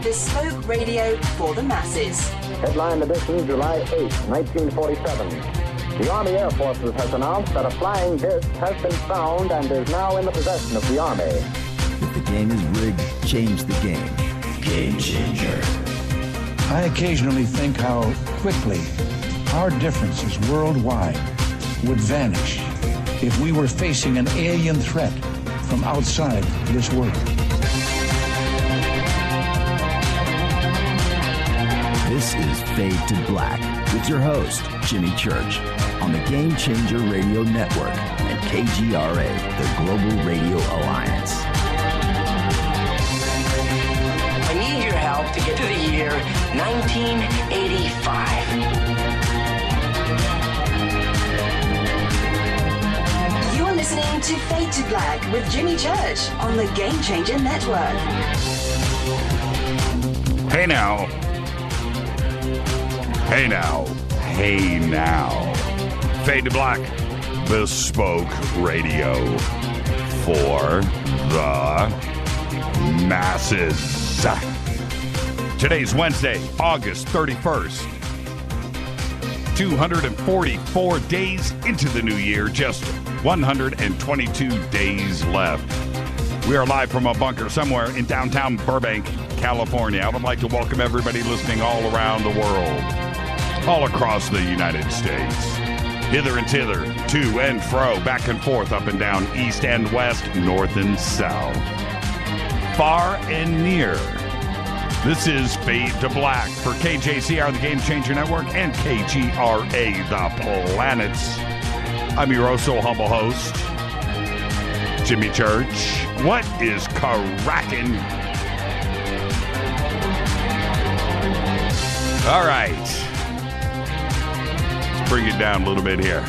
bespoke radio for the masses. Headline edition, July 8, 1947. The Army Air Forces has announced that a flying disc has been found and is now in the possession of the Army. If the game is rigged, change the game. Game Changer. I occasionally think how quickly our differences worldwide would vanish if we were facing an alien threat from outside this world. This is Fade to Black with your host, Jimmy Church, on the Game Changer Radio Network and KGRA, the Global Radio Alliance. I need your help to get to the year 1985. You're listening to Fade to Black with Jimmy Church on the Game Changer Network. Hey now. Hey now. Hey now. Fade to Black, bespoke radio for the masses. Today's Wednesday, August 31st. 244 days into the new year, just 122 days left. We are live from a bunker somewhere in downtown Burbank, California. I would like to welcome everybody listening all around the world, all across the United States, hither and thither, to and fro, back and forth, up and down, east and west, north and south, far and near. This is Fade to Black for KJCR, the Game Changer Network, and KGRA, the planets. I'm your so humble host, Jimmy Church. What is cracking? All right. Let's bring it down a little bit here.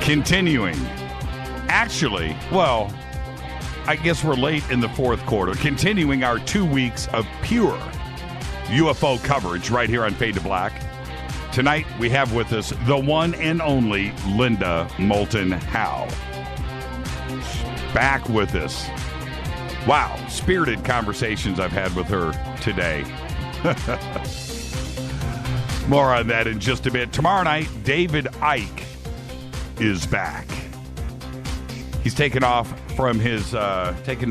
Continuing. Actually, well, I guess we're late in the fourth quarter. Continuing our 2 weeks of pure UFO coverage right here on Fade to Black. Tonight, we have with us the one and only Linda Moulton Howe. Back with us. Wow, spirited conversations I've had with her today. More on that in just a bit. Tomorrow night, David Icke is back. He's taking a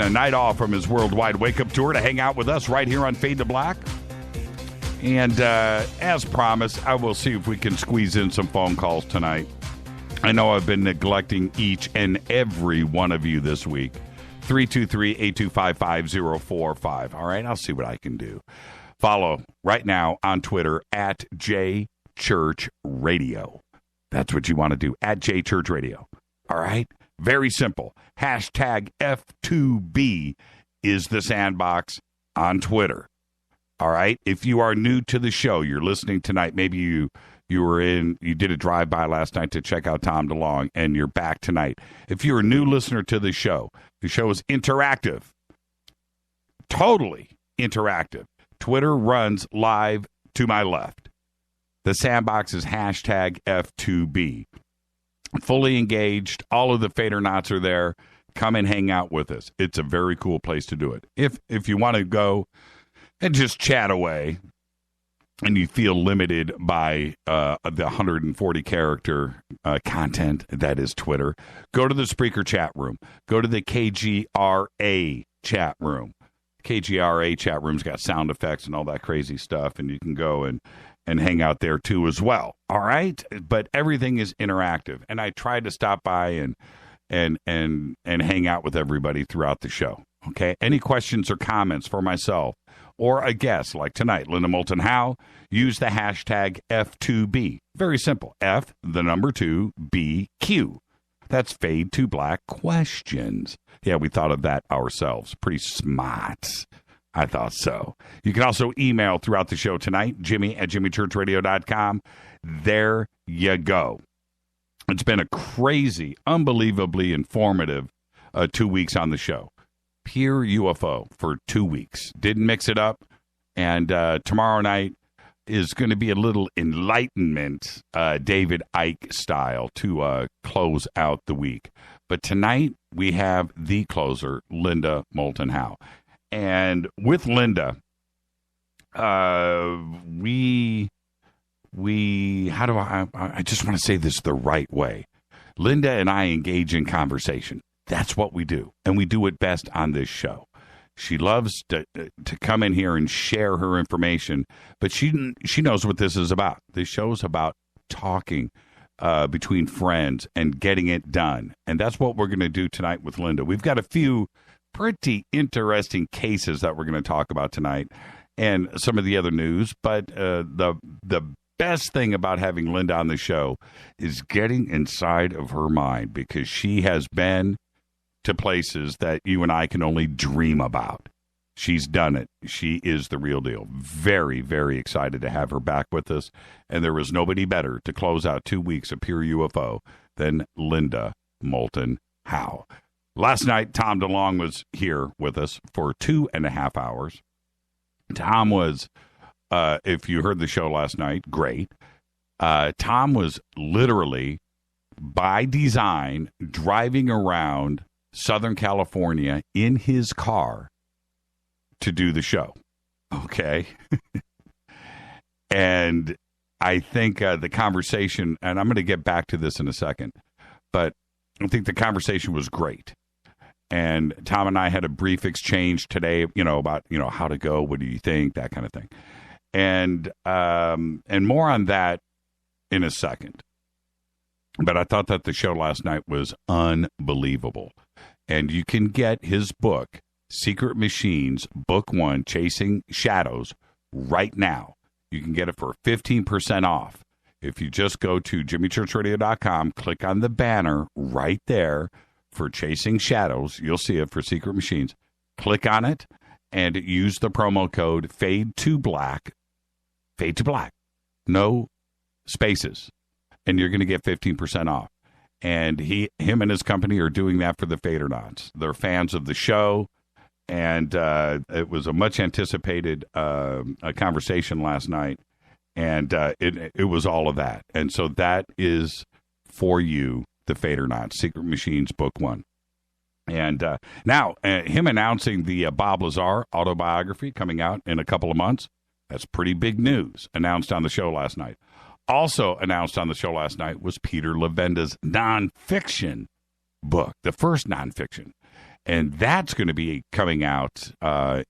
night off from his worldwide wake-up tour to hang out with us right here on Fade to Black. And as promised, I will see if we can squeeze in some phone calls tonight. I know I've been neglecting each and every one of you this week. 323-825-5045. All right, I'll see what I can do. Follow right now on Twitter at JChurchRadio. That's what you want to do, at JChurchRadio. All right? Very simple. Hashtag F2B is the sandbox on Twitter. All right? If you are new to the show, you're listening tonight, maybe you did a drive-by last night to check out Tom DeLonge, and you're back tonight. If you're a new listener to the show is interactive. Totally interactive. Twitter runs live to my left. The sandbox is hashtag F2B. Fully engaged. All of the Fadernauts are there. Come and hang out with us. It's a very cool place to do it. If you want to go and just chat away and you feel limited by the 140 character content that is Twitter, go to the Spreaker chat room. Go to the KGRA chat room. KGRA chat room's got sound effects and all that crazy stuff, and you can go and hang out there too as well. All right? But everything is interactive, and I tried to stop by and hang out with everybody throughout the show. Okay? Any questions or comments for myself or a guest like tonight, Linda Moulton Howe, use the hashtag F2B. Very simple. F, the number 2, B, Q. That's Fade to Black Questions. Yeah, we thought of that ourselves. Pretty smart. I thought so. You can also email throughout the show tonight, Jimmy@jimmychurchradio.com. There you go. It's been a crazy, unbelievably informative 2 weeks on the show. Pure UFO for 2 weeks. Didn't mix it up. And tomorrow night is going to be a little enlightenment, David Icke style, to close out the week. But tonight we have the closer, Linda Moulton Howe. And with Linda, I just want to say this the right way. Linda and I engage in conversation. That's what we do. And we do it best on this show. She loves to come in here and share her information, but she knows what this is about. This show is about talking between friends and getting it done. And that's what we're going to do tonight with Linda. We've got a few pretty interesting cases that we're going to talk about tonight and some of the other news. But the best thing about having Linda on the show is getting inside of her mind, because she has been to places that you and I can only dream about. She's done it. She is the real deal. Very, very excited to have her back with us. And there was nobody better to close out 2 weeks of Pure UFO than Linda Moulton Howe. Last night, Tom DeLonge was here with us for 2.5 hours. Tom was, if you heard the show last night, great. Tom was literally, by design, driving around Southern California in his car to do the show. Okay. And I think the conversation, and I'm going to get back to this in a second, but I think the conversation was great. And Tom and I had a brief exchange today, about, how to go, what do you think, that kind of thing. And more on that in a second. But I thought that the show last night was unbelievable. And you can get his book, Secret Machines, Book 1, Chasing Shadows, right now. You can get it for 15% off. If you just go to jimmychurchradio.com, click on the banner right there for Chasing Shadows, you'll see it for Secret Machines. Click on it and use the promo code Fade to Black, no spaces, and you're going to get 15% off. And him and his company are doing that for the Fadernauts. They're fans of the show, and it was a much anticipated a conversation last night, and it was all of that. And so that is for you, the Fadernauts, Secret Machines, Book 1. And now, him announcing the Bob Lazar autobiography coming out in a couple of months, that's pretty big news, announced on the show last night. Also announced on the show last night was Peter Levenda's nonfiction book, the first nonfiction. And that's going to be coming out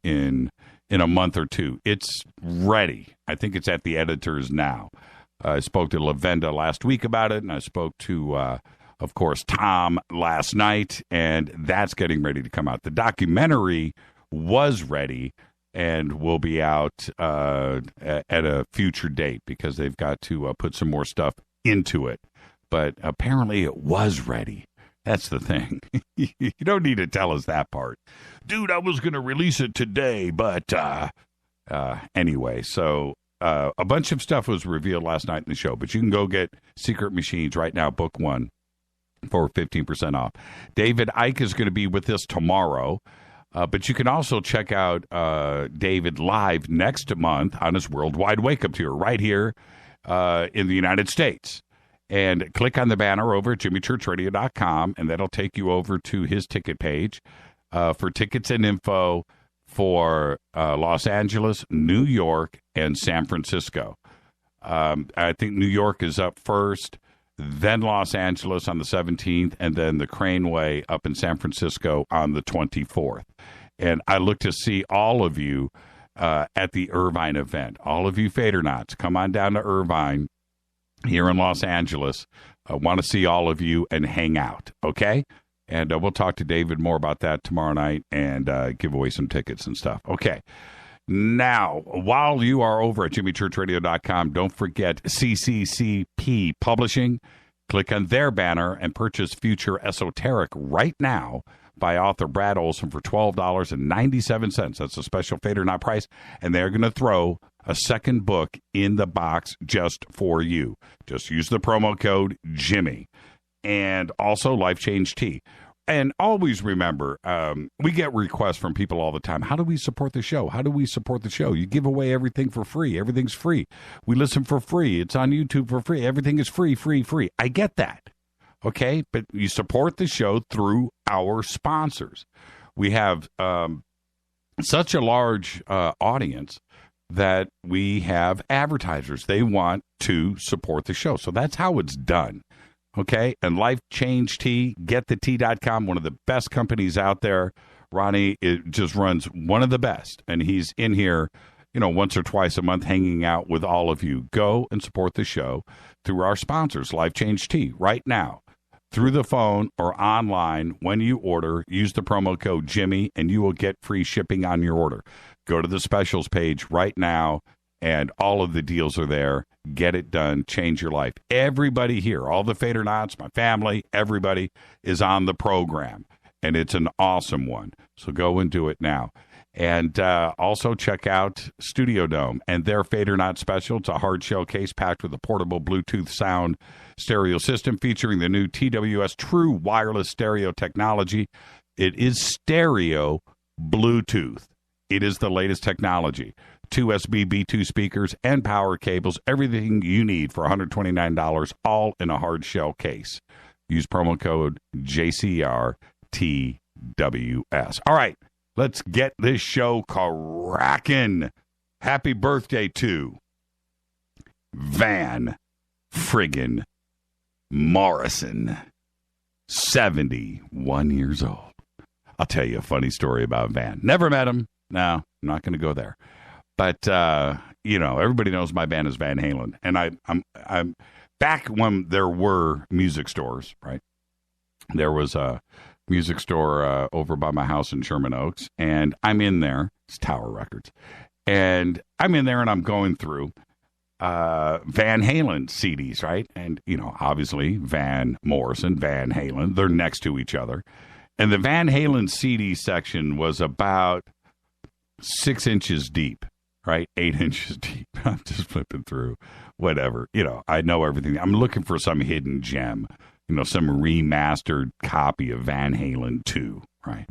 in a month or two. It's ready. I think it's at the editors now. I spoke to Levenda last week about it, and I spoke to, of course, Tom last night, and that's getting ready to come out. The documentary was ready and will be out at a future date, because they've got to put some more stuff into it. But apparently it was ready. That's the thing. You don't need to tell us that part. Dude, I was going to release it today, but anyway, so a bunch of stuff was revealed last night in the show, but you can go get Secret Machines right now, Book 1, for 15% off. David Icke is going to be with us tomorrow. But you can also check out David live next month on his Worldwide Wake Up Tour right here in the United States. And click on the banner over at jimmychurchradio.com, and that'll take you over to his ticket page for tickets and info for Los Angeles, New York, and San Francisco. I think New York is up first, then Los Angeles on the 17th, and then the Craneway up in San Francisco on the 24th. And I look to see all of you at the Irvine event. All of you Fadernauts, come on down to Irvine here in Los Angeles. I want to see all of you and hang out, okay? And we'll talk to David more about that tomorrow night and give away some tickets and stuff. Okay. Now, while you are over at jimmychurchradio.com, don't forget CCCP Publishing. Click on their banner and purchase Future Esoteric right now by author Brad Olson for $12.97. That's a special Fadernaut price, and they're going to throw a second book in the box just for you. Just use the promo code Jimmy. And also Life Change Tea. And always remember, we get requests from people all the time. How do we support the show? How do we support the show? You give away everything for free. Everything's free. We listen for free. It's on YouTube for free. Everything is free, free, free. I get that. Okay? But you support the show through our sponsors. We have such a large audience that we have advertisers. They want to support the show. So that's how it's done. Okay. And Life Change Tea, getthetea.com, one of the best companies out there. Ronnie just runs one of the best. And he's in here, once or twice a month hanging out with all of you. Go and support the show through our sponsors, Life Change Tea, right now. Through the phone or online, when you order, use the promo code Jimmy, and you will get free shipping on your order. Go to the specials page right now, and all of the deals are there. Get it done. Change your life. Everybody here, all the Fadernauts, my family, everybody is on the program, and it's an awesome one. So go and do it now. And also check out Studio Dome and their Fadernaut special. It's a hard shell case packed with a portable Bluetooth sound stereo system featuring the new TWS True Wireless Stereo technology. It is stereo Bluetooth. It is the latest technology. 2 USB B2 speakers and power cables, everything you need for $129, all in a hard shell case. Use promo code JCRTWS. All right. Let's get this show cracking. Happy birthday to Van friggin' Morrison, 71 years old. I'll tell you a funny story about Van. Never met him. No, I'm not going to go there. But, everybody knows my band is Van Halen. And I'm back when there were music stores, right? There was a music store over by my house in Sherman Oaks, and I'm in there. It's Tower Records, and I'm in there, and I'm going through Van Halen CDs, right? And obviously Van Morrison, Van Halen, they're next to each other, and the Van Halen CD section was about 6 inches deep, right? 8 inches deep. I'm just flipping through, whatever. I know everything. I'm looking for some hidden gem. Some remastered copy of Van Halen 2, right?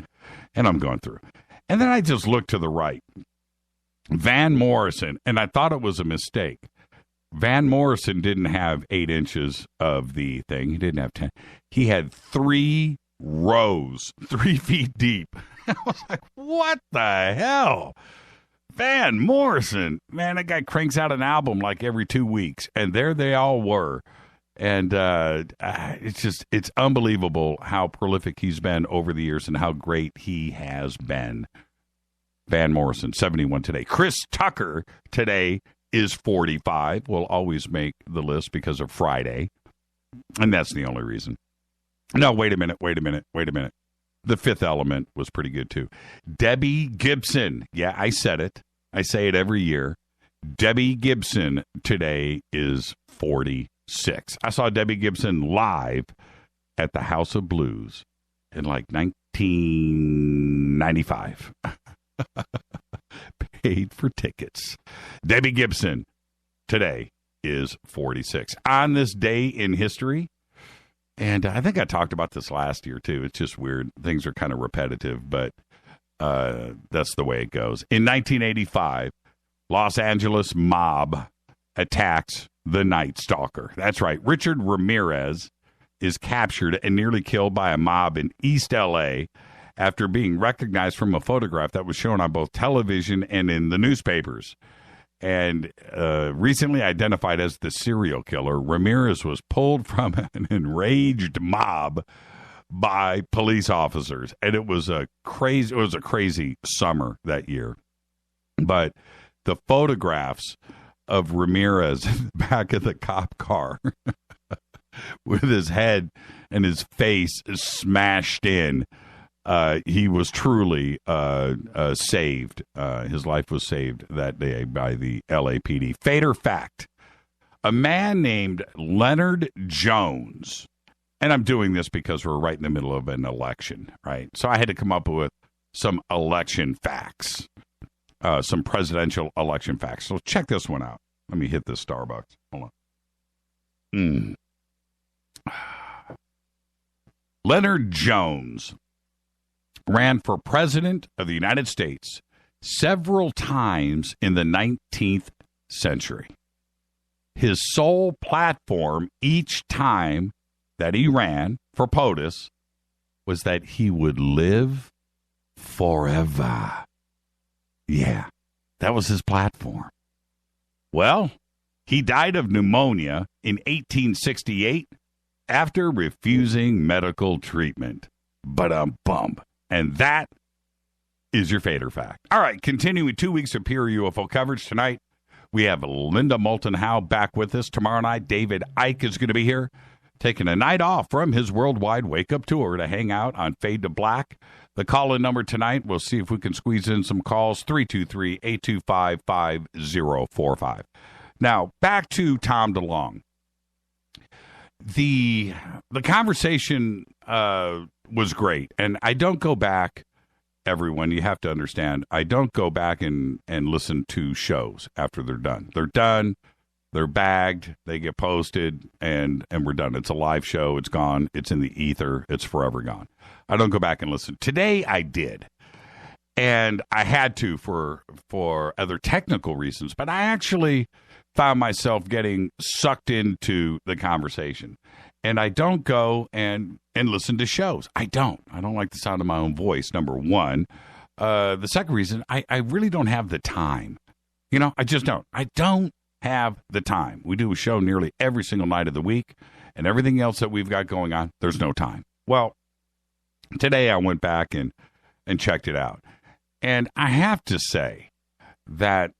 And I'm going through. And then I just looked to the right. Van Morrison, and I thought it was a mistake. Van Morrison didn't have 8 inches of the thing. He didn't have 10. He had 3 rows, 3 feet deep. I was like, what the hell? Van Morrison. Man, that guy cranks out an album like every 2 weeks. And there they all were. And it's unbelievable how prolific he's been over the years and how great he has been. Van Morrison, 71 today. Chris Tucker today is 45. Will always make the list because of Friday. And that's the only reason. No, wait a minute. The Fifth Element was pretty good, too. Debbie Gibson. Yeah, I said it. I say it every year. Debbie Gibson today is 46. I saw Debbie Gibson live at the House of Blues in like 1995. Paid for tickets. Debbie Gibson today is 46. On this day in history, and I think I talked about this last year too. It's just weird. Things are kind of repetitive, but that's the way it goes. In 1985, Los Angeles mob attacks the Night Stalker. That's right. Richard Ramirez is captured and nearly killed by a mob in East L.A. after being recognized from a photograph that was shown on both television and in the newspapers. And recently identified as the serial killer, Ramirez was pulled from an enraged mob by police officers. And it was a crazy summer that year. But the photographs of Ramirez in the back of the cop car with his head and his face smashed in, he was truly saved. His life was saved that day by the LAPD. Fader fact, a man named Leonard Jones, and I'm doing this because we're right in the middle of an election, right? So I had to come up with some election facts. Some presidential election facts. So check this one out. Let me hit this Starbucks. Hold on. Leonard Jones ran for president of the United States several times in the 19th century. His sole platform each time that he ran for POTUS was that he would live forever. Yeah, that was his platform. Well, he died of pneumonia in 1868 after refusing medical treatment. Bum. And that is your Fader Fact. All right, continuing 2 weeks of pure UFO coverage tonight. We have Linda Moulton Howe back with us. Tomorrow night, David Icke is going to be here, taking a night off from his worldwide wake-up tour to hang out on Fade to Black. The call-in number tonight, we'll see if we can squeeze in some calls, 323-825-5045. Now, back to Tom DeLonge. The conversation was great, and I don't go back, everyone, you have to understand, I don't go back and listen to shows after they're done. They're done, they're bagged, they get posted, and we're done. It's a live show, it's gone, it's in the ether, it's forever gone. I don't go back and listen. Today I did, and I had to for other technical reasons, but I actually found myself getting sucked into the conversation. And I don't go and listen to shows. I don't like the sound of my own voice, number one. The second reason, I really don't have the time. I just don't. I don't have the time. We do a show nearly every single night of the week, and everything else that we've got going on, there's no time. Well, today I went back and checked it out. And I have to say that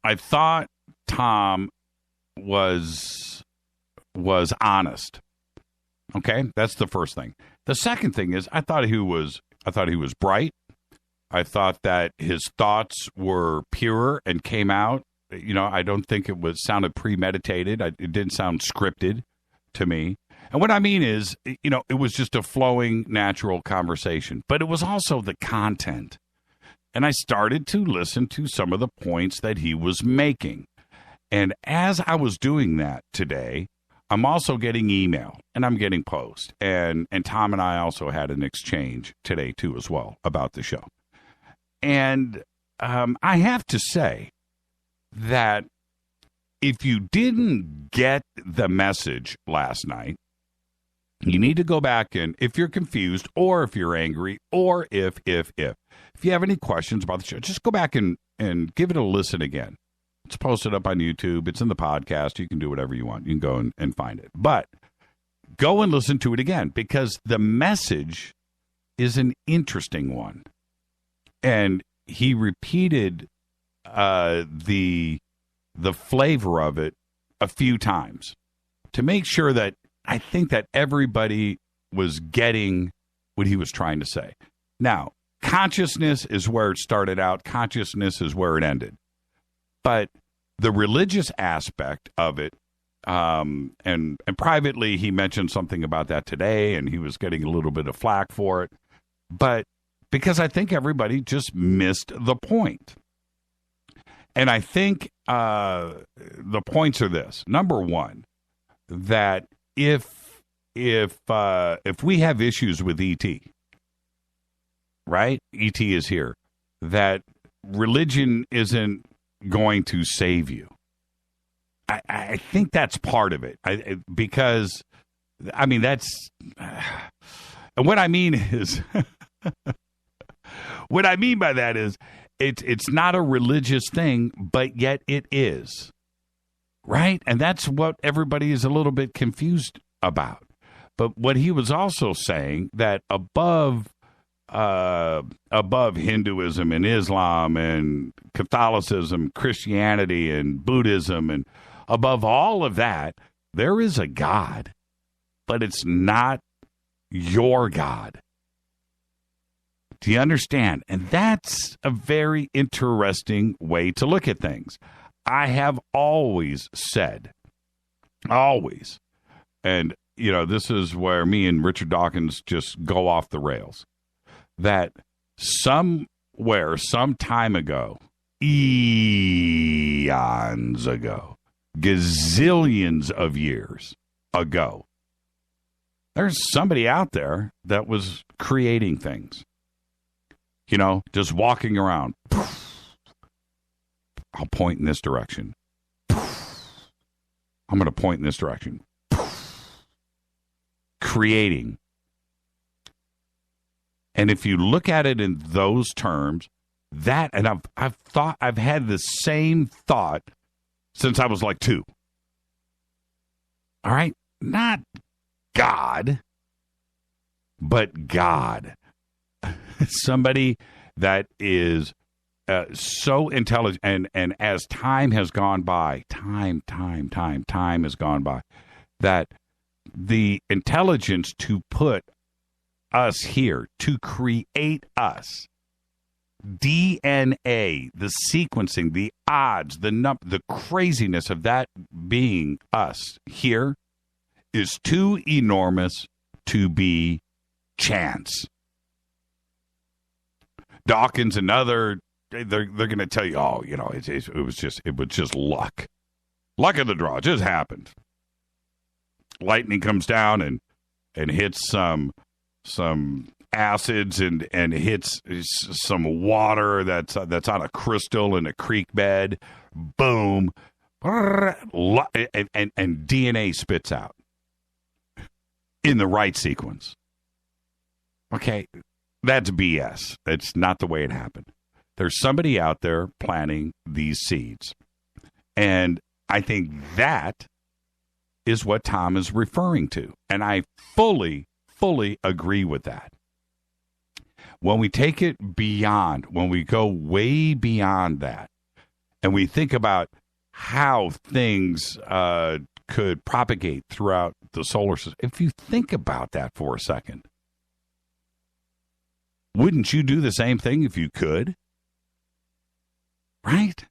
I thought Tom was honest. Okay, that's the first thing. The second thing is I thought he was bright. I thought that his thoughts were pure and came out. I don't think it sounded premeditated. It didn't sound scripted to me. And what I mean is, it was just a flowing, natural conversation. But it was also the content. And I started to listen to some of the points that he was making. And as I was doing that today, I'm also getting email and I'm getting post. And Tom and I also had an exchange today, too, as well, about the show. And I have to say that if you didn't get the message last night, you need to go back and, if you're confused or if you're angry or if you have any questions about the show, just go back and give it a listen again. It's posted up on YouTube. It's in the podcast. You can do whatever you want. You can go and find it. But go and listen to it again, because the message is an interesting one. And he repeated the flavor of it a few times to make sure that I think that everybody was getting what he was trying to say. Now, consciousness is where it started out. Consciousness is where it ended. But the religious aspect of it, and privately he mentioned something about that today, and he was getting a little bit of flack for it. But because I think everybody just missed the point. And I think the points are this. Number one, that if we have issues with ET, right? ET is here. That religion isn't going to save you. I think that's part of it. Because that's, and what I mean is, what I mean by that is, it's not a religious thing, but yet it is, right? And that's what everybody is a little bit confused about. But what he was also saying, that above Hinduism and Islam and Catholicism, Christianity and Buddhism, and above all of that, there is a God, but it's not your God. Do you understand? And that's a very interesting way to look at things. I have always said, and this is where me and Richard Dawkins just go off the rails, that somewhere, some time ago, eons ago, gazillions of years ago, there's somebody out there that was creating things. Just walking around. I'll point in this direction. I'm going to point in this direction. Creating. And if you look at it in those terms, That, and I've had the same thought since I was like 2. All right? Not God, but God. Somebody that is so intelligent, and as time has gone by, time has gone by, that the intelligence to put us here, to create us, DNA, the sequencing, the odds, the craziness of that being us here is too enormous to be chance. Dawkins and other, they're going to tell you, oh, you know, it was just luck. Luck of the draw. It just happened. Lightning comes down and hits some acids and hits some water that's on a crystal in a creek bed. Boom. And DNA spits out in the right sequence. Okay, that's BS. That's not the way it happened. There's somebody out there planting these seeds. And I think that is what Tom is referring to. And I fully agree with that. When we take it beyond, when we go way beyond that, and we think about how things could propagate throughout the solar system, if you think about that for a second, wouldn't you do the same thing if you could? Right?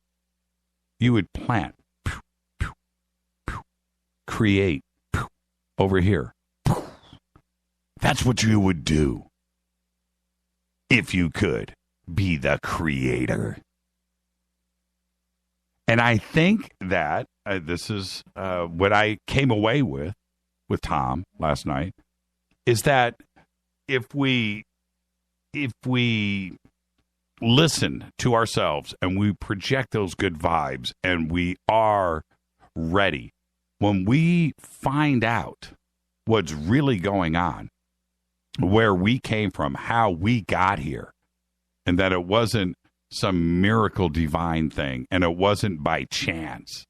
You would plant, create, over here. That's what you would do if you could be the creator. And I think that this is what I came away with Tom last night, is that if we listen to ourselves and we project those good vibes and we are ready, when we find out what's really going on, where we came from, how we got here, and that it wasn't some miracle divine thing and it wasn't by chance,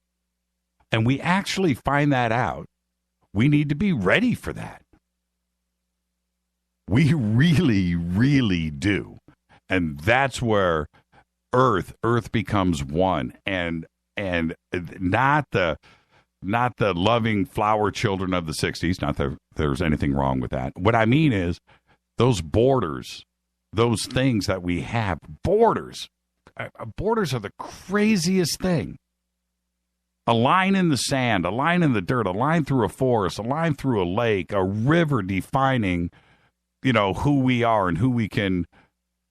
and we actually find that out, we need to be ready for that. We really do. And that's where Earth becomes one, and not the loving flower children of the 60s. Not that there's anything wrong with that. What I mean is those borders, those things that we have. Borders are the craziest thing. A line in the sand, a line in the dirt, a line through a forest, a line through a lake, a river defining, who we are and who we can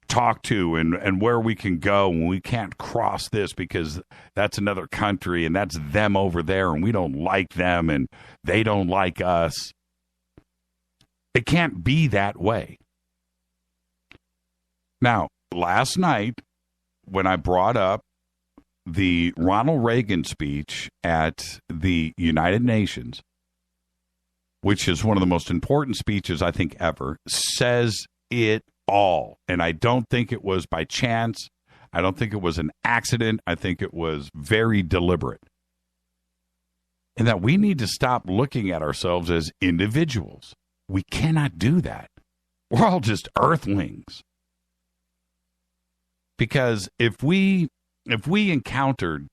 talk to and where we can go, and we can't cross this because that's another country and that's them over there and we don't like them and they don't like us. It can't be that way. Now, last night when I brought up the Ronald Reagan speech at the United Nations, which is one of the most important speeches I think ever, says it all. And I don't think it was by chance. I don't think it was an accident. I think it was very deliberate. And that we need to stop looking at ourselves as individuals. We cannot do that. We're all just earthlings. Because if we encountered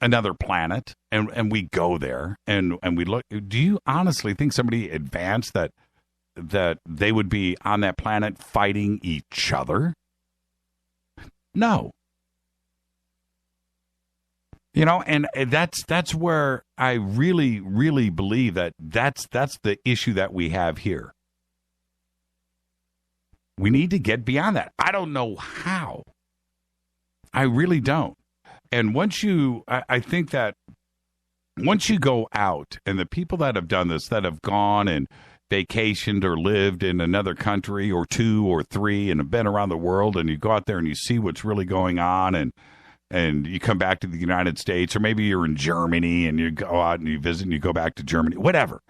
another planet and we go there and we look, do you honestly think somebody advanced that they would be on that planet fighting each other? No. And that's where I really believe that's the issue that we have here. We need to get beyond that. I don't know how. I really don't. And I think that once you go out, and the people that have done this, that have gone and vacationed or lived in another country or 2 or 3 and have been around the world, and you go out there and you see what's really going on, and you come back to the United States, or maybe you're in Germany and you go out and you visit and you go back to Germany, whatever.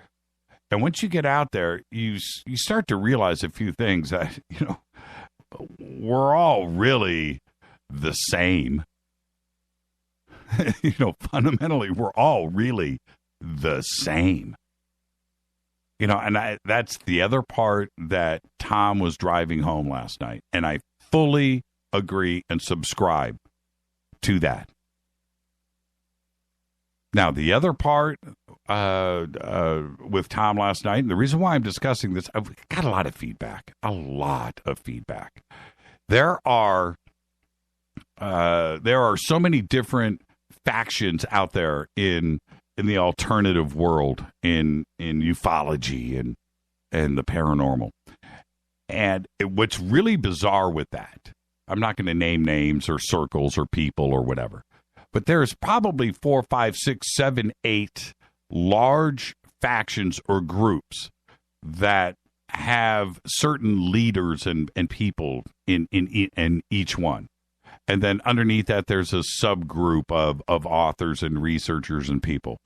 And once you get out there, you start to realize a few things that, we're all really the same. Fundamentally, we're all really the same. And that's the other part that Tom was driving home last night. And I fully agree and subscribe to that. Now, the other part with Tom last night, and the reason why I'm discussing this, I've got a lot of feedback. There are so many different factions out there in the alternative world, in ufology and the paranormal. And what's really bizarre with that, I'm not going to name names or circles or people or whatever, but there's probably 4, 5, 6, 7, 8 large factions or groups that have certain leaders and people in each one. And then underneath that, there's a subgroup of authors and researchers and people.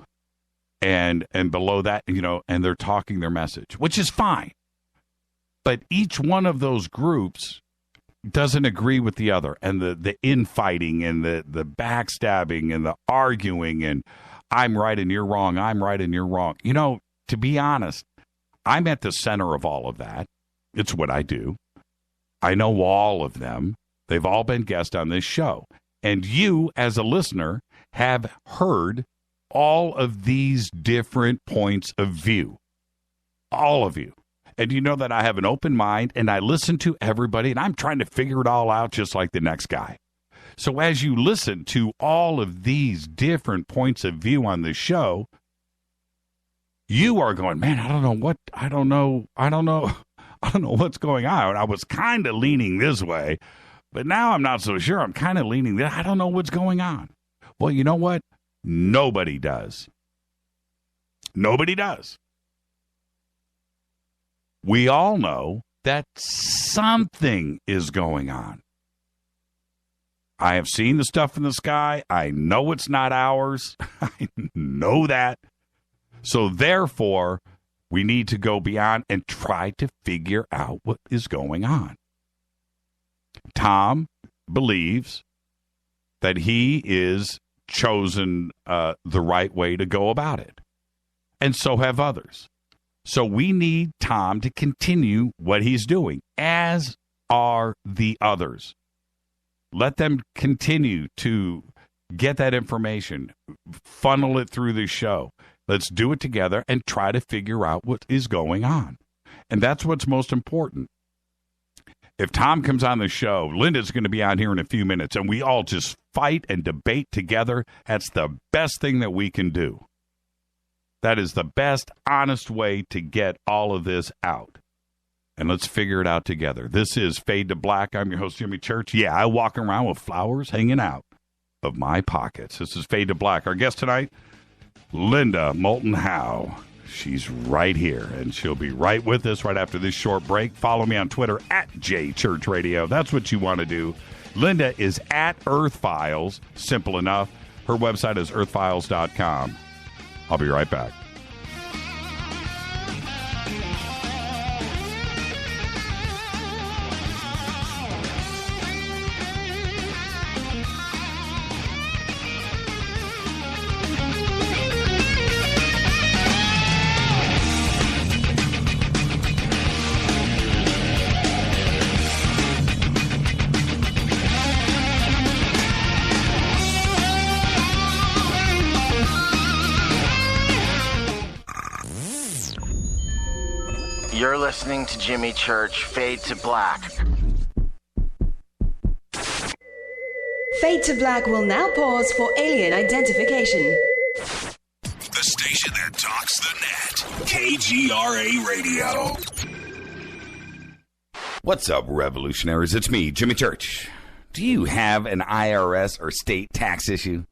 And below that, and they're talking their message, which is fine. But each one of those groups doesn't agree with the other. And the infighting and the backstabbing and the arguing and I'm right and you're wrong, I'm right and you're wrong. To be honest, I'm at the center of all of that. It's what I do. I know all of them. They've all been guests on this show. And you, as a listener, have heard all of these different points of view. All of you. And you know that I have an open mind and I listen to everybody and I'm trying to figure it all out just like the next guy. So as you listen to all of these different points of view on the show, you are going, man, I don't know what's going on. I was kind of leaning this way, but now I'm not so sure. I'm kind of leaning there. I don't know what's going on. Well, you know what? Nobody does. Nobody does. We all know that something is going on. I have seen the stuff in the sky. I know it's not ours. I know that. So therefore, we need to go beyond and try to figure out what is going on. Tom believes that he is chosen the right way to go about it. And so have others. So we need Tom to continue what he's doing, as are the others. Let them continue to get that information, funnel it through the show. Let's do it together and try to figure out what is going on. And that's what's most important. If Tom comes on the show, Linda's going to be on here in a few minutes, and we all just fight and debate together. That's the best thing that we can do. That is the best, honest way to get all of this out. And let's figure it out together. This is Fade to Black. I'm your host, Jimmy Church. Yeah, I walk around with flowers hanging out of my pockets. This is Fade to Black. Our guest tonight, Linda Moulton Howe. She's right here, and she'll be right with us right after this short break. Follow me on Twitter at JChurchRadio. That's what you want to do. Linda is at Earth Files. Simple enough. Her website is earthfiles.com. I'll be right back. You're listening to Jimmy Church, Fade to Black. Fade to Black will now pause for alien identification. The station that talks the net. KGRA Radio. What's up, revolutionaries? It's me, Jimmy Church. Do you have an IRS or state tax issue?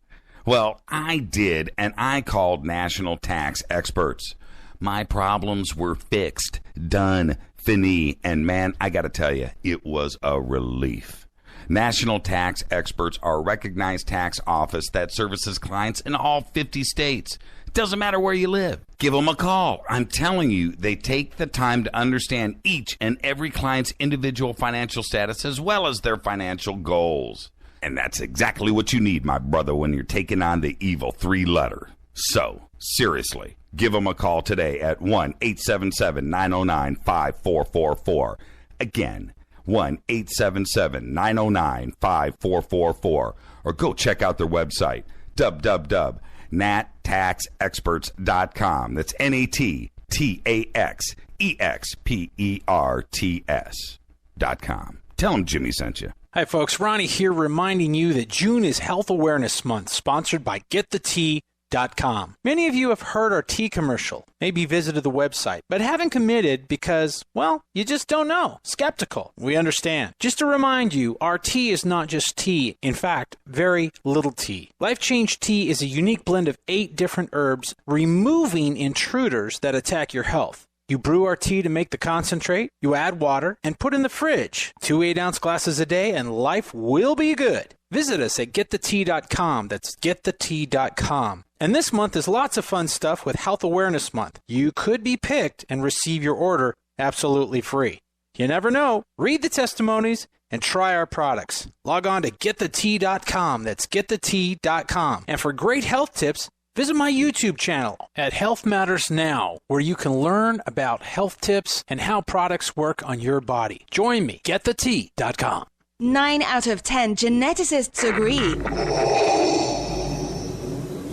Well, I did, and I called national tax experts. My problems were fixed, done, fini, and man, I got to tell you, it was a relief. National Tax Experts are a recognized tax office that services clients in all 50 states. It doesn't matter where you live. Give them a call. I'm telling you, they take the time to understand each and every client's individual financial status as well as their financial goals. And that's exactly what you need, my brother, when you're taking on the evil 3-letter. So, seriously, give them a call today at 1-877-909-5444. Again, 1-877-909-5444. Or go check out their website, www.nattaxexperts.com. That's NATTAXEXPERTS.com. Tell them Jimmy sent you. Hi, folks. Ronnie here reminding you that June is Health Awareness Month, sponsored by GetTheTea.com. Many of you have heard our tea commercial, maybe visited the website, but haven't committed because, well, you just don't know. Skeptical. We understand. Just to remind you, our tea is not just tea. In fact, very little tea. Life Change Tea is a unique blend of 8 different herbs, removing intruders that attack your health. You brew our tea to make the concentrate, you add water, and put in the fridge. 2 8-ounce glasses a day, and life will be good. Visit us at GetTheTea.com. That's GetTheTea.com. And this month is lots of fun stuff with Health Awareness Month. You could be picked and receive your order absolutely free. You never know. Read the testimonies and try our products. Log on to GetTheTea.com. That's GetTheTea.com. And for great health tips, visit my YouTube channel at Health Matters Now, where you can learn about health tips and how products work on your body. Join me, GetTheTea.com. 9 out of 10 geneticists agree.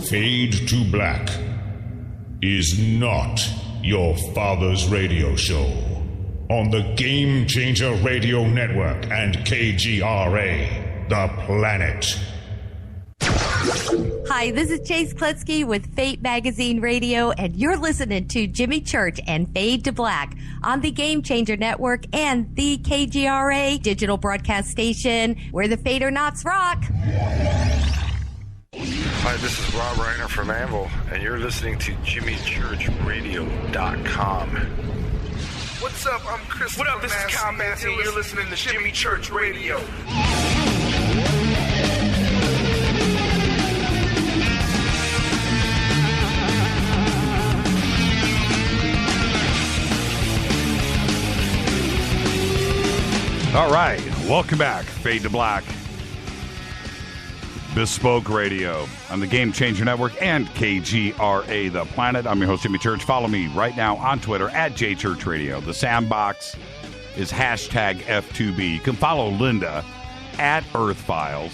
Fade to Black is not your father's radio show on the Game Changer Radio Network and KGRA, The Planet. Hi, this is Chase Kletsky with Fate Magazine Radio, and you're listening to Jimmy Church and Fade to Black on the Game Changer Network and the KGRA digital broadcast station, where the Fader-Knots rock. Hi, this is Rob Reiner from Anvil, and you're listening to JimmyChurchRadio.com. What's up? I'm Chris. What up? This is Kyle Matthew, and you're listening to Jimmy Church Radio. All right, welcome back, Fade to Black. Bespoke Radio on the Game Changer Network and KGRA, The Planet. I'm your host, Jimmy Church. Follow me right now on Twitter at JChurchRadio. The sandbox is hashtag F2B. You can follow Linda at Earth Files.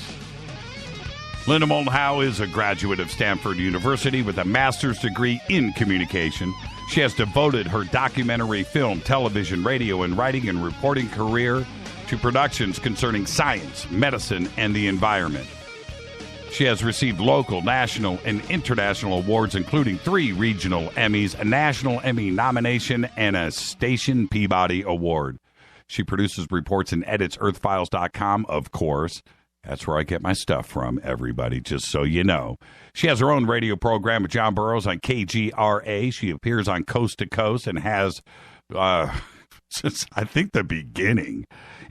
Linda Moulton Howe is a graduate of Stanford University with a master's degree in communication. She has devoted her documentary, film, television, radio, and writing and reporting career to productions concerning science, medicine, and the environment. She has received local, national, and international awards, including 3 regional Emmys, a National Emmy nomination, and a Station Peabody Award. She produces, reports, and edits EarthFiles.com, of course. That's where I get my stuff from, everybody, just so you know. She has her own radio program with John Burroughs on KGRA. She appears on Coast to Coast and has, since I think the beginning,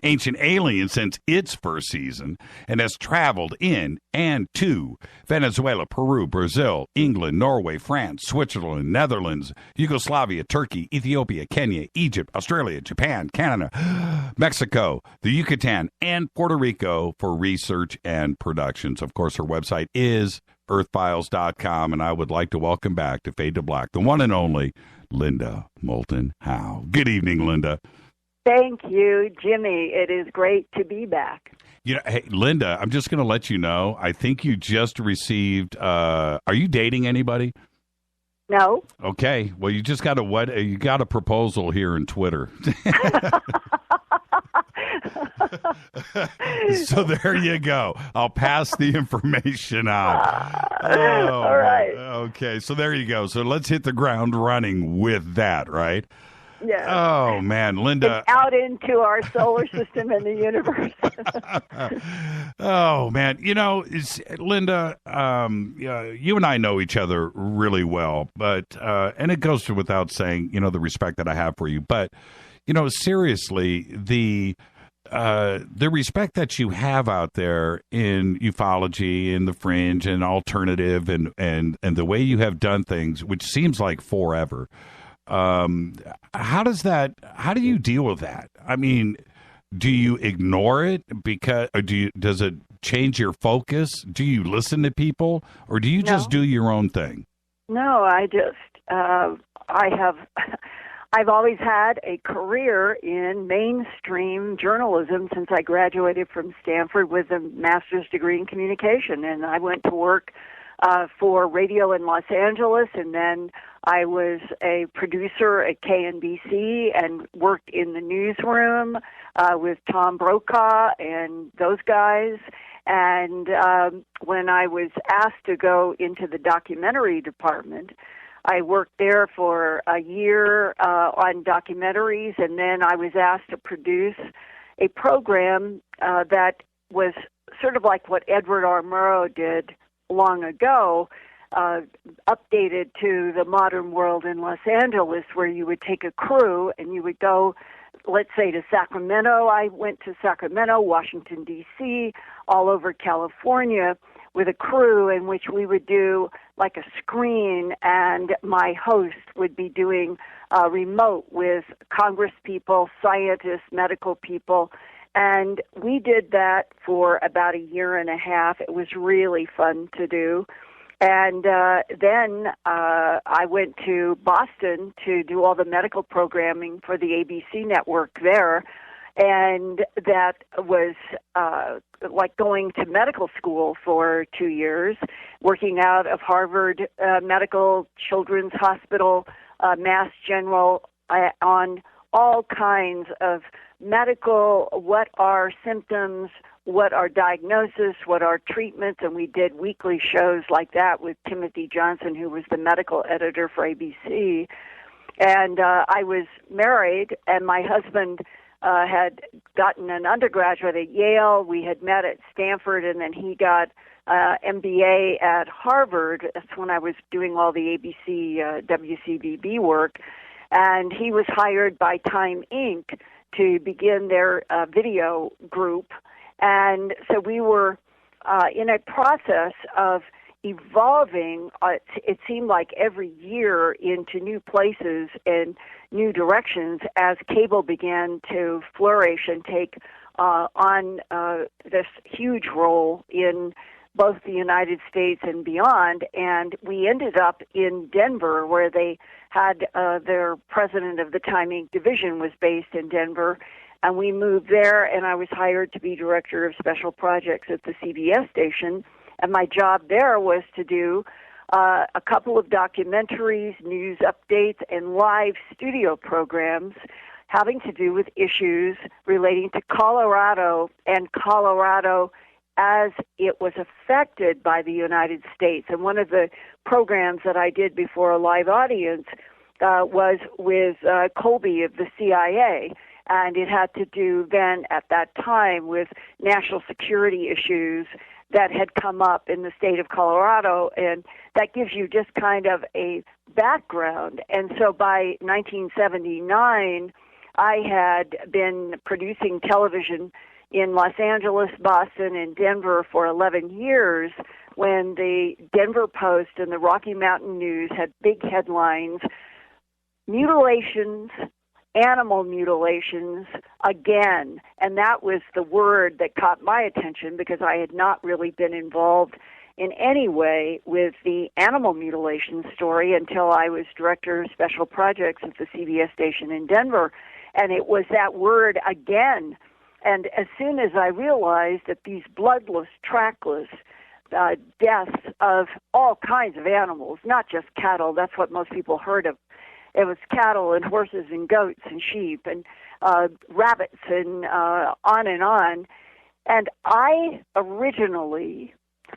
Ancient Aliens since its first season, and has traveled in and to Venezuela, Peru, Brazil, England, Norway, France, Switzerland, Netherlands, Yugoslavia, Turkey, Ethiopia, Kenya, Egypt, Australia, Japan, Canada, Mexico, the Yucatan, and Puerto Rico for research and productions. Of course, her website is earthfiles.com, and I would like to welcome back to Fade to Black the one and only Linda Moulton Howe. Good evening, Linda. Thank you, Jimmy. It is great to be back. You know, hey, Linda, I'm just going to let you know, I think you just received, are you dating anybody? No. Okay. Well, you just got you got a proposal here in Twitter. So there you go. I'll pass the information on. All right. Okay. So there you go. So let's hit the ground running with that, right? Yeah. Oh, man, Linda. It's out into our solar system and the universe. Oh, man. You know, Linda, you and I know each other really well, but, and it goes to without saying, you know, the respect that I have for you. But, you know, seriously, the respect that you have out there in ufology and the fringe and alternative and the way you have done things, which seems like forever. How do you deal with that? I mean, do you ignore it does it change your focus? Do you listen to people, or do you just do your own thing? No, I've always had a career in mainstream journalism since I graduated from Stanford with a master's degree in communication, and I went to work for radio in Los Angeles, and then I was a producer at KNBC and worked in the newsroom with Tom Brokaw and those guys. And when I was asked to go into the documentary department, I worked there for a year on documentaries, and then I was asked to produce a program that was sort of like what Edward R. Murrow did long ago, updated to the modern world in Los Angeles, where you would take a crew and you would go, let's say, to Sacramento. I went to Sacramento, Washington, D.C., all over California with a crew in which we would do like a screen, and my host would be doing remote with Congress people, scientists, medical people. And we did that for about a year and a half. It was really fun to do. And then I went to Boston to do all the medical programming for the ABC network there. And that was like going to medical school for 2 years, working out of Harvard Medical Children's Hospital, Mass General, on all kinds of medical, what are symptoms, what are diagnosis, what are treatments, and we did weekly shows like that with Timothy Johnson, who was the medical editor for ABC. And I was married, and my husband had gotten an undergraduate at Yale. We had met at Stanford, and then he got MBA at Harvard. That's when I was doing all the ABC, WCBB work. And he was hired by Time Inc. to begin their video group. And so we were in a process of evolving, it seemed like every year, into new places and new directions as cable began to flourish and take on this huge role in both the United States and beyond. And we ended up in Denver, where they had their president of the Time Inc. division was based in Denver. And we moved there, and I was hired to be director of special projects at the CBS station. And my job there was to do a couple of documentaries, news updates, and live studio programs having to do with issues relating to Colorado and Colorado as it was affected by the United States. And one of the programs that I did before a live audience was with Colby of the CIA. And it had to do then, at that time, with national security issues that had come up in the state of Colorado, and that gives you just kind of a background. And so by 1979, I had been producing television in Los Angeles, Boston, and Denver for 11 years when the Denver Post and the Rocky Mountain News had big headlines, mutilations, animal mutilations again. And that was the word that caught my attention because I had not really been involved in any way with the animal mutilation story until I was director of special projects at the CBS station in Denver. And it was that word again. And as soon as I realized that these bloodless, trackless deaths of all kinds of animals, not just cattle, that's what most people heard of. It was cattle and horses and goats and sheep and rabbits and on and on. And I originally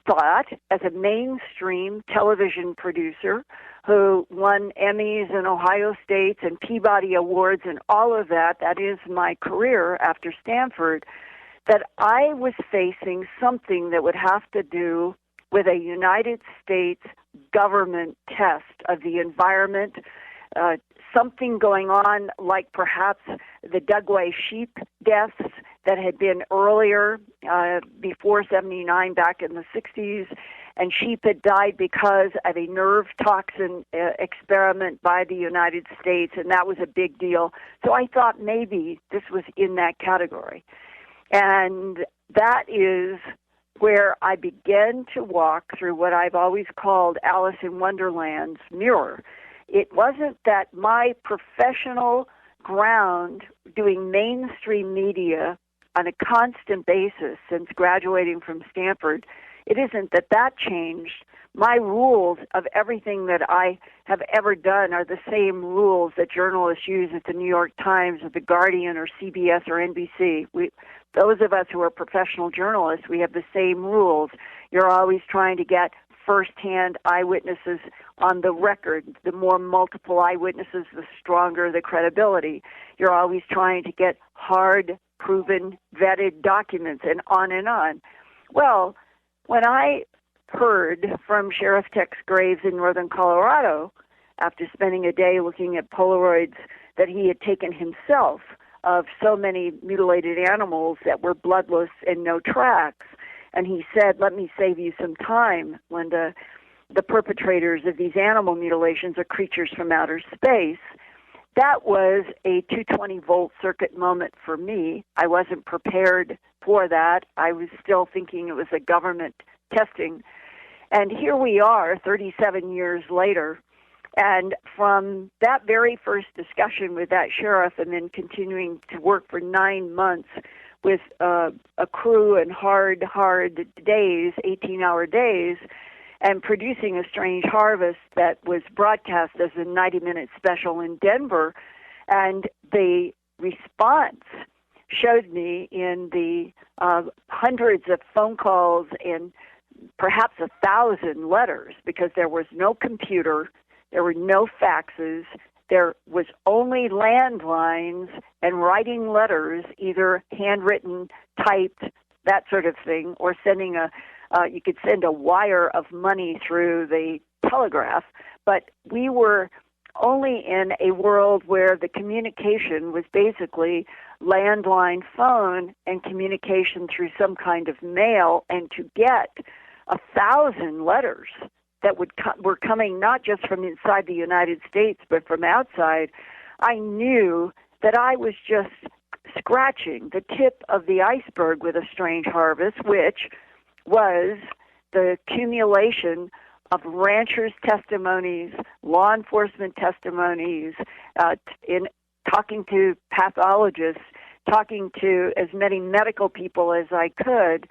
thought, as a mainstream television producer who won Emmys and Ohio States and Peabody Awards and all of that, that is my career after Stanford, that I was facing something that would have to do with a United States government test of the environment, something going on like perhaps the Dugway sheep deaths that had been earlier, before 79, back in the 60s, and sheep had died because of a nerve toxin experiment by the United States, and that was a big deal. So I thought maybe this was in that category. And that is where I began to walk through what I've always called Alice in Wonderland's mirror. It wasn't that my professional ground doing mainstream media on a constant basis since graduating from Stanford, it isn't that changed. My rules of everything that I have ever done are the same rules that journalists use at the New York Times or the Guardian or CBS or NBC. Those of us who are professional journalists, we have the same rules. You're always trying to get first-hand eyewitnesses on the record. The more multiple eyewitnesses, the stronger the credibility. You're always trying to get hard, proven, vetted documents, and on and on. Well, when I heard from Sheriff Tex Graves in northern Colorado, after spending a day looking at Polaroids that he had taken himself of so many mutilated animals that were bloodless and no tracks, and he said, "Let me save you some time, Linda. The perpetrators of these animal mutilations are creatures from outer space." That was a 220-volt circuit moment for me. I wasn't prepared for that. I was still thinking it was a government testing. And here we are, 37 years later, and from that very first discussion with that sheriff and then continuing to work for 9 months with a crew and hard days, 18-hour days, and producing A Strange Harvest that was broadcast as a 90-minute special in Denver, and the response showed me in the hundreds of phone calls and perhaps 1,000 letters, because there was no computer, there were no faxes, there was only landlines and writing letters, either handwritten, typed, that sort of thing, or sending you could send a wire of money through the telegraph. But we were only in a world where the communication was basically landline phone and communication through some kind of mail, and to get 1,000 letters that were coming not just from inside the United States but from outside, I knew that I was just scratching the tip of the iceberg with A Strange Harvest, which was the accumulation of ranchers' testimonies, law enforcement testimonies, in talking to pathologists, talking to as many medical people as I could,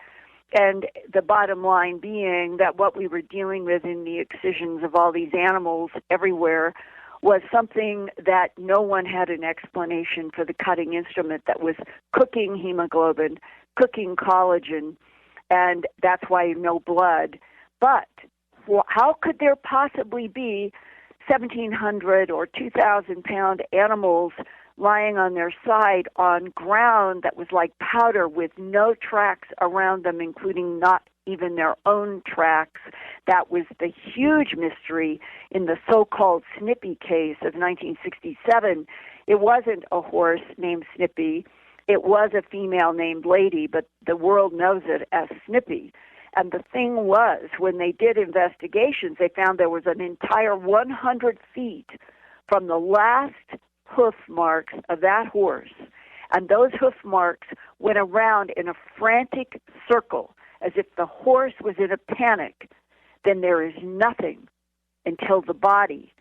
and the bottom line being that what we were dealing with in the excisions of all these animals everywhere was something that no one had an explanation for, the cutting instrument that was cooking hemoglobin, cooking collagen, and that's why no blood. But how could there possibly be 1,700 or 2,000-pound animals lying on their side on ground that was like powder with no tracks around them, including not even their own tracks? That was the huge mystery in the so-called Snippy case of 1967. It wasn't a horse named Snippy. It was a female named Lady, but the world knows it as Snippy. And the thing was, when they did investigations, they found there was an entire 100 feet from the last hoof marks of that horse. And those hoof marks went around in a frantic circle, as if the horse was in a panic. Then there is nothing until the body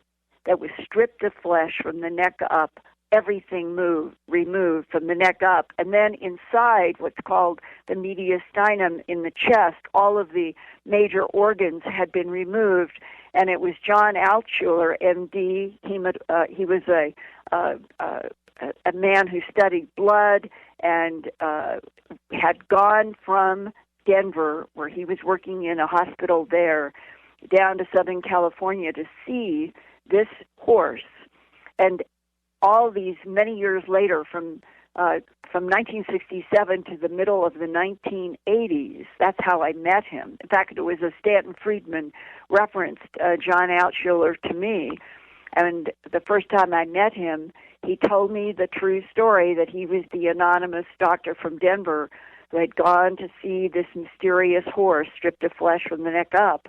that was stripped of flesh from the neck up, everything removed from the neck up. And then inside what's called the mediastinum in the chest, all of the major organs had been removed. And it was John Altshuler, MD. He was a man who studied blood and had gone from Denver, where he was working in a hospital there, down to Southern California to see this horse. And all these many years later, from 1967 to the middle of the 1980s, that's how I met him. In fact, it was a Stanton Friedman referenced John Altshuler to me. And the first time I met him, he told me the true story that he was the anonymous doctor from Denver who had gone to see this mysterious horse stripped of flesh from the neck up.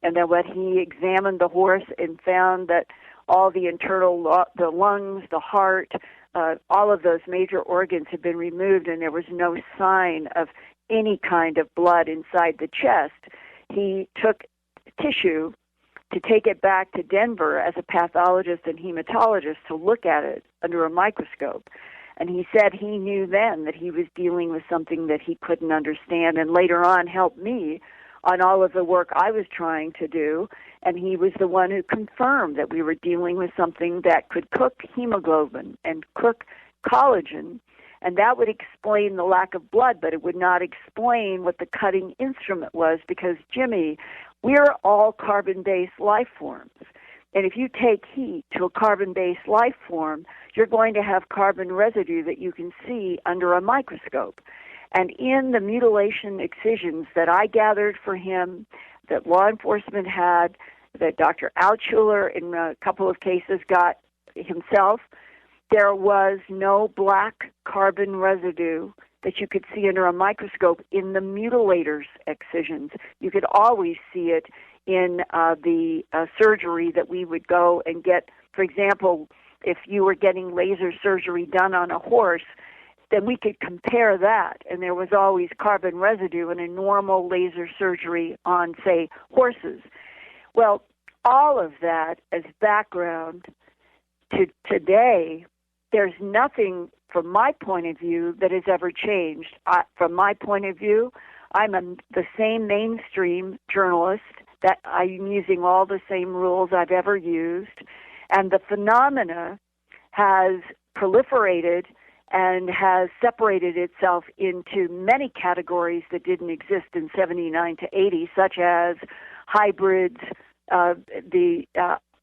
And then when he examined the horse and found that all the internal, the lungs, the heart, all of those major organs had been removed, and there was no sign of any kind of blood inside the chest. He took tissue to take it back to Denver as a pathologist and hematologist to look at it under a microscope. And he said he knew then that he was dealing with something that he couldn't understand, and later on helped me on all of the work I was trying to do. And he was the one who confirmed that we were dealing with something that could cook hemoglobin and cook collagen, and that would explain the lack of blood, but it would not explain what the cutting instrument was, because, Jimmy, we're all carbon-based life forms. And if you take heat to a carbon-based life form, you're going to have carbon residue that you can see under a microscope. And in the mutilation excisions that I gathered for him, that law enforcement had, that Dr. Altshuler in a couple of cases got himself, there was no black carbon residue that you could see under a microscope in the mutilator's excisions. You could always see it in the surgery that we would go and get. For example, if you were getting laser surgery done on a horse, then we could compare that, and there was always carbon residue in a normal laser surgery on, say, horses. Well, all of that as background to today, there's nothing, from my point of view, that has ever changed. From my point of view, I'm the same mainstream journalist, that I'm using all the same rules I've ever used, and the phenomena has proliferated and has separated itself into many categories that didn't exist in 79 to 80, such as hybrids, the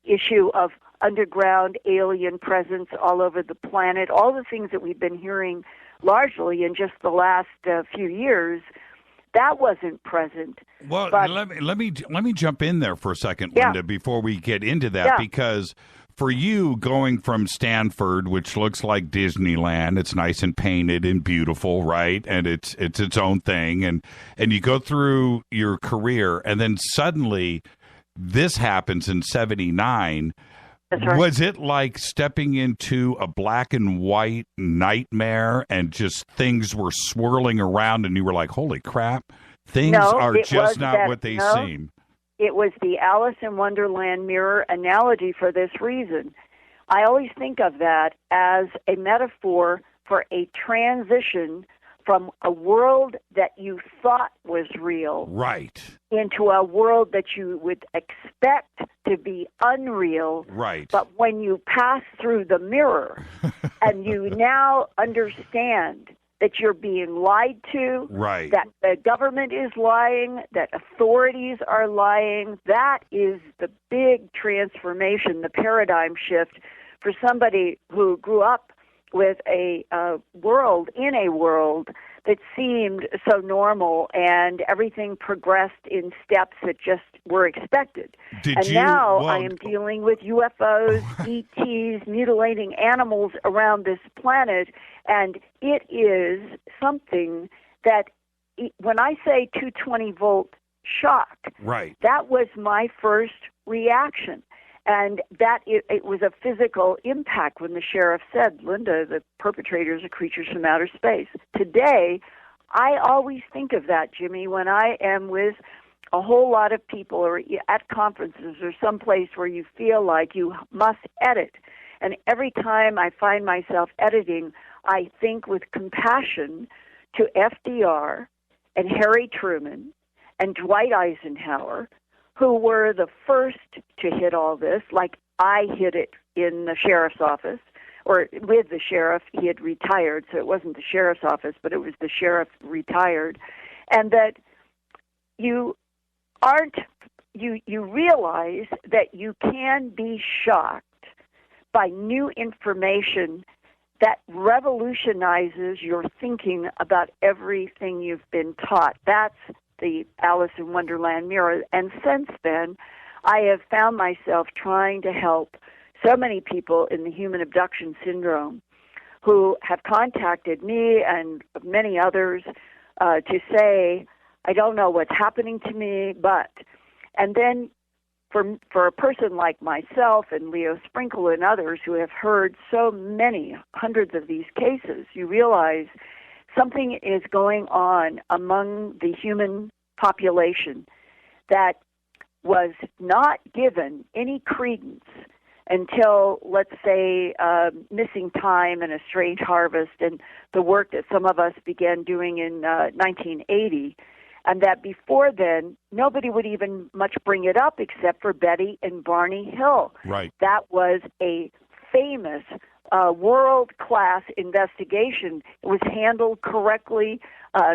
issue of underground alien presence all over the planet, all the things that we've been hearing largely in just the last few years. That wasn't present. Well, but, let me jump in there for a second, Linda, before we get into that, because for you, going from Stanford, which looks like Disneyland, it's nice and painted and beautiful, right? And it's its own thing, and you go through your career, and then suddenly this happens in 79. That's right. Was it like stepping into a black and white nightmare and just things were swirling around and you were like, holy crap, things are just not what they seem? It was the Alice in Wonderland mirror analogy for this reason. I always think of that as a metaphor for a transition from a world that you thought was real, right, into a world that you would expect to be unreal, right. But when you pass through the mirror and you now understand that you're being lied to, right, that the government is lying, that authorities are lying, that is the big transformation, the paradigm shift for somebody who grew up with a world that seemed so normal, and everything progressed in steps that just were expected. Now I am dealing with UFOs, ETs, mutilating animals around this planet, and it is something that, when I say 220-volt shock, right, that was my first reaction. And that it was a physical impact when the sheriff said, Linda, the perpetrators are creatures from outer space. Today, I always think of that, Jimmy, when I am with a whole lot of people or at conferences or someplace where you feel like you must edit. And every time I find myself editing, I think with compassion to FDR and Harry Truman and Dwight Eisenhower, who were the first to hit all this, like I hit it in the sheriff's office, or with the sheriff. He had retired, so it wasn't the sheriff's office, but it was the sheriff retired. And that you realize that you can be shocked by new information that revolutionizes your thinking about everything you've been taught. That's the Alice in Wonderland mirror. And since then, I have found myself trying to help so many people in the human abduction syndrome who have contacted me and many others to say, I don't know what's happening to me, but... And then for a person like myself and Leo Sprinkle and others who have heard so many hundreds of these cases, you realize something is going on among the human population that was not given any credence until, let's say, Missing Time and A Strange Harvest and the work that some of us began doing in 1980, and that before then, nobody would even much bring it up except for Betty and Barney Hill. Right. That was a famous world-class investigation. It was handled correctly.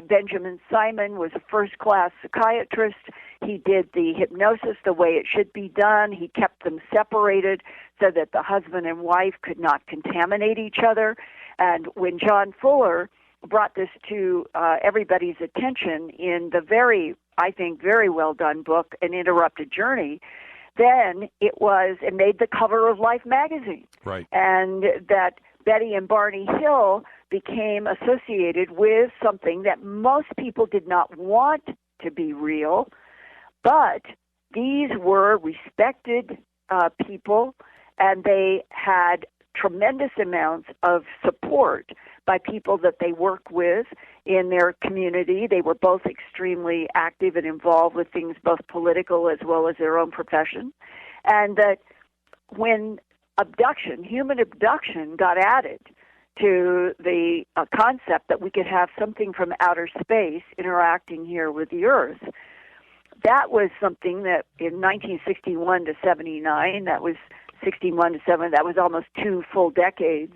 Benjamin Simon was a first-class psychiatrist. He did the hypnosis the way it should be done. He kept them separated so that the husband and wife could not contaminate each other. And when John Fuller brought this to everybody's attention in the I think, very well-done book, An Interrupted Journey, then it made the cover of Life magazine. Right. And that Betty and Barney Hill became associated with something that most people did not want to be real, but these were respected people, and they had tremendous amounts of support by people that they work with in their community. They were both extremely active and involved with things both political as well as their own profession. And that when human abduction got added to the concept that we could have something from outer space interacting here with the Earth, that was something that in 1961 to 79, that was 61 to 7, that was almost 2 full decades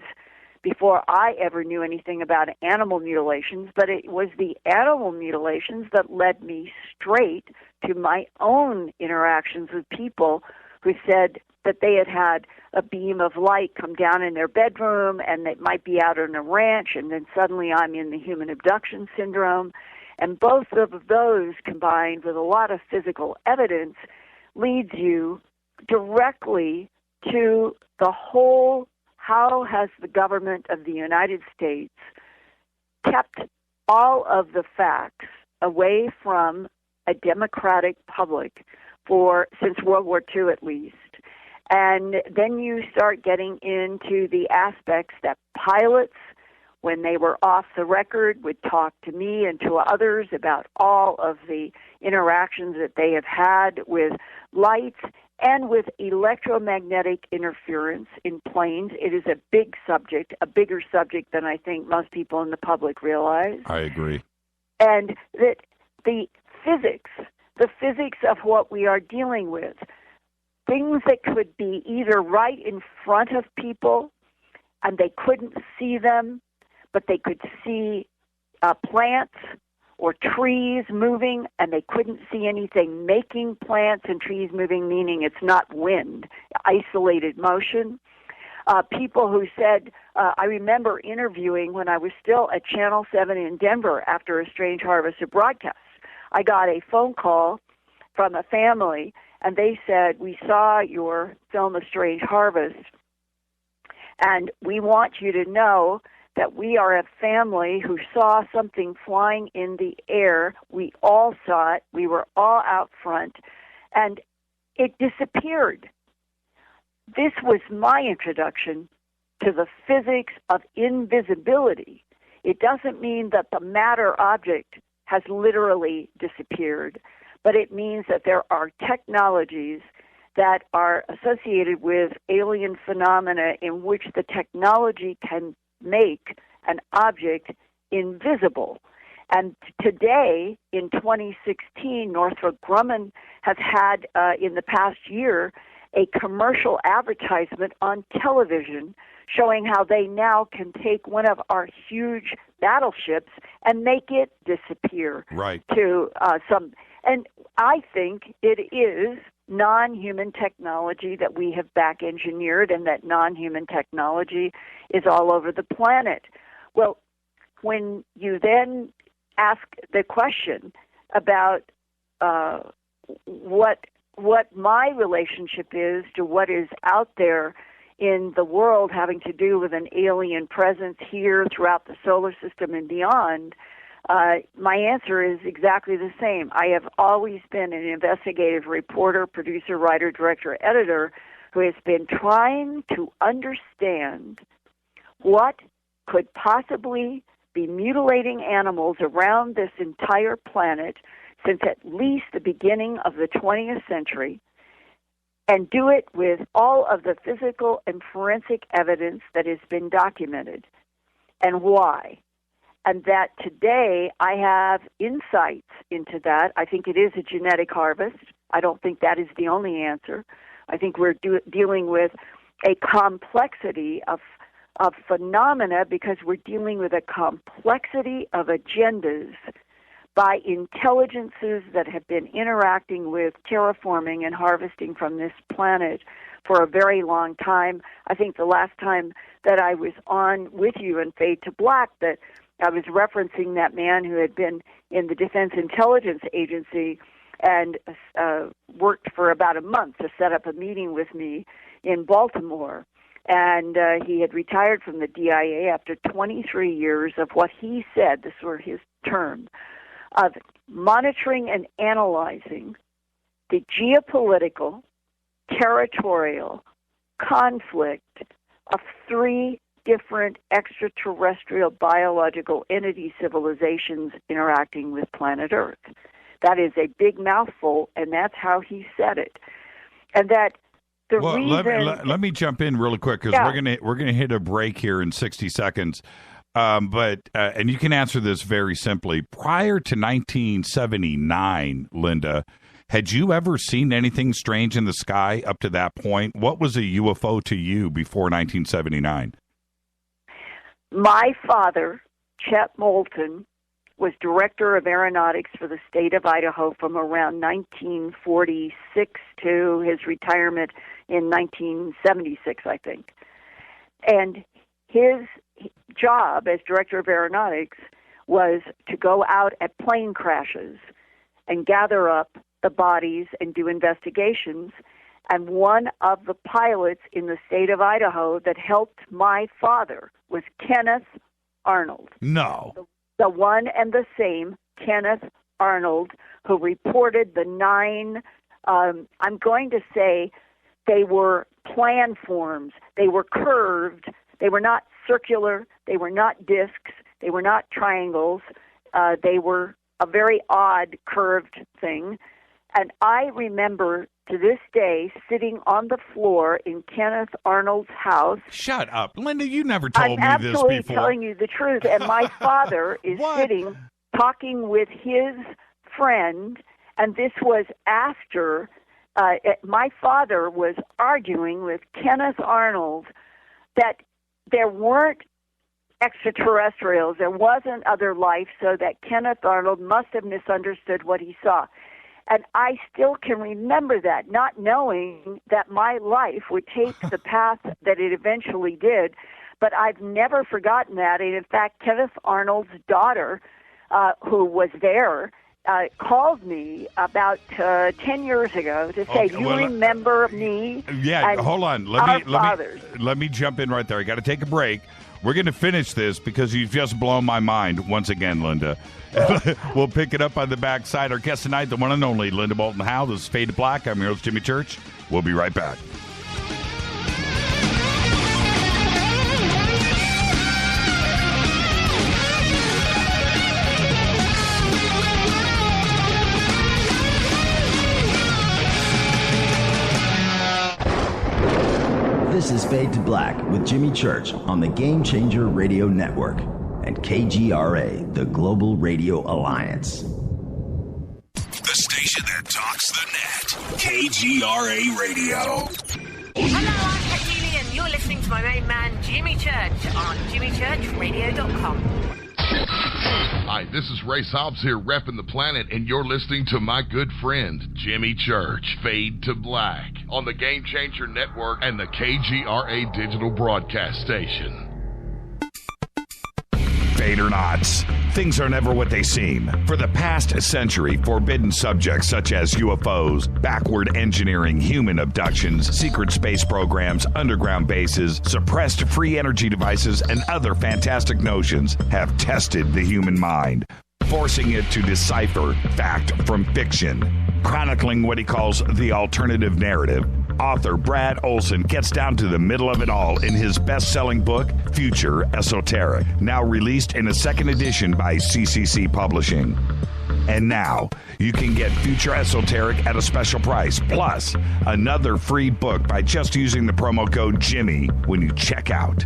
before I ever knew anything about animal mutilations, but it was the animal mutilations that led me straight to my own interactions with people who said that they had had a beam of light come down in their bedroom and it might be out on a ranch, and then suddenly I'm in the human abduction syndrome. And both of those combined with a lot of physical evidence leads you directly to the whole, how has the government of the United States kept all of the facts away from a democratic public since World War II at least. And then you start getting into the aspects that pilots, when they were off the record, would talk to me and to others about all of the interactions that they have had with lights and with electromagnetic interference in planes. It is a big subject, a bigger subject than I think most people in the public realize. I agree. And that the physics of what we are dealing with, things that could be either right in front of people and they couldn't see them, but they could see plants or trees moving, and they couldn't see anything making plants and trees moving, meaning it's not wind, isolated motion. People who said, I remember interviewing when I was still at Channel 7 in Denver after A Strange Harvest of broadcast. I got a phone call from a family, and they said, we saw your film A Strange Harvest, and we want you to know that we are a family who saw something flying in the air. We all saw it. We were all out front, and it disappeared. This was my introduction to the physics of invisibility. It doesn't mean that the matter object has literally disappeared, but it means that there are technologies that are associated with alien phenomena in which the technology can make an object invisible. And today, in 2016, Northrop Grumman has had, in the past year, a commercial advertisement on television showing how they now can take one of our huge battleships and make it disappear. Right. To some. And I think it is non-human technology that we have back-engineered, and that non-human technology is all over the planet. Well, when you then ask the question about what my relationship is to what is out there in the world having to do with an alien presence here throughout the solar system and beyond, my answer is exactly the same. I have always been an investigative reporter, producer, writer, director, editor who has been trying to understand what could possibly been mutilating animals around this entire planet since at least the beginning of the 20th century, and do it with all of the physical and forensic evidence that has been documented, and why. And that today I have insights into that. I think it is a genetic harvest. I don't think that is the only answer. I think we're dealing with a complexity of phenomena because we're dealing with a complexity of agendas by intelligences that have been interacting with terraforming and harvesting from this planet for a very long time. I think the last time that I was on with you in Fade to Black, that I was referencing that man who had been in the Defense Intelligence Agency and worked for about a month to set up a meeting with me in Baltimore. And he had retired from the DIA after 23 years of what he said, this were his terms, of monitoring and analyzing the geopolitical, territorial conflict of 3 different extraterrestrial biological entity civilizations interacting with planet Earth. That is a big mouthful, and that's how he said it. And that the reason... Let me jump in really quick because we're gonna hit a break here in 60 seconds. But you can answer this very simply. Prior to 1979, Linda, had you ever seen anything strange in the sky up to that point? What was a UFO to you before 1979? My father, Chet Moulton, was director of aeronautics for the state of Idaho from around 1946 to his retirement in 1976, I think. And his job as director of aeronautics was to go out at plane crashes and gather up the bodies and do investigations. And one of the pilots in the state of Idaho that helped my father was Kenneth Arnold. No. The one and the same Kenneth Arnold, who reported the 9, I'm going to say they were plan forms. They were curved. They were not circular. They were not discs. They were not triangles. They were a very odd curved thing. And I remember to this day sitting on the floor in Kenneth Arnold's house. Shut up. Linda, you never told me this before. I'm absolutely telling you the truth. And my father is sitting talking with his friend, and this was after my father was arguing with Kenneth Arnold that there weren't extraterrestrials, there wasn't other life, so that Kenneth Arnold must have misunderstood what he saw. And I still can remember that, not knowing that my life would take the path that it eventually did. But I've never forgotten that. And in fact, Kenneth Arnold's daughter, who was there, called me about 10 years ago to say, "You remember me?" Yeah, hold on. Let me jump in right there. I got to take a break. We're going to finish this because you've just blown my mind once again, Linda. We'll pick it up on the backside. Our guest tonight, the one and only Linda Moulton Howe. This is Fade to Black. I'm your host, Jimmy Church. We'll be right back. This is Fade to Black with Jimmy Church on the Game Changer Radio Network and KGRA, the Global Radio Alliance. The station that talks the net. KGRA Radio. Hello, I'm Katie, and you're listening to my main man, Jimmy Church, on jimmychurchradio.com. Hi, this is Ray Hobbs here, repping the planet, and you're listening to my good friend, Jimmy Church, Fade to Black, on the Game Changer Network and the KGRA digital broadcast station. Fade or not, things are never what they seem. For the past century, forbidden subjects such as UFOs, backward engineering, human abductions, secret space programs, underground bases, suppressed free energy devices, and other fantastic notions have tested the human mind, forcing it to decipher fact from fiction, chronicling what he calls the alternative narrative. author Brad Olson gets down to the middle of it all in his best-selling book, Future Esoteric, now released in a second edition by CCC Publishing. And now, you can get Future Esoteric at a special price, plus another free book by just using the promo code Jimmy when you check out.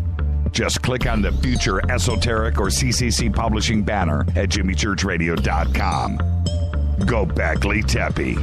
Just click on the Future Esoteric or CCC Publishing banner at jimmychurchradio.com. Go back, Lee Tepe.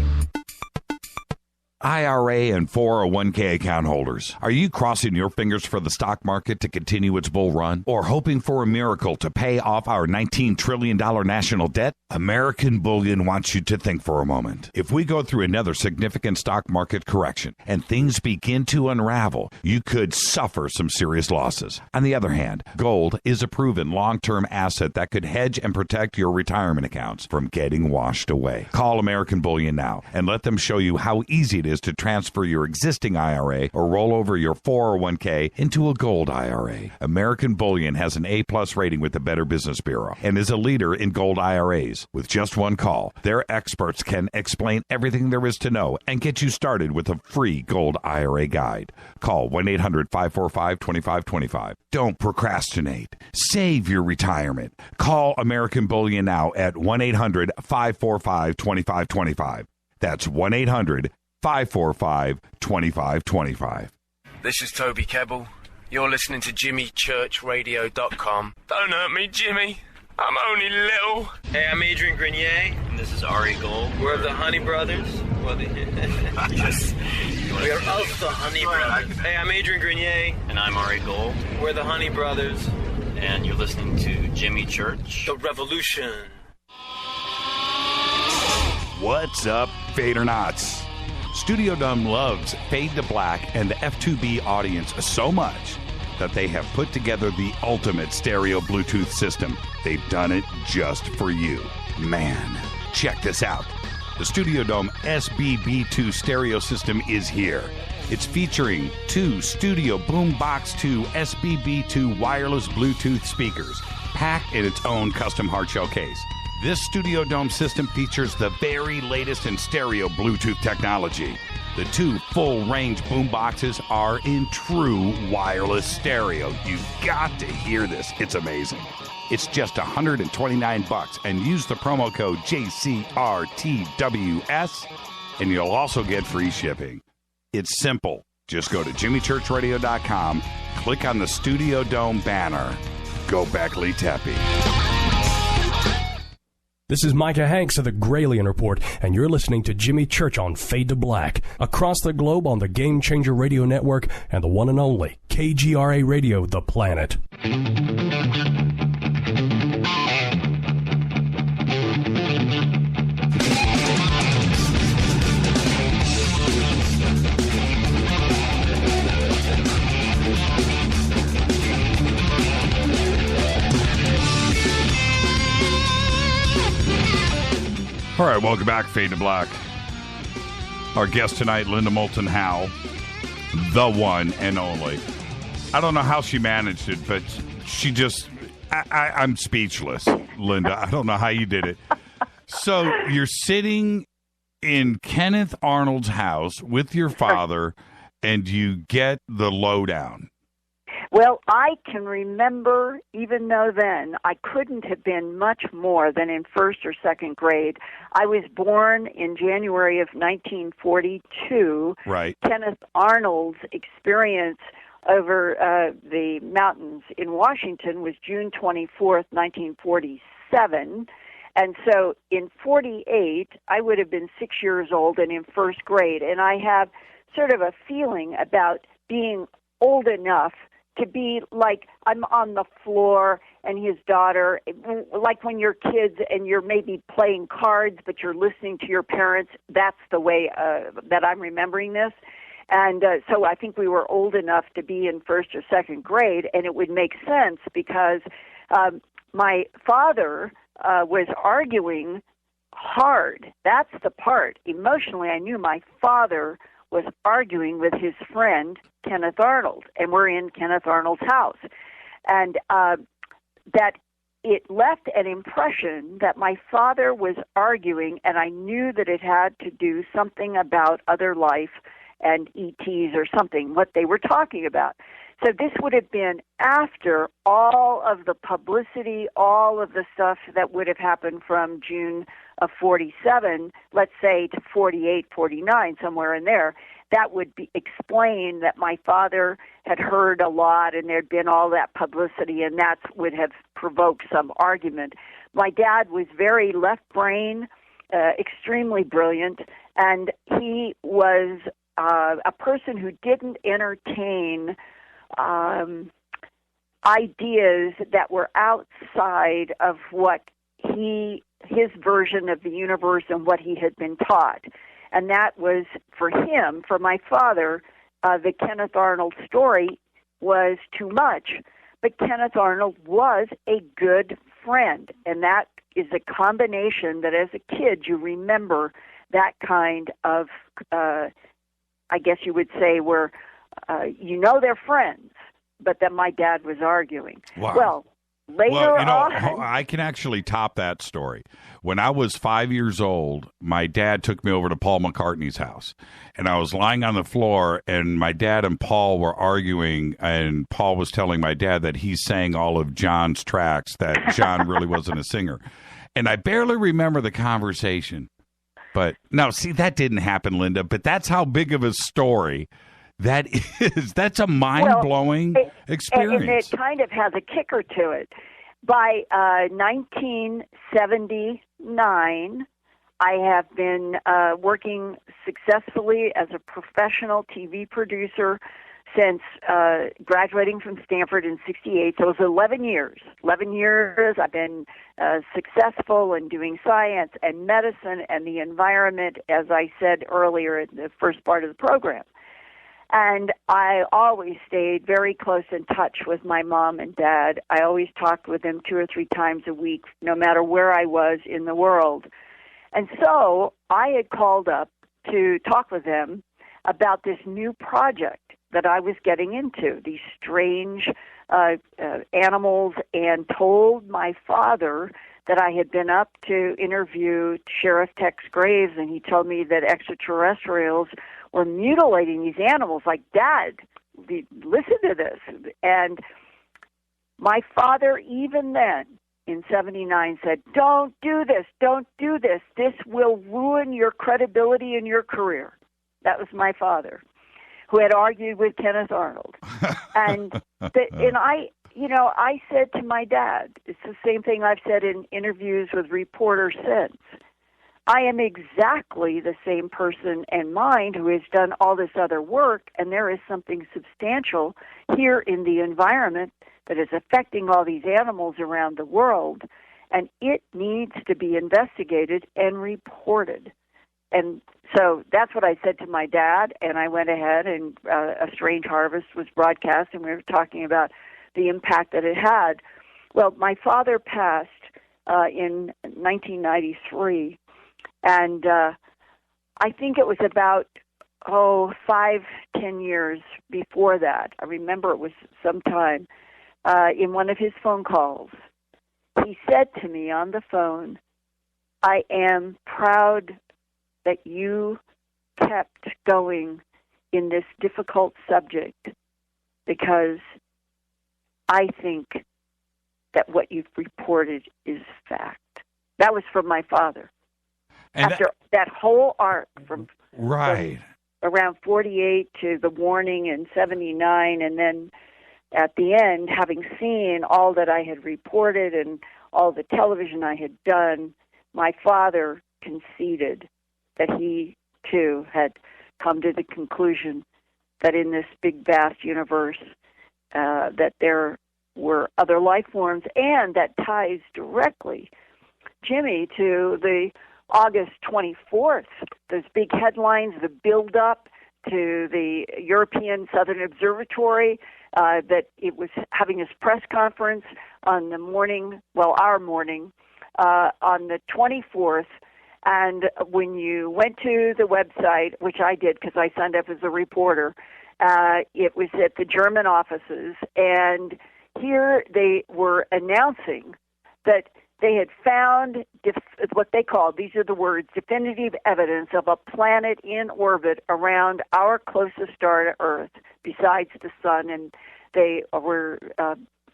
IRA and 401k account holders, are you crossing your fingers for the stock market to continue its bull run, or hoping for a miracle to pay off our $19 trillion national debt? American Bullion wants you to think for a moment. If we go through another significant stock market correction and things begin to unravel, you could suffer some serious losses. On the other hand, gold is a proven long-term asset that could hedge and protect your retirement accounts from getting washed away. Call American Bullion now and let them show you how easy it is to transfer your existing IRA or roll over your 401k into a gold IRA. American Bullion has an A+ rating with the Better Business Bureau and is a leader in gold IRAs. With just one call, their experts can explain everything there is to know and get you started with a free gold IRA guide. Call 1-800-545-2525. Don't procrastinate. Save your retirement. Call American Bullion now at 1-800-545-2525. That's 1-800-545-2525. This is Toby Kebbell. You're listening to JimmyChurchRadio.com. Don't hurt me, Jimmy. I'm only little. Hey, I'm Adrian Grenier. And this is Ari Gold. We're the Honey Brothers. Yes. We are of the Honey Brothers. Hey, I'm Adrian Grenier. And I'm Ari Gold. We're the Honey Brothers. And you're listening to Jimmy Church. The Revolution. What's up, Fadernauts? Studio Dome loves Fade to Black and the F2B audience so much that they have put together the ultimate stereo Bluetooth system. They've done it just for you. Man, check this out. The Studio Dome SBB2 stereo system is here. It's featuring two Studio Boombox 2 SBB2 wireless Bluetooth speakers, packed in its own custom hardshell case. This Studio Dome system features the very latest in stereo Bluetooth technology. The two full-range boomboxes are in true wireless stereo. You've got to hear this. It's amazing. It's just $129 and use the promo code JCRTWS and you'll also get free shipping. It's simple. Just go to jimmychurchradio.com, click on the Studio Dome banner. Go back, Lee Tepe. This is Micah Hanks of the Gralien Report, and you're listening to Jimmy Church on Fade to Black, across the globe on the Game Changer Radio Network and the one and only KGRA Radio, The Planet. All right, welcome back, Fade to Black. Our guest tonight, Linda Moulton Howe, the one and only. I don't know how she managed it, but she just, I'm speechless, Linda. I don't know how you did it. So you're sitting in Kenneth Arnold's house with your father, and you get the lowdown. Well, I can remember, even though then I couldn't have been much more than in first or second grade. I was born in January of 1942. Right. Kenneth Arnold's experience over the mountains in Washington was June 24th, 1947. And so in 48, I would have been 6 years old and in first grade. And I have sort of a feeling about being old enough to be like I'm on the floor and his daughter, like when you're kids and you're maybe playing cards, but you're listening to your parents. That's the way that I'm remembering this. And so I think we were old enough to be in first or second grade, and it would make sense because my father was arguing hard. That's the part. Emotionally, I knew my father was arguing with his friend, Kenneth Arnold, and we're in Kenneth Arnold's house. And that it left an impression that my father was arguing, and I knew that it had to do something about other life and ETs or something, what they were talking about. So this would have been after all of the publicity, all of the stuff that would have happened from June of 47, let's say to 48, 49, somewhere in there. That would explain that my father had heard a lot and there'd been all that publicity, and that would have provoked some argument. My dad was very left brain, extremely brilliant, and he was a person who didn't entertain ideas that were outside of what his version of the universe and what he had been taught. And that was, for him, for my father, the Kenneth Arnold story was too much. But Kenneth Arnold was a good friend, and that is a combination that as a kid you remember that kind of, I guess you would say, where you know they're friends, but that my dad was arguing. Wow. Well, later on, I can actually top that story. When I was 5 years old, my dad took me over to Paul McCartney's house, and I was lying on the floor, and my dad and Paul were arguing, and Paul was telling my dad that he sang all of John's tracks, that John really wasn't a singer. And I barely remember the conversation. But, no, see, that didn't happen, Linda, but that's how big of a story that is. That's a mind-blowing experience. And it kind of has a kicker to it. By 1979, I have been working successfully as a professional TV producer since graduating from Stanford in 68. So it was 11 years. 11 years I've been successful in doing science and medicine and the environment, as I said earlier in the first part of the program. And I always stayed very close in touch with my mom and dad. I always talked with them 2 or 3 times a week, no matter where I was in the world. And so I had called up to talk with them about this new project that I was getting into, these strange animals, and told my father that I had been up to interview Sheriff Tex Graves, and he told me that extraterrestrials were mutilating these animals. Like, Dad, listen to this. And my father, even then, in 79, said, don't do this, don't do this. This will ruin your credibility in your career. That was my father, who had argued with Kenneth Arnold. And I said to my dad, it's the same thing I've said in interviews with reporters since, I am exactly the same person and mind who has done all this other work, and there is something substantial here in the environment that is affecting all these animals around the world, and it needs to be investigated and reported. And so that's what I said to my dad, and I went ahead and A Strange Harvest was broadcast, and we were talking about the impact that it had. Well, my father passed in 1993, and I think it was about 5-10 years before that. I remember it was sometime in one of his phone calls. He said to me on the phone, I am proud that you kept going in this difficult subject, because I think that what you've reported is fact. That was from my father. And after that whole arc from around 48 to the warning in 79, and then at the end, having seen all that I had reported and all the television I had done, my father conceded that he, too, had come to the conclusion that in this big, vast universe that there were other life forms, and that ties directly, Jimmy, to the August 24th, those big headlines, the build-up to the European Southern Observatory, that it was having its press conference on the morning, our morning, on the 24th. And when you went to the website, which I did because I signed up as a reporter, it was at the German offices, and here they were announcing that they had found what they called, these are the words, definitive evidence of a planet in orbit around our closest star to Earth, besides the Sun, and they were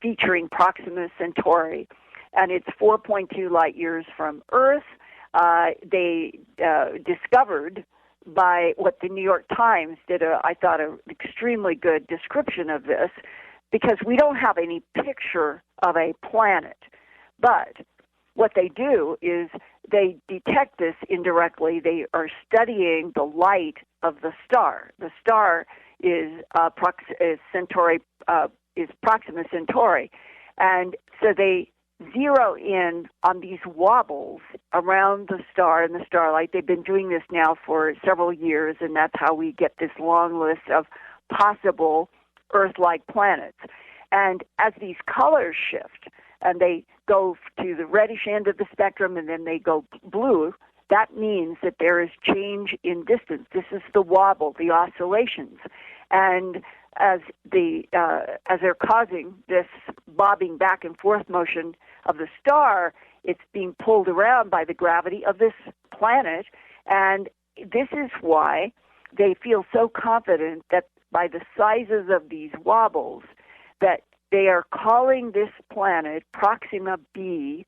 featuring Proxima Centauri, and it's 4.2 light years from Earth. They discovered by what the New York Times did, I thought, an extremely good description of this, because we don't have any picture of a planet. But what they do is they detect this indirectly. They are studying the light of the star. The star is Proxima Centauri. And so they zero in on these wobbles around the star and the starlight. They've been doing this now for several years, and that's how we get this long list of possible Earth-like planets. And as these colors shift, and they go to the reddish end of the spectrum, and then they go blue, that means that there is change in distance. This is the wobble, the oscillations. And as they're causing this bobbing back and forth motion of the star, it's being pulled around by the gravity of this planet. And this is why they feel so confident that by the sizes of these wobbles, that they are calling this planet Proxima b,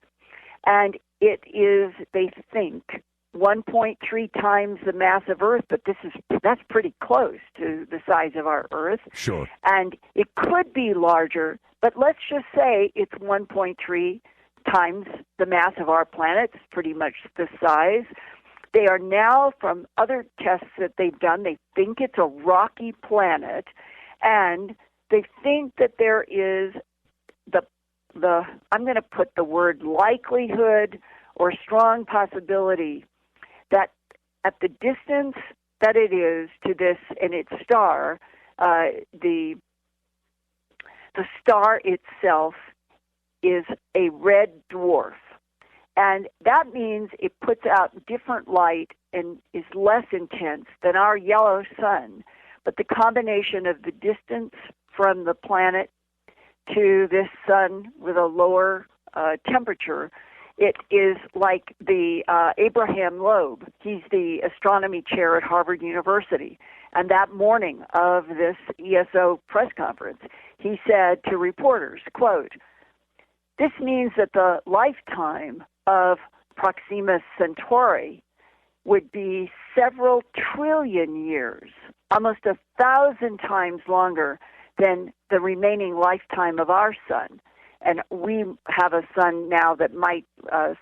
and it is, they think, 1.3 times the mass of Earth, but that's pretty close to the size of our Earth. Sure. And it could be larger, but let's just say it's 1.3 times the mass of our planet. It's pretty much the size. They are now, from other tests that they've done, they think it's a rocky planet, and they think that there is the I'm going to put the word likelihood or strong possibility that at the distance that it is to this and its star, the star itself is a red dwarf. And that means it puts out different light and is less intense than our yellow sun. But the combination of the distance from the planet to this sun with a lower temperature, it is like the Abraham Loeb. He's the astronomy chair at Harvard University. And that morning of this ESO press conference, he said to reporters, quote, "This means that the lifetime of Proxima Centauri would be several trillion years, almost 1,000 times longer than the remaining lifetime of our sun. And we have a sun now that might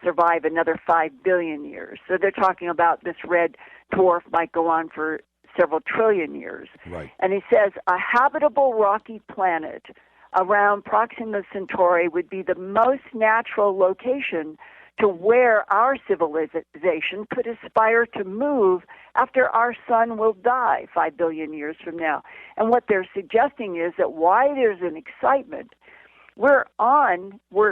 survive another 5 billion years. So they're talking about this red dwarf might go on for several trillion years. Right. And he says a habitable rocky planet around Proxima Centauri would be the most natural location to where our civilization could aspire to move after our sun will die 5 billion years from now. And what they're suggesting is that why there's an excitement, we're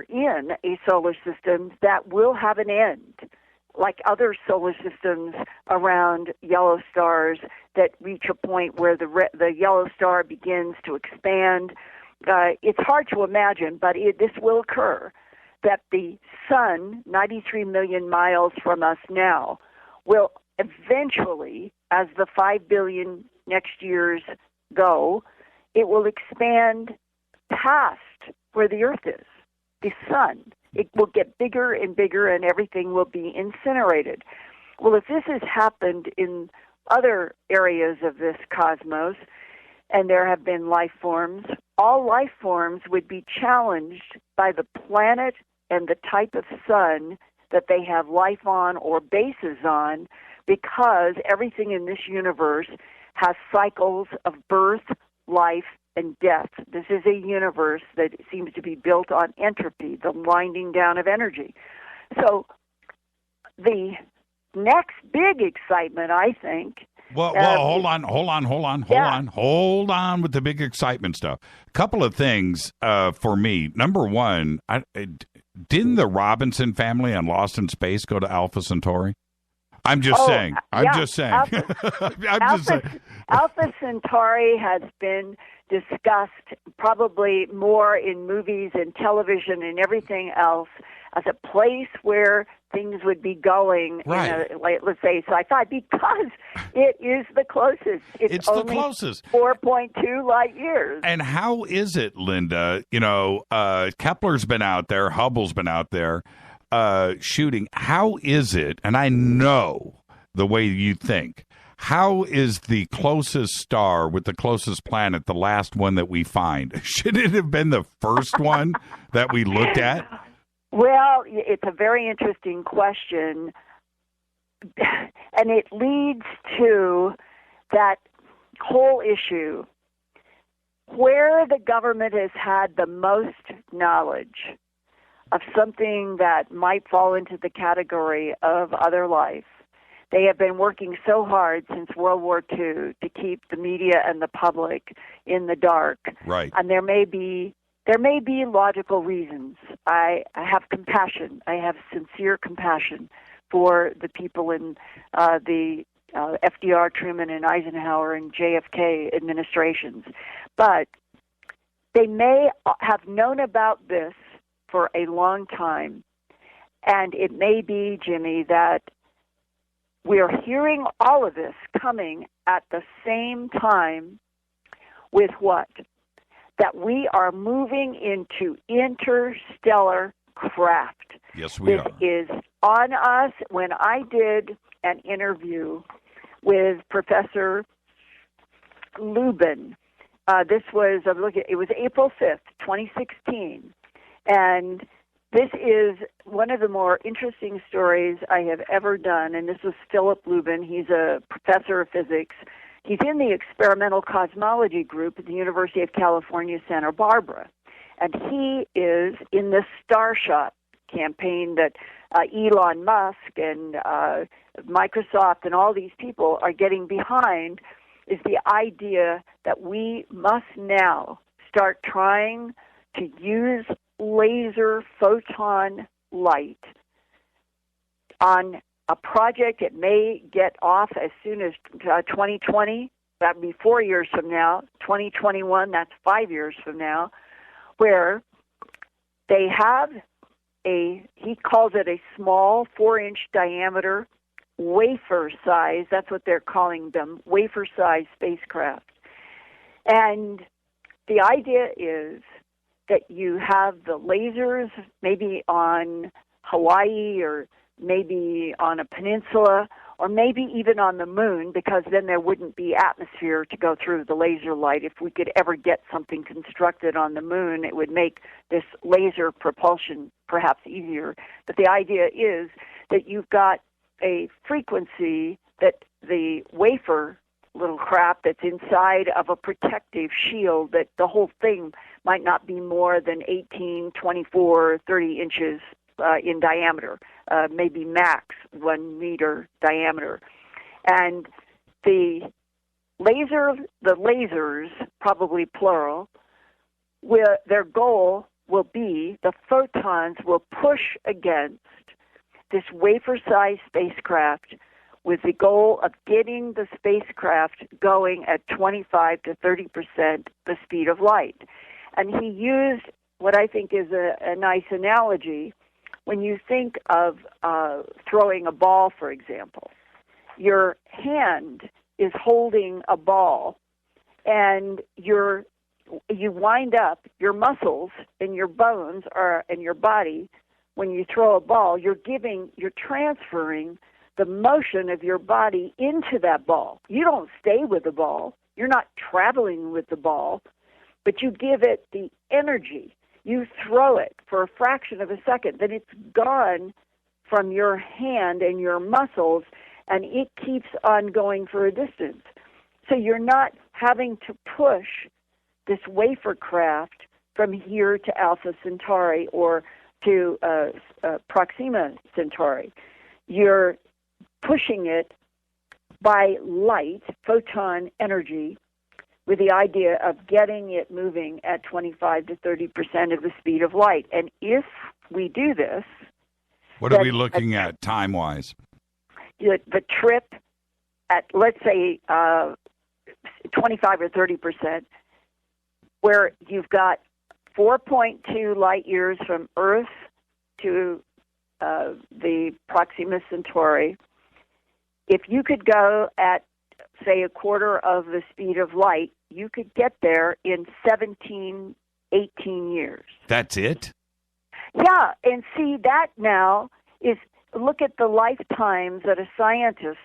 in a solar system that will have an end, like other solar systems around yellow stars that reach a point where the yellow star begins to expand. It's hard to imagine, but this will occur, that the sun, 93 million miles from us now, will eventually, as the 5 billion next years go, it will expand past where the Earth is, the sun. It will get bigger and bigger, and everything will be incinerated. Well, if this has happened in other areas of this cosmos, and there have been life forms, all life forms would be challenged by the planet and the type of sun that they have life on or bases on, because everything in this universe has cycles of birth, life, and death. This is a universe that seems to be built on entropy, the winding down of energy. So the next big excitement, I think... Well, hold on with the big excitement stuff. A couple of things for me. Number one, didn't the Robinson family on Lost in Space go to Alpha Centauri? I'm just saying. Alpha Centauri has been discussed probably more in movies and television and everything else as a place where things would be going, Right. Let's say sci-fi, because it is the closest. It's the only closest. 4.2 light years. And how is it, Linda? You know, Kepler's been out there, Hubble's been out there shooting. How is it? And I know the way you think. How is the closest star with the closest planet the last one that we find? Should it have been the first one that we looked at? Well, it's a very interesting question, and it leads to that whole issue where the government has had the most knowledge of something that might fall into the category of other life. They have been working so hard since World War II to keep the media and the public in the dark. Right. And there may be logical reasons. I have compassion. I have sincere compassion for the people in the FDR, Truman, and Eisenhower and JFK administrations. But they may have known about this for a long time. And it may be, Jimmy, that we're hearing all of this coming at the same time with what? That we are moving into interstellar craft. Yes, we are. This is on us. When I did an interview with Professor Lubin, it was April 5th, 2016, and this is one of the more interesting stories I have ever done, and this was Philip Lubin. He's a professor of physics. He's in the experimental cosmology group at the University of California, Santa Barbara, and he is in the Starshot campaign that Elon Musk and Microsoft and all these people are getting behind, is the idea that we must now start trying to use laser photon light on a project. It may get off as soon as 2020. That would be 4 years from now. 2021, that's 5 years from now, where they have he calls it a small 4-inch diameter wafer size, that's what they're calling them, wafer size spacecraft. And the idea is that you have the lasers maybe on Hawaii or maybe on a peninsula or maybe even on the moon, because then there wouldn't be atmosphere to go through the laser light. If we could ever get something constructed on the moon, it would make this laser propulsion perhaps easier. But the idea is that you've got a frequency that the wafer little crap that's inside of a protective shield, that the whole thing might not be more than 18, 24, 30 inches in diameter, maybe max 1 meter diameter. And the lasers, probably plural, their goal will be the photons will push against this wafer-sized spacecraft with the goal of getting the spacecraft going at 25 to 30% the speed of light. And he used what I think is a nice analogy. When you think of throwing a ball, for example, your hand is holding a ball, and you wind up your muscles and your bones and your body. When you throw a ball, you're transferring the motion of your body into that ball. You don't stay with the ball. You're not traveling with the ball, but you give it the energy. You throw it for a fraction of a second, then it's gone from your hand and your muscles, and it keeps on going for a distance. So you're not having to push this wafer craft from here to Alpha Centauri or to Proxima Centauri. You're pushing it by light, photon energy, with the idea of getting it moving at 25 to 30% of the speed of light. And if we do this... What are we looking at time-wise? The trip at, let's say, 25 or 30%, where you've got 4.2 light years from Earth to the Proxima Centauri, if you could go at, say, a quarter of the speed of light, you could get there in 17, 18 years. That's it? Yeah, and see, that now is, look at the lifetimes that a scientist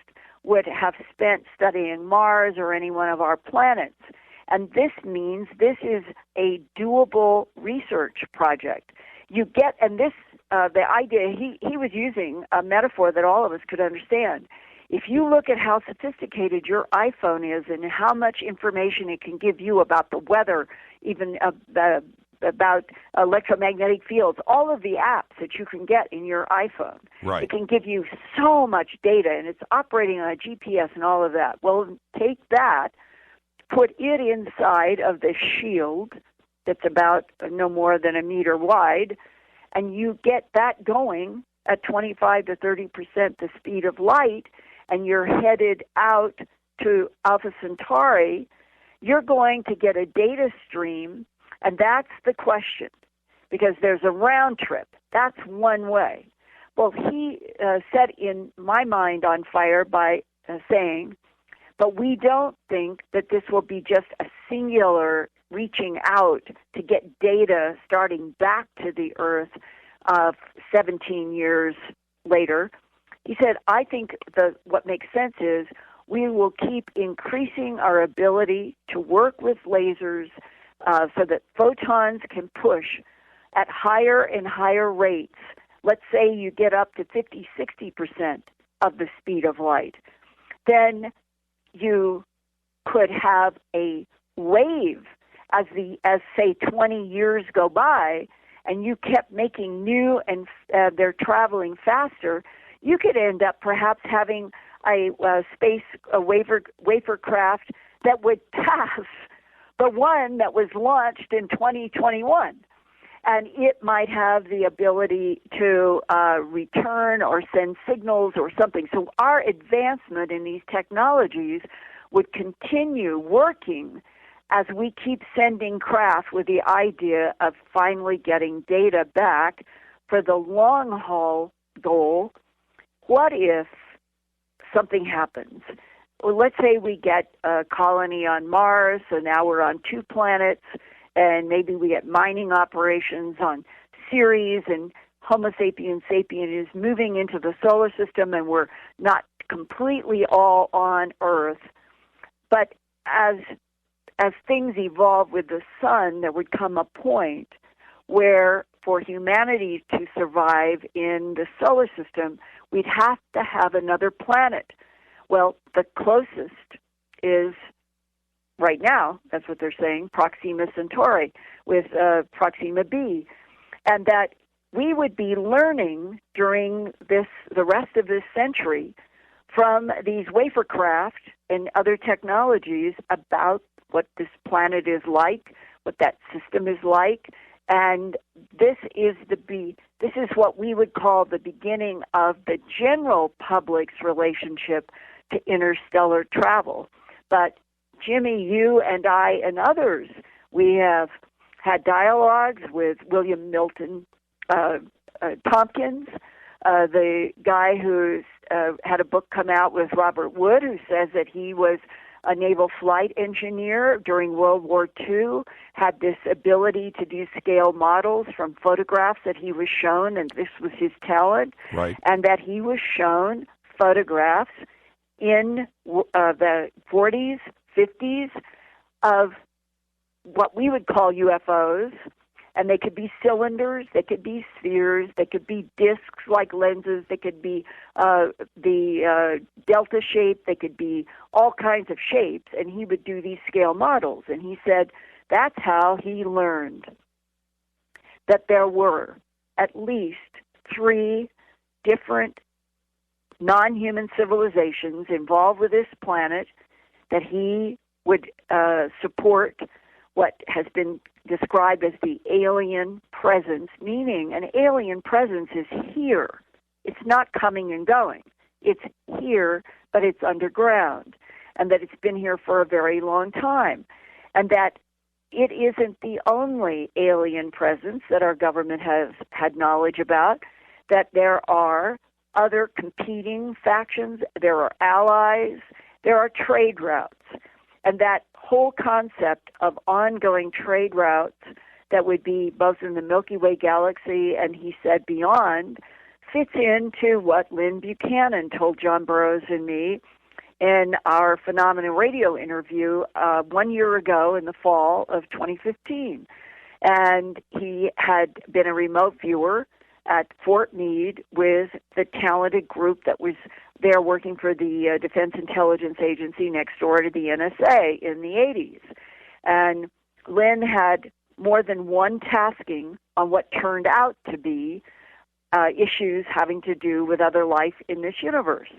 would have spent studying Mars or any one of our planets. And this means this is a doable research project. You get, and this, the idea, he was using a metaphor that all of us could understand. If you look at how sophisticated your iPhone is and how much information it can give you about the weather, even about electromagnetic fields, all of the apps that you can get in your iPhone. Right. It can give you so much data, and it's operating on a GPS and all of that. Well, take that, put it inside of the shield that's about no more than a meter wide, and you get that going at 25 to 30% the speed of light, and you're headed out to Alpha Centauri, you're going to get a data stream. And that's the question, because there's a round trip. That's one way. Well, he set in my mind on fire by saying, but we don't think that this will be just a singular reaching out to get data starting back to the Earth 17 years later. He said, I think what makes sense is we will keep increasing our ability to work with lasers so that photons can push at higher and higher rates. Let's say you get up to 50, 60% of the speed of light. Then you could have a wave as say 20 years go by, and you kept making new and they're traveling faster. You could end up perhaps having a wafer craft that would pass the one that was launched in 2021. And it might have the ability to return or send signals or something. So our advancement in these technologies would continue working as we keep sending craft with the idea of finally getting data back for the long-haul goal. What if something happens? Well, let's say we get a colony on Mars, so now we're on 2 planets, and maybe we get mining operations on Ceres, and Homo sapiens sapiens is moving into the solar system, and we're not completely all on Earth. But as things evolve with the sun, there would come a point where for humanity to survive in the solar system, we'd have to have another planet. Well, the closest is, right now, that's what they're saying, Proxima Centauri with Proxima b. And that we would be learning during the rest of this century from these wafer craft and other technologies about what this planet is like, what that system is like, and this is what we would call the beginning of the general public's relationship to interstellar travel. But Jimmy, you and I and others, we have had dialogues with William Milton Tompkins, the guy who's had a book come out with Robert Wood, who says that he was a naval flight engineer during World War II, had this ability to do scale models from photographs that he was shown, and this was his talent, right. And that he was shown photographs in the 40s, 50s of what we would call UFOs, and they could be cylinders, they could be spheres, they could be discs like lenses, they could be the delta shape, they could be all kinds of shapes, and he would do these scale models. And he said that's how he learned that there were at least 3 different non-human civilizations involved with this planet, that he would support what has been described as the alien presence, meaning an alien presence is here. It's not coming and going. It's here, but it's underground, and that it's been here for a very long time, and that it isn't the only alien presence that our government has had knowledge about, that there are other competing factions, there are allies, there are trade routes, and that whole concept of ongoing trade routes that would be both in the Milky Way galaxy and, he said, beyond, fits into what Lynn Buchanan told John Burroughs and me in our Phenomena Radio interview 1 year ago in the fall of 2015. And he had been a remote viewer at Fort Meade with the talented group that was there working for the Defense Intelligence Agency next door to the NSA in the 80s. And Lynn had more than one tasking on what turned out to be issues having to do with other life in this universe.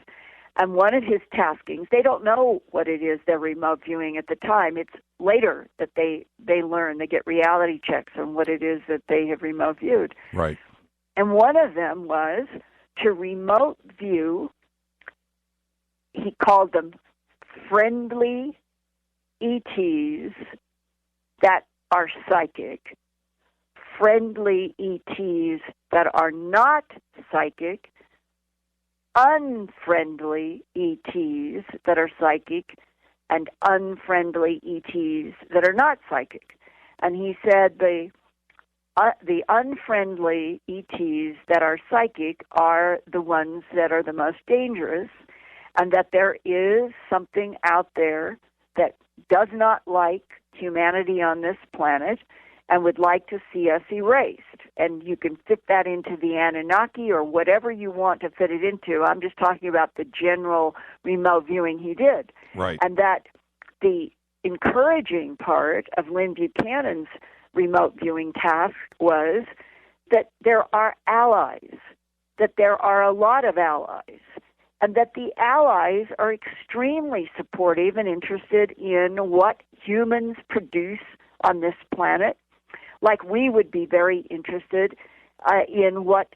And one of his taskings, they don't know what it is they're remote viewing at the time. It's later that they learn, they get reality checks on what it is that they have remote viewed. Right. And one of them was to remote view, he called them friendly ETs that are psychic, friendly ETs that are not psychic, unfriendly ETs that are psychic, and unfriendly ETs that are not psychic. And he said the unfriendly ETs that are psychic are the ones that are the most dangerous, and that there is something out there that does not like humanity on this planet and would like to see us erased. And you can fit that into the Anunnaki or whatever you want to fit it into. I'm just talking about the general remote viewing he did. Right. And that the encouraging part of Lynn Buchanan's remote viewing task was that there are allies, that there are a lot of allies, and that the allies are extremely supportive and interested in what humans produce on this planet, like we would be very interested in what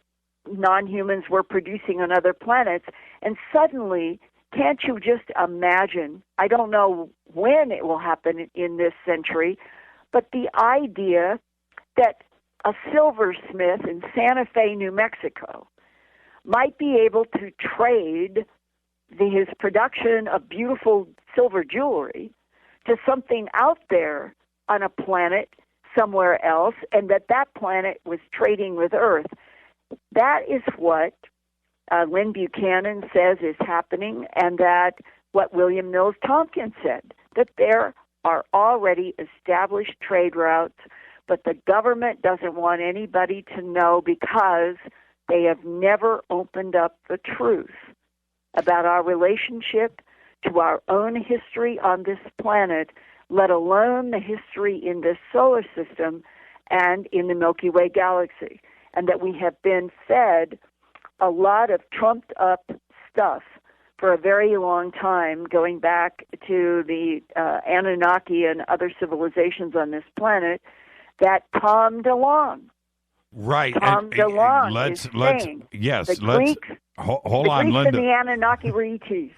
non-humans were producing on other planets. And suddenly, can't you just imagine, I don't know when it will happen in this century, but the idea that a silversmith in Santa Fe, New Mexico, might be able to trade his production of beautiful silver jewelry to something out there on a planet somewhere else, and that planet was trading with Earth. That is what Lynn Buchanan says is happening, and that what William Mills Tompkins said, that there are already established trade routes, but the government doesn't want anybody to know because they have never opened up the truth about our relationship to our own history on this planet, let alone the history in this solar system and in the Milky Way galaxy, and that we have been fed a lot of trumped-up stuff for a very long time, going back to the Anunnaki and other civilizations on this planet, that Tom DeLonge. Right. Tom DeLonge let's hold on, Linda. And the Anunnaki were ETs.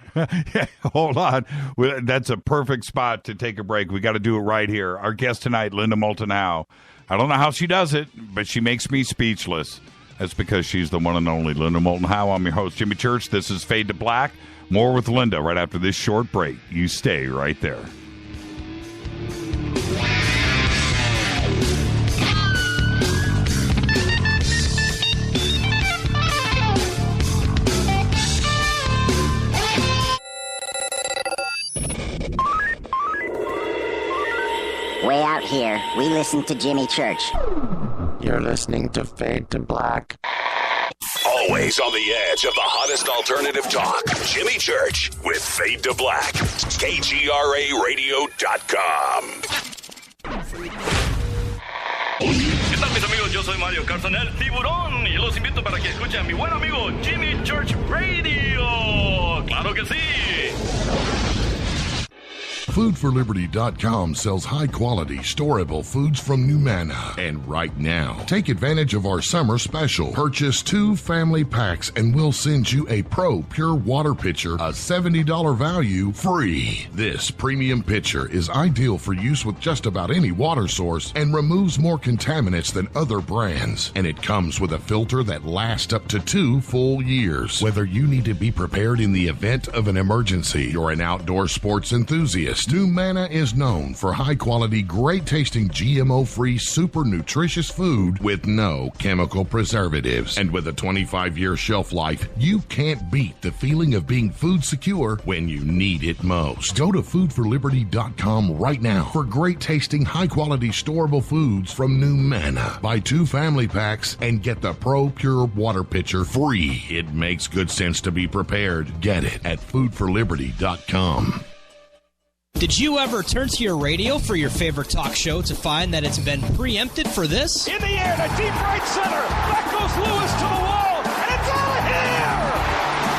Hold on. That's a perfect spot to take a break. We got to do it right here. Our guest tonight, Linda Moulton Howe. I don't know how she does it, but she makes me speechless. That's because she's the one and only Linda Moulton Howe. I'm your host, Jimmy Church. This is Fade to Black. More with Linda right after this short break. You stay right there. Way out here, we listen to Jimmy Church. You're listening to Fade to Black. Always on the edge of the hottest alternative talk. Jimmy Church with Fade to Black. KGRARadio.com. ¿Qué tal, mis amigos? Yo soy Mario Carson, el tiburón, y los invito para que escuchen a mi buen amigo Jimmy Church Radio. ¡Claro que sí! Foodforliberty.com sells high-quality, storable foods from Numana. And right now, take advantage of our summer special. Purchase 2 family packs and we'll send you a Pro Pure Water Pitcher, a $70 value, free. This premium pitcher is ideal for use with just about any water source and removes more contaminants than other brands. And it comes with a filter that lasts up to 2 full years. Whether you need to be prepared in the event of an emergency, you're an outdoor sports enthusiast, Numana is known for high-quality, great-tasting, GMO-free, super nutritious food with no chemical preservatives. And with a 25-year shelf life, you can't beat the feeling of being food secure when you need it most. Go to foodforliberty.com right now for great-tasting, high-quality, storable foods from Numana. Buy 2 family packs and get the Pro Pure Water Pitcher free. It makes good sense to be prepared. Get it at foodforliberty.com. Did you ever turn to your radio for your favorite talk show to find that it's been preempted for this? In the air to deep right center. Back goes Lewis to the wall, and it's all here!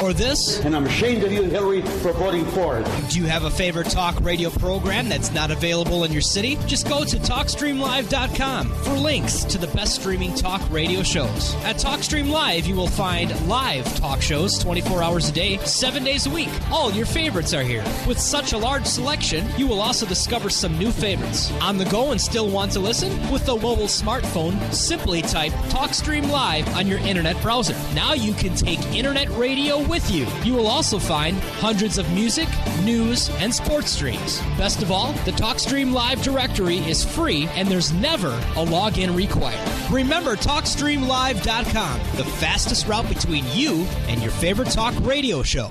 Or this? And I'm ashamed of you, Hillary, for voting for it. Do you have a favorite talk radio program that's not available in your city? Just go to TalkStreamLive.com for links to the best streaming talk radio shows. At TalkStream Live, you will find live talk shows 24 hours a day, 7 days a week. All your favorites are here. With such a large selection, you will also discover some new favorites. On the go and still want to listen? With the mobile smartphone, simply type TalkStream Live on your internet browser. Now you can take internet radio with you. You will also find hundreds of music, news, and sports streams. Best of all, the TalkStream Live directory is free and there's never a login required. Remember TalkStreamLive.com, the fastest route between you and your favorite talk radio show.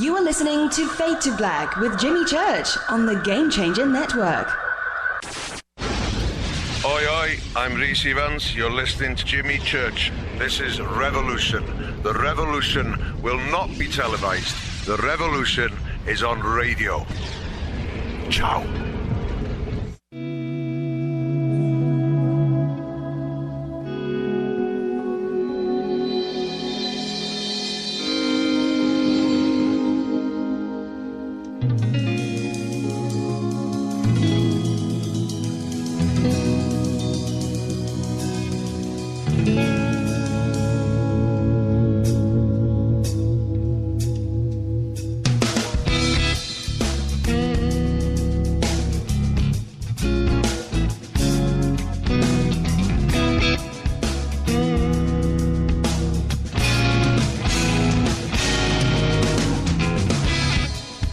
You are listening to Fade to Black with Jimmy Church on the Game Changer Network. Oi, oi, I'm Reese Evans. You're listening to Jimmy Church. This is Revolution. The revolution will not be televised. The revolution is on radio. Ciao.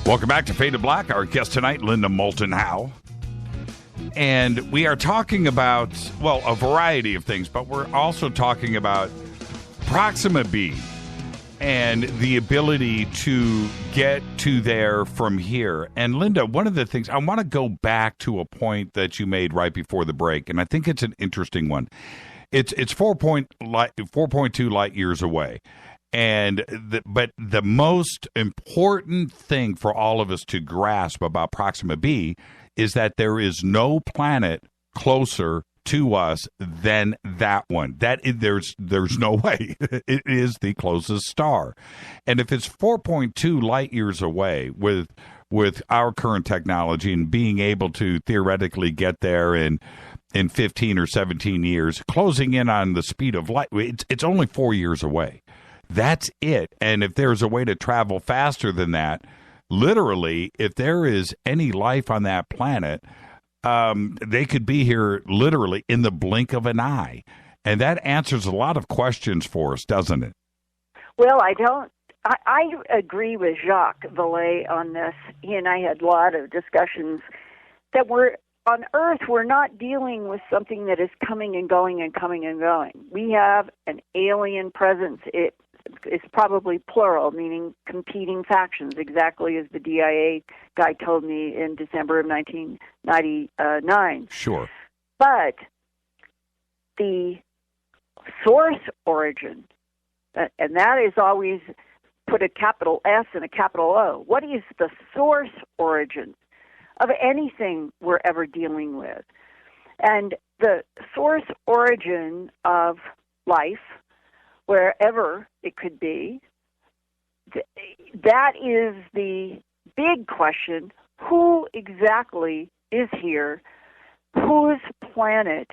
Welcome back to Fade to Black. Our guest tonight, Linda Moulton Howe. And we are talking about, well, a variety of things, but we're also talking about Proxima B and the ability to get to there from here. And Linda, one of the things, I want to go back to a point that you made right before the break, and I think it's an interesting one. It's 4.2 light years away. But the most important thing for all of us to grasp about Proxima B is that there is no planet closer to us than that one. There's no way. It is the closest star. And if it's 4.2 light years away with our current technology and being able to theoretically get there in 15 or 17 years, closing in on the speed of light, it's only 4 years away. That's it. And if there's a way to travel faster than that, literally, if there is any life on that planet, they could be here literally in the blink of an eye. And that answers a lot of questions for us, doesn't it? Well, I agree with Jacques Vallée on this. He and I had a lot of discussions that on Earth, we're not dealing with something that is coming and going and coming and going. We have an alien presence. It's probably plural, meaning competing factions, exactly as the DIA guy told me in December of 1999. Sure. But the source origin, and that is always put a capital S and a capital O. What is the source origin of anything we're ever dealing with? And the source origin of life, wherever it could be, that is the big question, who exactly is here? Whose planet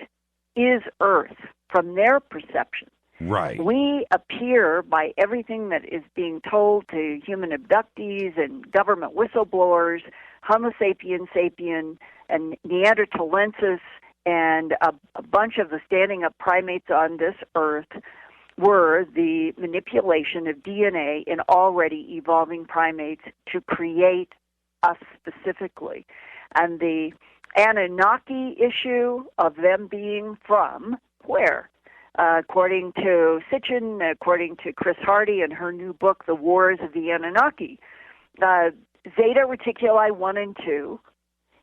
is Earth from their perception? Right. We appear, by everything that is being told to human abductees and government whistleblowers, Homo sapien sapien and Neanderthalensis and a bunch of the standing up primates on this earth were the manipulation of DNA in already evolving primates to create us specifically. And the Anunnaki issue of them being from where? According to Sitchin, according to Chris Hardy in her new book, The Wars of the Anunnaki, Zeta Reticuli 1 and 2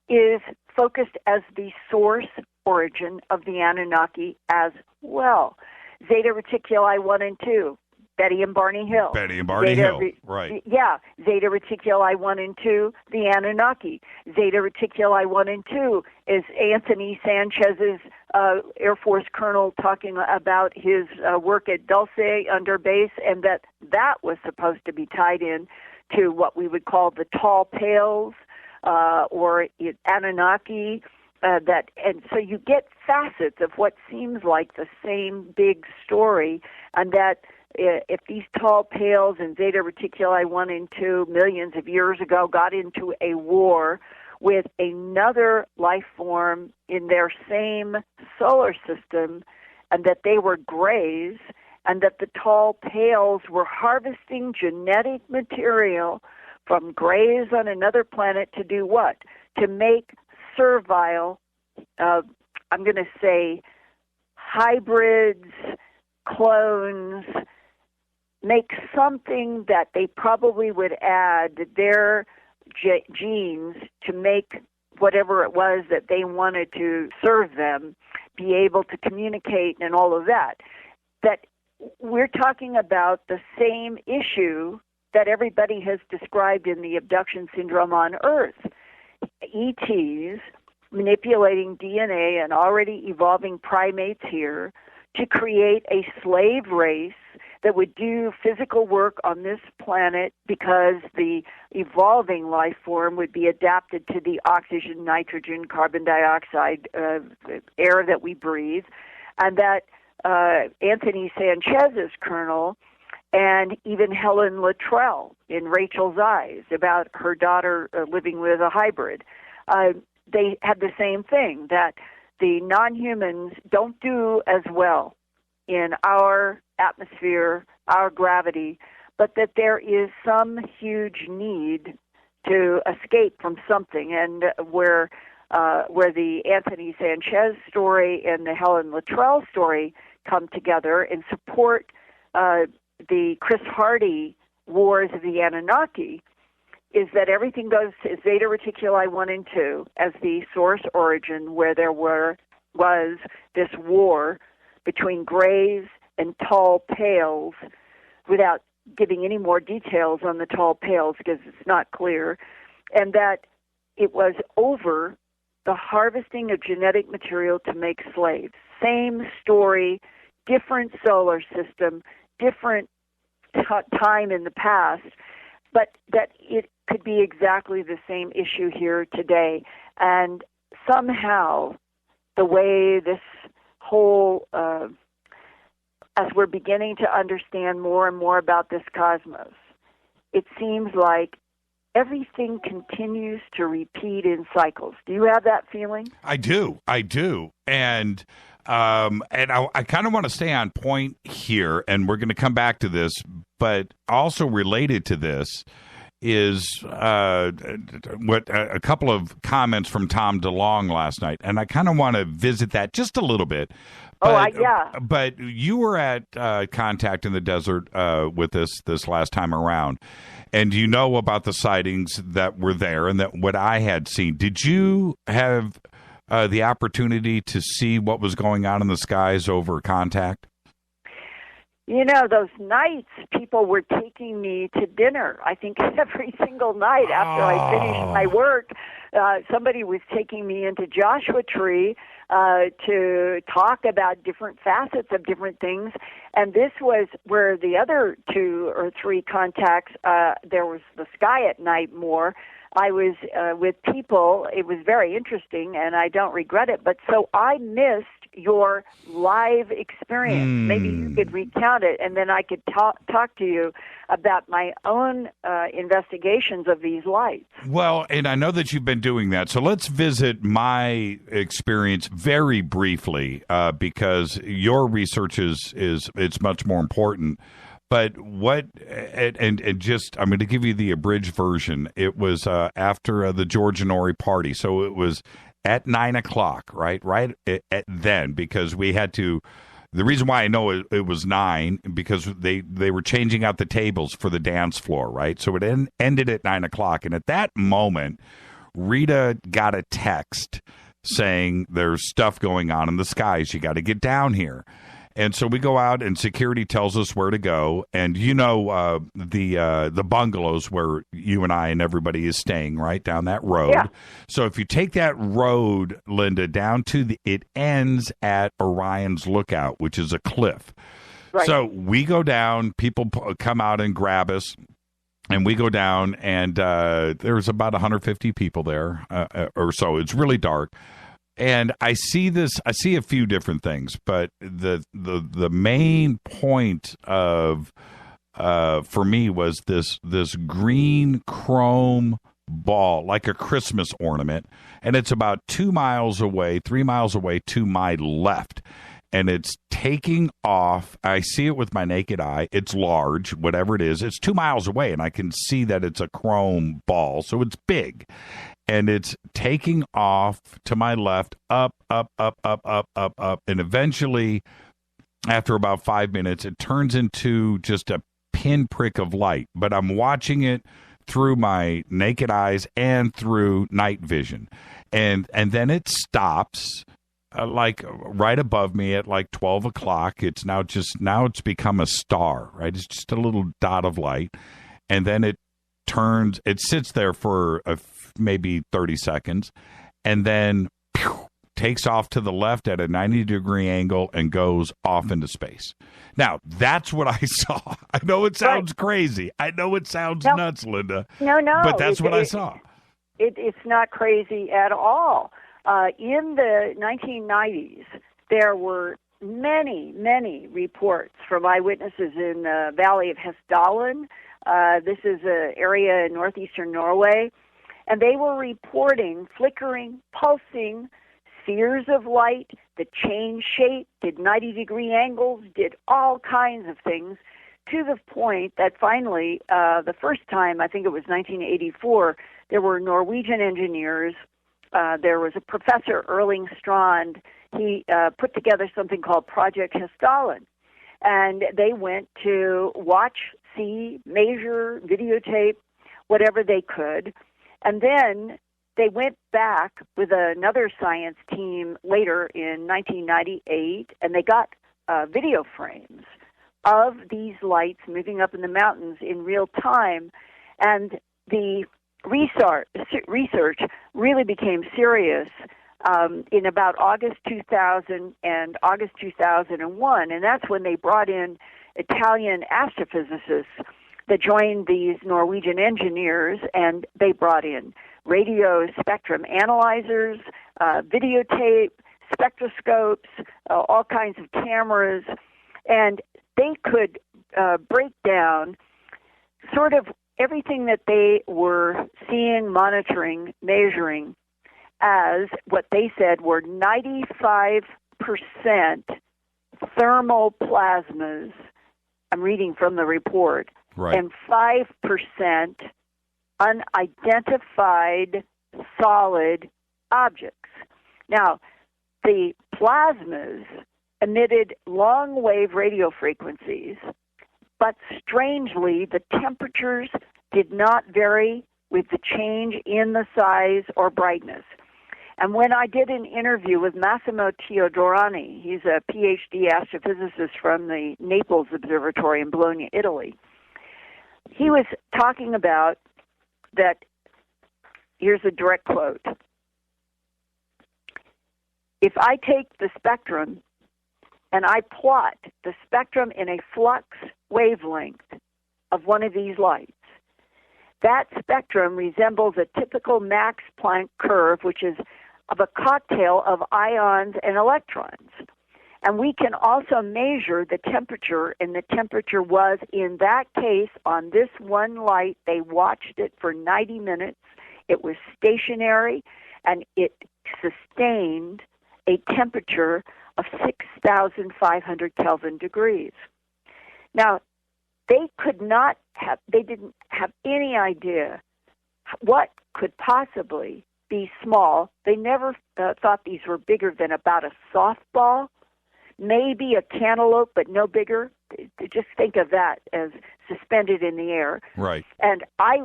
is focused as the source origin of the Anunnaki as well. Zeta Reticuli 1 and 2, Betty and Barney Hill. Betty and Barney Hill, right. Yeah, Zeta Reticuli 1 and 2, the Anunnaki. Zeta Reticuli 1 and 2 is Anthony Sanchez's Air Force colonel talking about his work at Dulce under base, and that was supposed to be tied in to what we would call the tall pales or Anunnaki. And so you get facets of what seems like the same big story, and that if these tall pales and Zeta Reticuli 1 and 2 millions of years ago got into a war with another life form in their same solar system, and that they were grays, and that the tall pales were harvesting genetic material from grays on another planet to do what? To make servile, I'm going to say, hybrids, clones, make something that they probably would add their genes to make whatever it was that they wanted to serve them, be able to communicate and all of that. That we're talking about the same issue that everybody has described in the abduction syndrome on Earth. ETs manipulating DNA and already evolving primates here to create a slave race that would do physical work on this planet because the evolving life form would be adapted to the oxygen, nitrogen, carbon dioxide air that we breathe, and that Anthony Sanchez's colonel and even Helen Luttrell in Rachel's Eyes about her daughter living with a hybrid, they had the same thing, that the non-humans don't do as well in our atmosphere, our gravity, but that there is some huge need to escape from something, and where the Anthony Sanchez story and the Helen Luttrell story come together and support the Chris Hardy Wars of the Anunnaki, is that everything goes to Zeta Reticuli 1 and 2 as the source origin, where there was this war between grays and tall pales, without giving any more details on the tall pales because it's not clear, and that it was over the harvesting of genetic material to make slaves. Same story, different solar system, different time in the past, but that it could be exactly the same issue here today. And somehow the way this whole, as we're beginning to understand more and more about this cosmos, it seems like everything continues to repeat in cycles. Do you have that feeling? I do. And I kind of want to stay on point here, and we're going to come back to this, but also related to this is what a couple of comments from Tom DeLonge last night, and I kind of want to visit that just a little bit. But, yeah. But you were at Contact in the Desert with us this last time around, and you know about the sightings that were there and that what I had seen. Did you have the opportunity to see what was going on in the skies over Contact? You know, those nights people were taking me to dinner, I think every single night after I finished my work. somebody was taking me into Joshua Tree to talk about different facets of different things, and this was where the other 2 or 3 contacts, there was the sky at night more. I was with people. It was very interesting, and I don't regret it. But so I missed your live experience. Maybe you could recount it, and then I could talk to you about my own investigations of these lights. Well, and I know that you've been doing that. So let's visit my experience very briefly, because your research is it's much more important. But what, and just, I'm going to give you the abridged version. It was after the George Norrie party. So it was at 9 o'clock, right at then, because we had to, the reason why I know it was 9, because they were changing out the tables for the dance floor, right? So it ended at 9 o'clock. And at that moment, Rita got a text saying there's stuff going on in the skies. You got to get down here. And so we go out, and security tells us where to go. And the bungalows where you and I and everybody is staying, right down that road. Yeah. So if you take that road, Linda, down to it ends at Orion's Lookout, which is a cliff. Right. So we go down. People come out and grab us. And we go down, and there's about 150 people there or so. It's really dark. And I see a few different things, but the main point of for me was this green chrome ball, like a Christmas ornament, and it's about 3 miles away to my left. And it's taking off. I see it with my naked eye. It's large, whatever it is. It's 2 miles away, and I can see that it's a chrome ball, so it's big. And it's taking off to my left, up, and eventually, after about 5 minutes, it turns into just a pinprick of light. But I'm watching it through my naked eyes and through night vision. And then it stops. Like right above me at like 12 o'clock. It's now it's become a star, right? It's just a little dot of light. And then it sits there for maybe 30 seconds, and then takes off to the left at a 90-degree angle and goes off into space. Now, that's what I saw. I know it sounds crazy. I know it sounds nuts, Linda. No. But that's what I saw. It's not crazy at all. In the 1990s, there were many, many reports from eyewitnesses in the Valley of Hessdalen. This is an area in northeastern Norway. And they were reporting flickering, pulsing spheres of light that changed shape, did 90-degree angles, did all kinds of things, to the point that finally, the first time, I think it was 1984, there were Norwegian engineers. There was a professor, Erling Strand. He put together something called Project Hessdalen. And they went to watch, see, measure, videotape, whatever they could. And then they went back with another science team later in 1998, and they got video frames of these lights moving up in the mountains in real time. And the research really became serious in about August 2000 and August 2001, and that's when they brought in Italian astrophysicists that joined these Norwegian engineers, and they brought in radio spectrum analyzers, videotape, spectroscopes, all kinds of cameras, and they could break down sort of everything that they were seeing, monitoring, measuring as what they said were 95% thermal plasmas. I'm reading from the report. Right. And 5% unidentified solid objects. Now, the plasmas emitted long-wave radio frequencies, but strangely, the temperatures did not vary with the change in the size or brightness. And when I did an interview with Massimo Teodorani, he's a PhD astrophysicist from the Naples Observatory in Bologna, Italy, he was talking about that here's a direct quote. If I take the spectrum and I plot the spectrum in a flux wavelength of one of these lights, that spectrum resembles a typical Max Planck curve, which is of a cocktail of ions and electrons. And we can also measure the temperature, and the temperature was, in that case, on this one light, they watched it for 90 minutes. It was stationary, and it sustained a temperature of 6,500 Kelvin degrees. Now, they didn't have any idea what could possibly be small. They never thought these were bigger than about a softball, maybe a cantaloupe, but no bigger. Just think of that as suspended in the air. Right. And I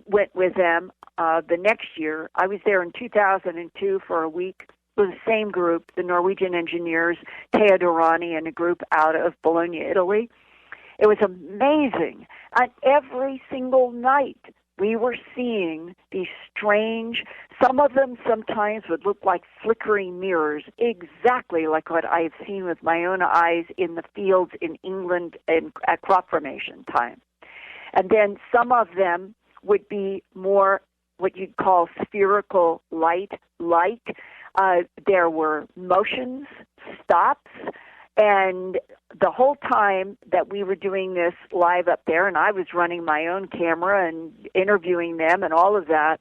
went with them the next year. I was there in 2002 for a week with the same group, the Norwegian engineers, Teo Durrani, and a group out of Bologna, Italy. It was amazing. And every single night we were seeing these strange, some of them sometimes would look like flickering mirrors, exactly like what I've seen with my own eyes in the fields in England at crop formation time. And then some of them would be more what you'd call spherical light-like. There were motions, stops, and the whole time that we were doing this live up there, and I was running my own camera and interviewing them and all of that,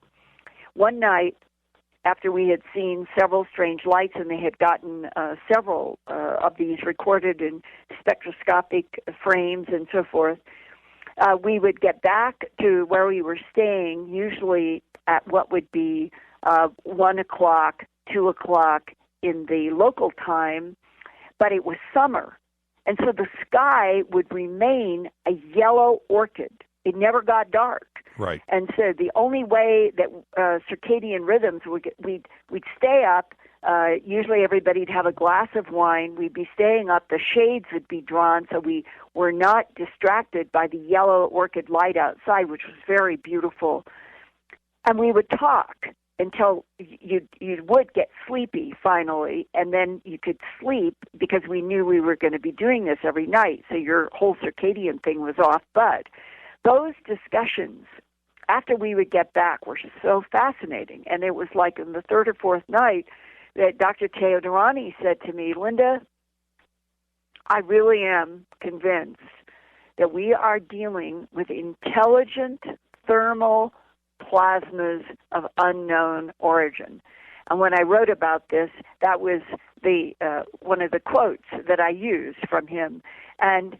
one night after we had seen several strange lights and they had gotten several of these recorded in spectroscopic frames and so forth, we would get back to where we were staying, usually at what would be 1 o'clock, 2 o'clock in the local time, but it was summer. And so the sky would remain a yellow orchid. It never got dark. Right. And so the only way that circadian rhythms we'd stay up. Usually everybody'd have a glass of wine. We'd be staying up. The shades would be drawn so we were not distracted by the yellow orchid light outside, which was very beautiful. And we would talk until you would get sleepy finally, and then you could sleep because we knew we were going to be doing this every night, so your whole circadian thing was off. But those discussions, after we would get back, were so fascinating. And it was like in the third or fourth night that Dr. Teo Durrani said to me, Linda, I really am convinced that we are dealing with intelligent thermal plasmas of unknown origin. And when I wrote about this, that was the one of the quotes that I used from him. And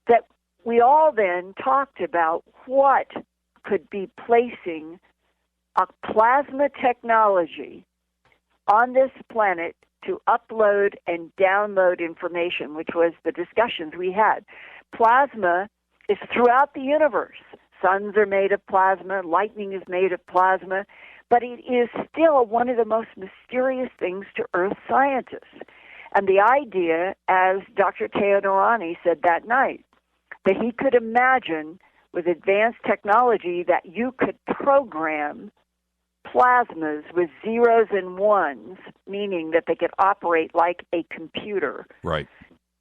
that we all then talked about what could be placing a plasma technology on this planet to upload and download information, which was the discussions we had. Plasma is throughout the universe. Suns are made of plasma, lightning is made of plasma, but it is still one of the most mysterious things to Earth scientists. And the idea, as Dr. Teo Durrani said that night, that he could imagine with advanced technology that you could program plasmas with zeros and ones, meaning that they could operate like a computer. Right.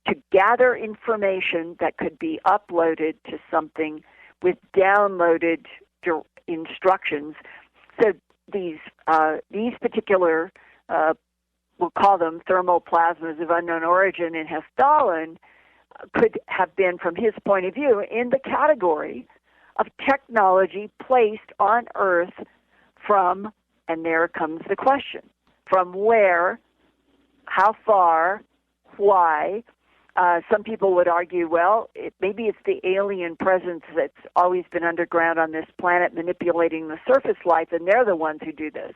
To gather information that could be uploaded to something with downloaded instructions. So these particular, we'll call them thermal plasmas of unknown origin in Hessdalen, could have been, from his point of view, in the category of technology placed on Earth from, and there comes the question, from where, how far, why. Some people would argue, well, maybe it's the alien presence that's always been underground on this planet manipulating the surface life, and they're the ones who do this.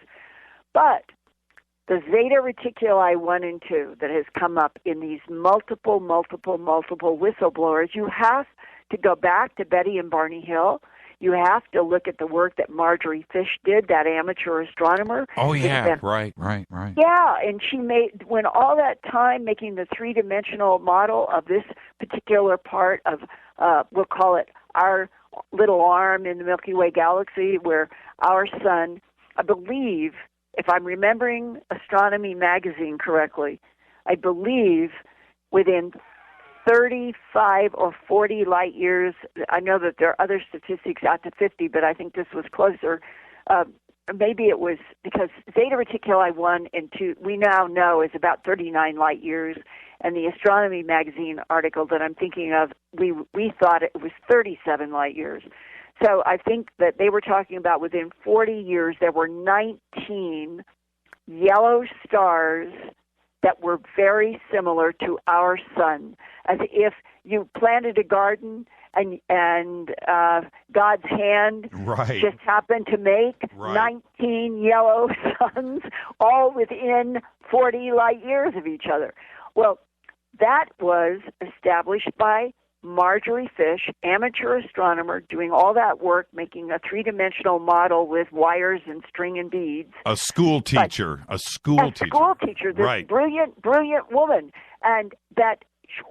But the Zeta Reticuli 1 and 2 that has come up in these multiple whistleblowers, you have to go back to Betty and Barney Hill. You have to look at the work that Marjorie Fish did, that amateur astronomer. Oh, yeah, right. Yeah, and she went all that time making the three-dimensional model of this particular part of, we'll call it our little arm in the Milky Way galaxy, where our sun I believe, if I'm remembering Astronomy Magazine correctly, I believe within 35 or 40 light years, I know that there are other statistics out to 50, but I think this was closer. Maybe it was because Zeta Reticuli 1 and 2, we now know is about 39 light years, and the Astronomy Magazine article that I'm thinking of, we thought it was 37 light years. So I think that they were talking about within 40 years, there were 19 yellow stars that were very similar to our sun. As if you planted a garden and God's hand just happened to make 19 yellow suns all within 40 light years of each other. Well, that was established by Marjorie Fish, amateur astronomer, doing all that work, making a three-dimensional model with wires and string and beads. A school teacher. This brilliant woman. And that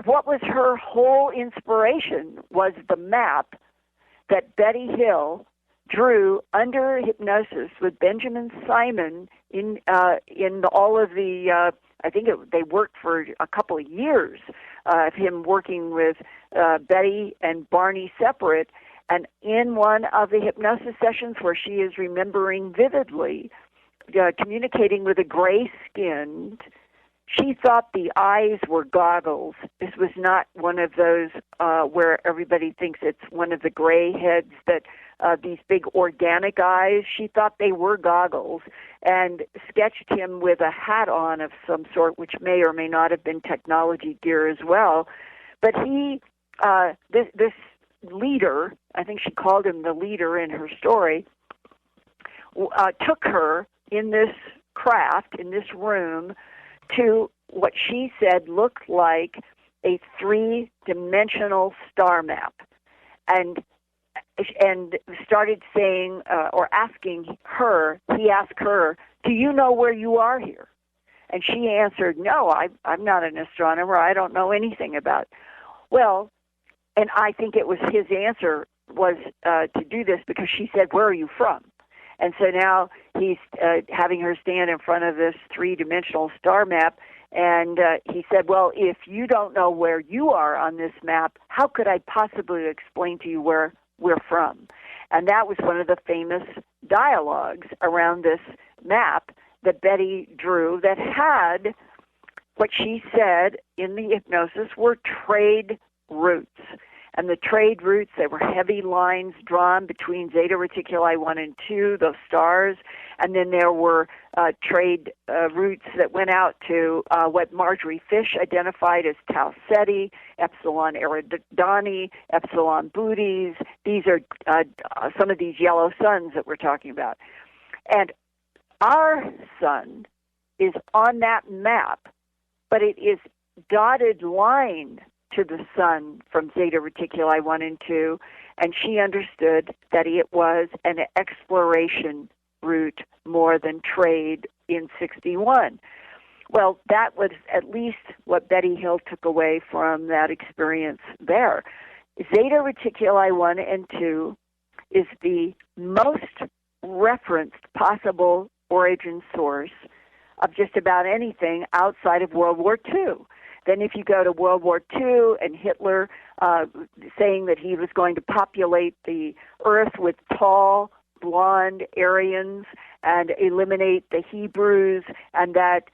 what was her whole inspiration was the map that Betty Hill drew under hypnosis with Benjamin Simon in all of the, I think they worked for a couple of years of him working with Betty and Barney separate. And in one of the hypnosis sessions where she is remembering vividly, communicating with a gray-skinned, she thought the eyes were goggles. This was not one of those where everybody thinks it's one of the gray heads that these big organic eyes. She thought they were goggles and sketched him with a hat on of some sort, which may or may not have been technology gear as well. But he, this leader, I think she called him the leader in her story, took her in this craft, in this room, to what she said looked like a three-dimensional star map, and started saying or asking her. He asked her, "Do you know where you are here?" And she answered, "No, I'm not an astronomer. I don't know anything about it." Well, and I think it was his answer was to do this because she said, "Where are you from?" And so now he's having her stand in front of this three-dimensional star map, and he said, well, if you don't know where you are on this map, how could I possibly explain to you where we're from? And that was one of the famous dialogues around this map that Betty drew that had what she said in the hypnosis were trade routes. And the trade routes, they were heavy lines drawn between Zeta Reticuli 1 and 2, those stars. And then there were trade routes that went out to what Marjorie Fish identified as Tau Ceti, Epsilon Eridani, Epsilon Bootes. These are some of these yellow suns that we're talking about. And our sun is on that map, but it is dotted line to the sun from Zeta Reticuli 1 and 2, and she understood that it was an exploration route more than trade in 61. Well, that was at least what Betty Hill took away from that experience there. Zeta Reticuli 1 and 2 is the most referenced possible origin source of just about anything outside of World War II. Then if you go to World War II and Hitler saying that he was going to populate the earth with tall, blonde Aryans and eliminate the Hebrews, and that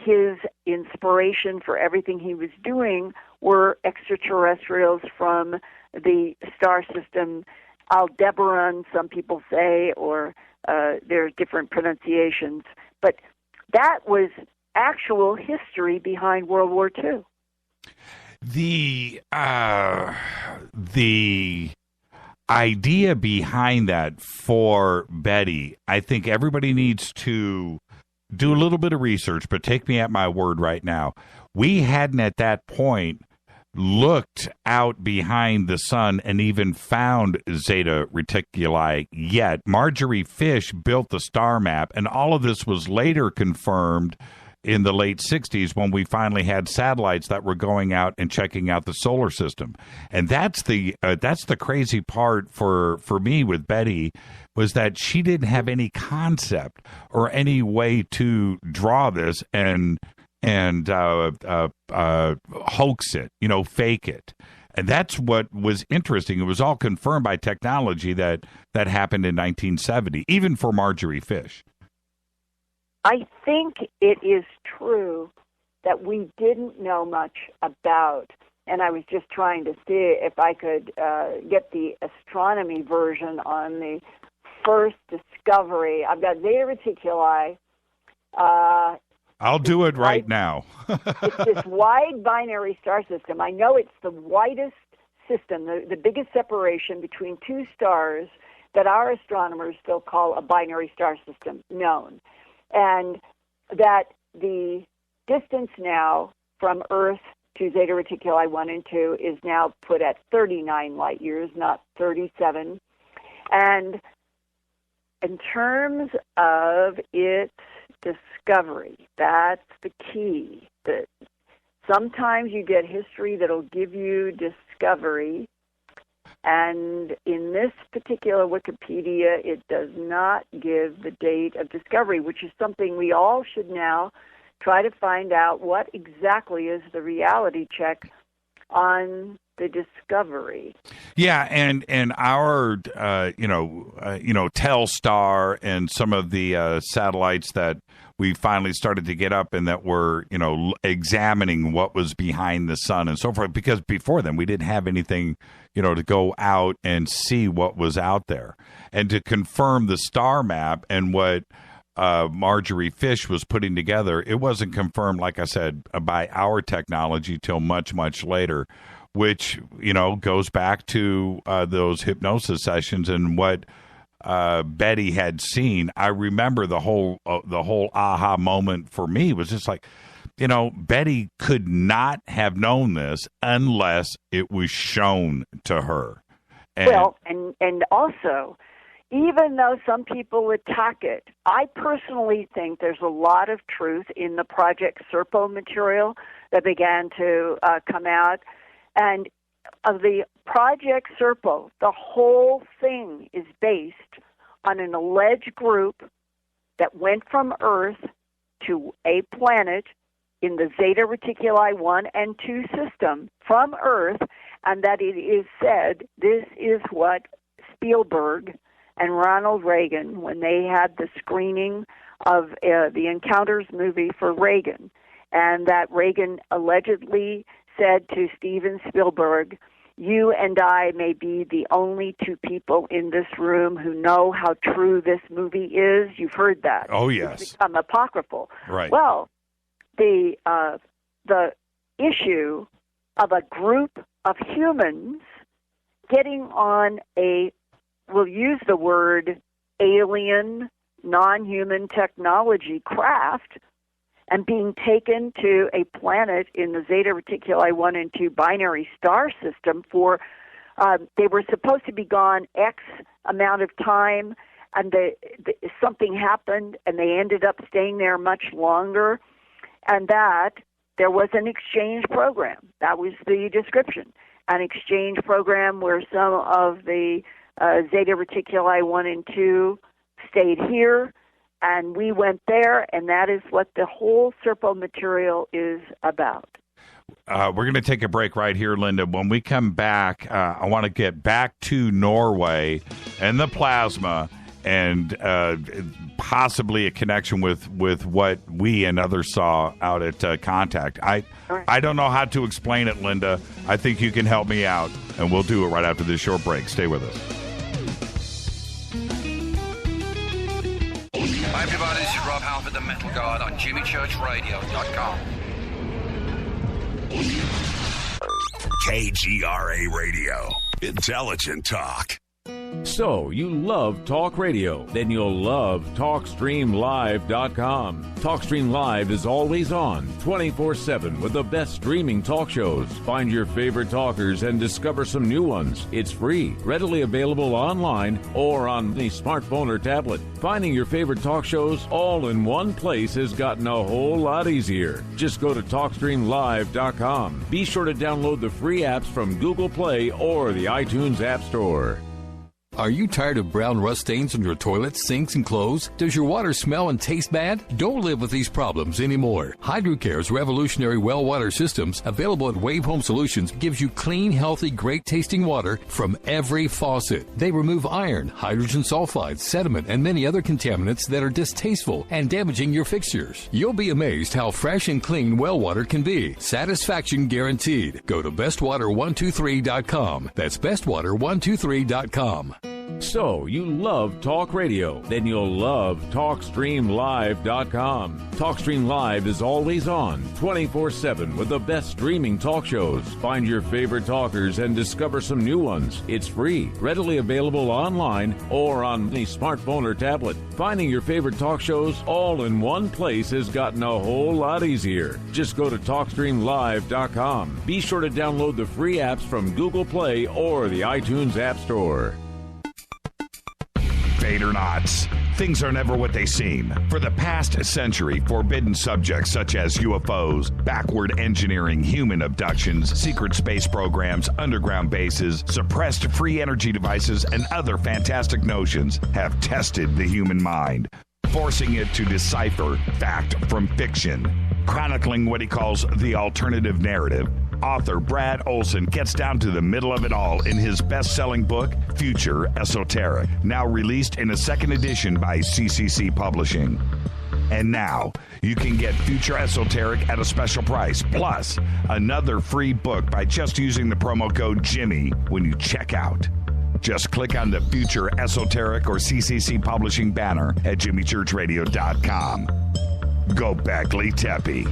his inspiration for everything he was doing were extraterrestrials from the star system, Aldebaran, some people say, or there are different pronunciations. But that was actual history behind World War II. The idea behind that for Betty, I think everybody needs to do a little bit of research, but take me at my word right now. We hadn't at that point looked out behind the sun and even found Zeta Reticuli yet. Marjorie Fish built the star map, and all of this was later confirmed in the late 60s when we finally had satellites that were going out and checking out the solar system. And that's the crazy part for me with Betty, was that she didn't have any concept or any way to draw this and hoax it, fake it. And that's what was interesting. It was all confirmed by technology that happened in 1970, even for Marjorie Fish. I think it is true that we didn't know much about, and I was just trying to see if I could get the astronomy version on the first discovery. I've got Zeta Reticuli. I'll do it right now. It's this wide binary star system. I know it's the widest system, the biggest separation between two stars that our astronomers still call a binary star system known. And that the distance now from Earth to Zeta Reticuli 1 and 2 is now put at 39 light years, not 37. And in terms of its discovery, that's the key. That sometimes you get history that'll give you discovery, and in this particular Wikipedia, it does not give the date of discovery, which is something we all should now try to find out what exactly is the reality check on the discovery. Yeah, and our Telstar and some of the satellites that we finally started to get up and that were examining what was behind the sun and so forth, because before then we didn't have anything to go out and see what was out there and to confirm the star map and what Marjorie Fish was putting together. It wasn't confirmed, like I said, by our technology till much, much later, which, goes back to those hypnosis sessions and what Betty had seen. I remember the whole aha moment for me was just like, Betty could not have known this unless it was shown to her. And also, even though some people attack it, I personally think there's a lot of truth in the Project Serpo material that began to come out. And of the Project Serpo, the whole thing is based on an alleged group that went from Earth to a planet in the Zeta Reticuli 1 and 2 system from Earth, and that it is said this is what Spielberg and Ronald Reagan, when they had the screening of the Encounters movie for Reagan, and that Reagan allegedly said to Steven Spielberg, "You and I may be the only two people in this room who know how true this movie is." You've heard that. Oh, yes. It's become apocryphal. Right. Well, the issue of a group of humans getting on we'll use the word alien, non-human technology craft and being taken to a planet in the Zeta Reticuli 1 and 2 binary star system for, they were supposed to be gone X amount of time, and something happened, and they ended up staying there much longer, and that there was an exchange program. That was the description. An exchange program where some of the Zeta Reticuli 1 and 2 stayed here, and we went there, and that is what the whole Serpo material is about. We're going to take a break right here, Linda. When we come back, I want to get back to Norway and the plasma and possibly a connection with what we and others saw out at Contact. I don't know how to explain it, Linda. I think you can help me out, and we'll do it right after this short break. Stay with us. Hi everybody, this is Rob Halford, the Metal Guard on JimmyChurchRadio.com. KGRA Radio. Intelligent talk. So, you love talk radio? Then you'll love TalkStreamLive.com. TalkStream Live is always on, 24/7, with the best streaming talk shows. Find your favorite talkers and discover some new ones. It's free, readily available online or on the smartphone or tablet. Finding your favorite talk shows all in one place has gotten a whole lot easier. Just go to TalkStreamLive.com. Be sure to download the free apps from Google Play or the iTunes App Store. Are you tired of brown rust stains on your toilets, sinks, and clothes? Does your water smell and taste bad? Don't live with these problems anymore. HydroCare's revolutionary well water systems, available at Wave Home Solutions, gives you clean, healthy, great-tasting water from every faucet. They remove iron, hydrogen sulfide, sediment, and many other contaminants that are distasteful and damaging your fixtures. You'll be amazed how fresh and clean well water can be. Satisfaction guaranteed. Go to bestwater123.com. That's bestwater123.com. So, you love talk radio? Then you'll love TalkStreamLive.com. TalkStream Live is always on, 24/7, with the best streaming talk shows. Find your favorite talkers and discover some new ones. It's free, readily available online or on the smartphone or tablet. Finding your favorite talk shows all in one place has gotten a whole lot easier. Just go to TalkStreamLive.com. Be sure to download the free apps from Google Play or the iTunes App Store. Vadernauts. Things are never what they seem. For the past century, forbidden subjects such as UFOs, backward engineering, human abductions, secret space programs, underground bases, suppressed free energy devices, and other fantastic notions have tested the human mind, forcing it to decipher fact from fiction. Chronicling what he calls the alternative narrative, author Brad Olson gets down to the middle of it all in his best-selling book, Future Esoteric, now released in a second edition by CCC Publishing. And now, you can get Future Esoteric at a special price, plus another free book by just using the promo code Jimmy when you check out. Just click on the Future Esoteric or CCC Publishing banner at jimmychurchradio.com. Go Beckley Tepe.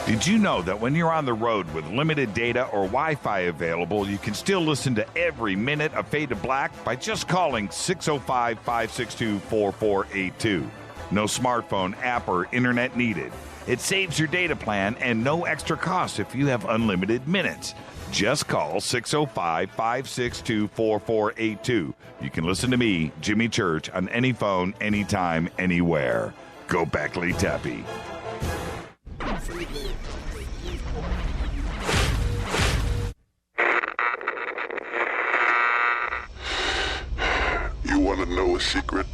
Did you know that when you're on the road with limited data or Wi-Fi available, you can still listen to every minute of Fade to Black by just calling 605-562-4482. No smartphone, app, or internet needed. It saves your data plan and no extra cost if you have unlimited minutes. Just call 605-562-4482. You can listen to me, Jimmy Church, on any phone, anytime, anywhere. Go Beckley Tepe. You want to know a secret?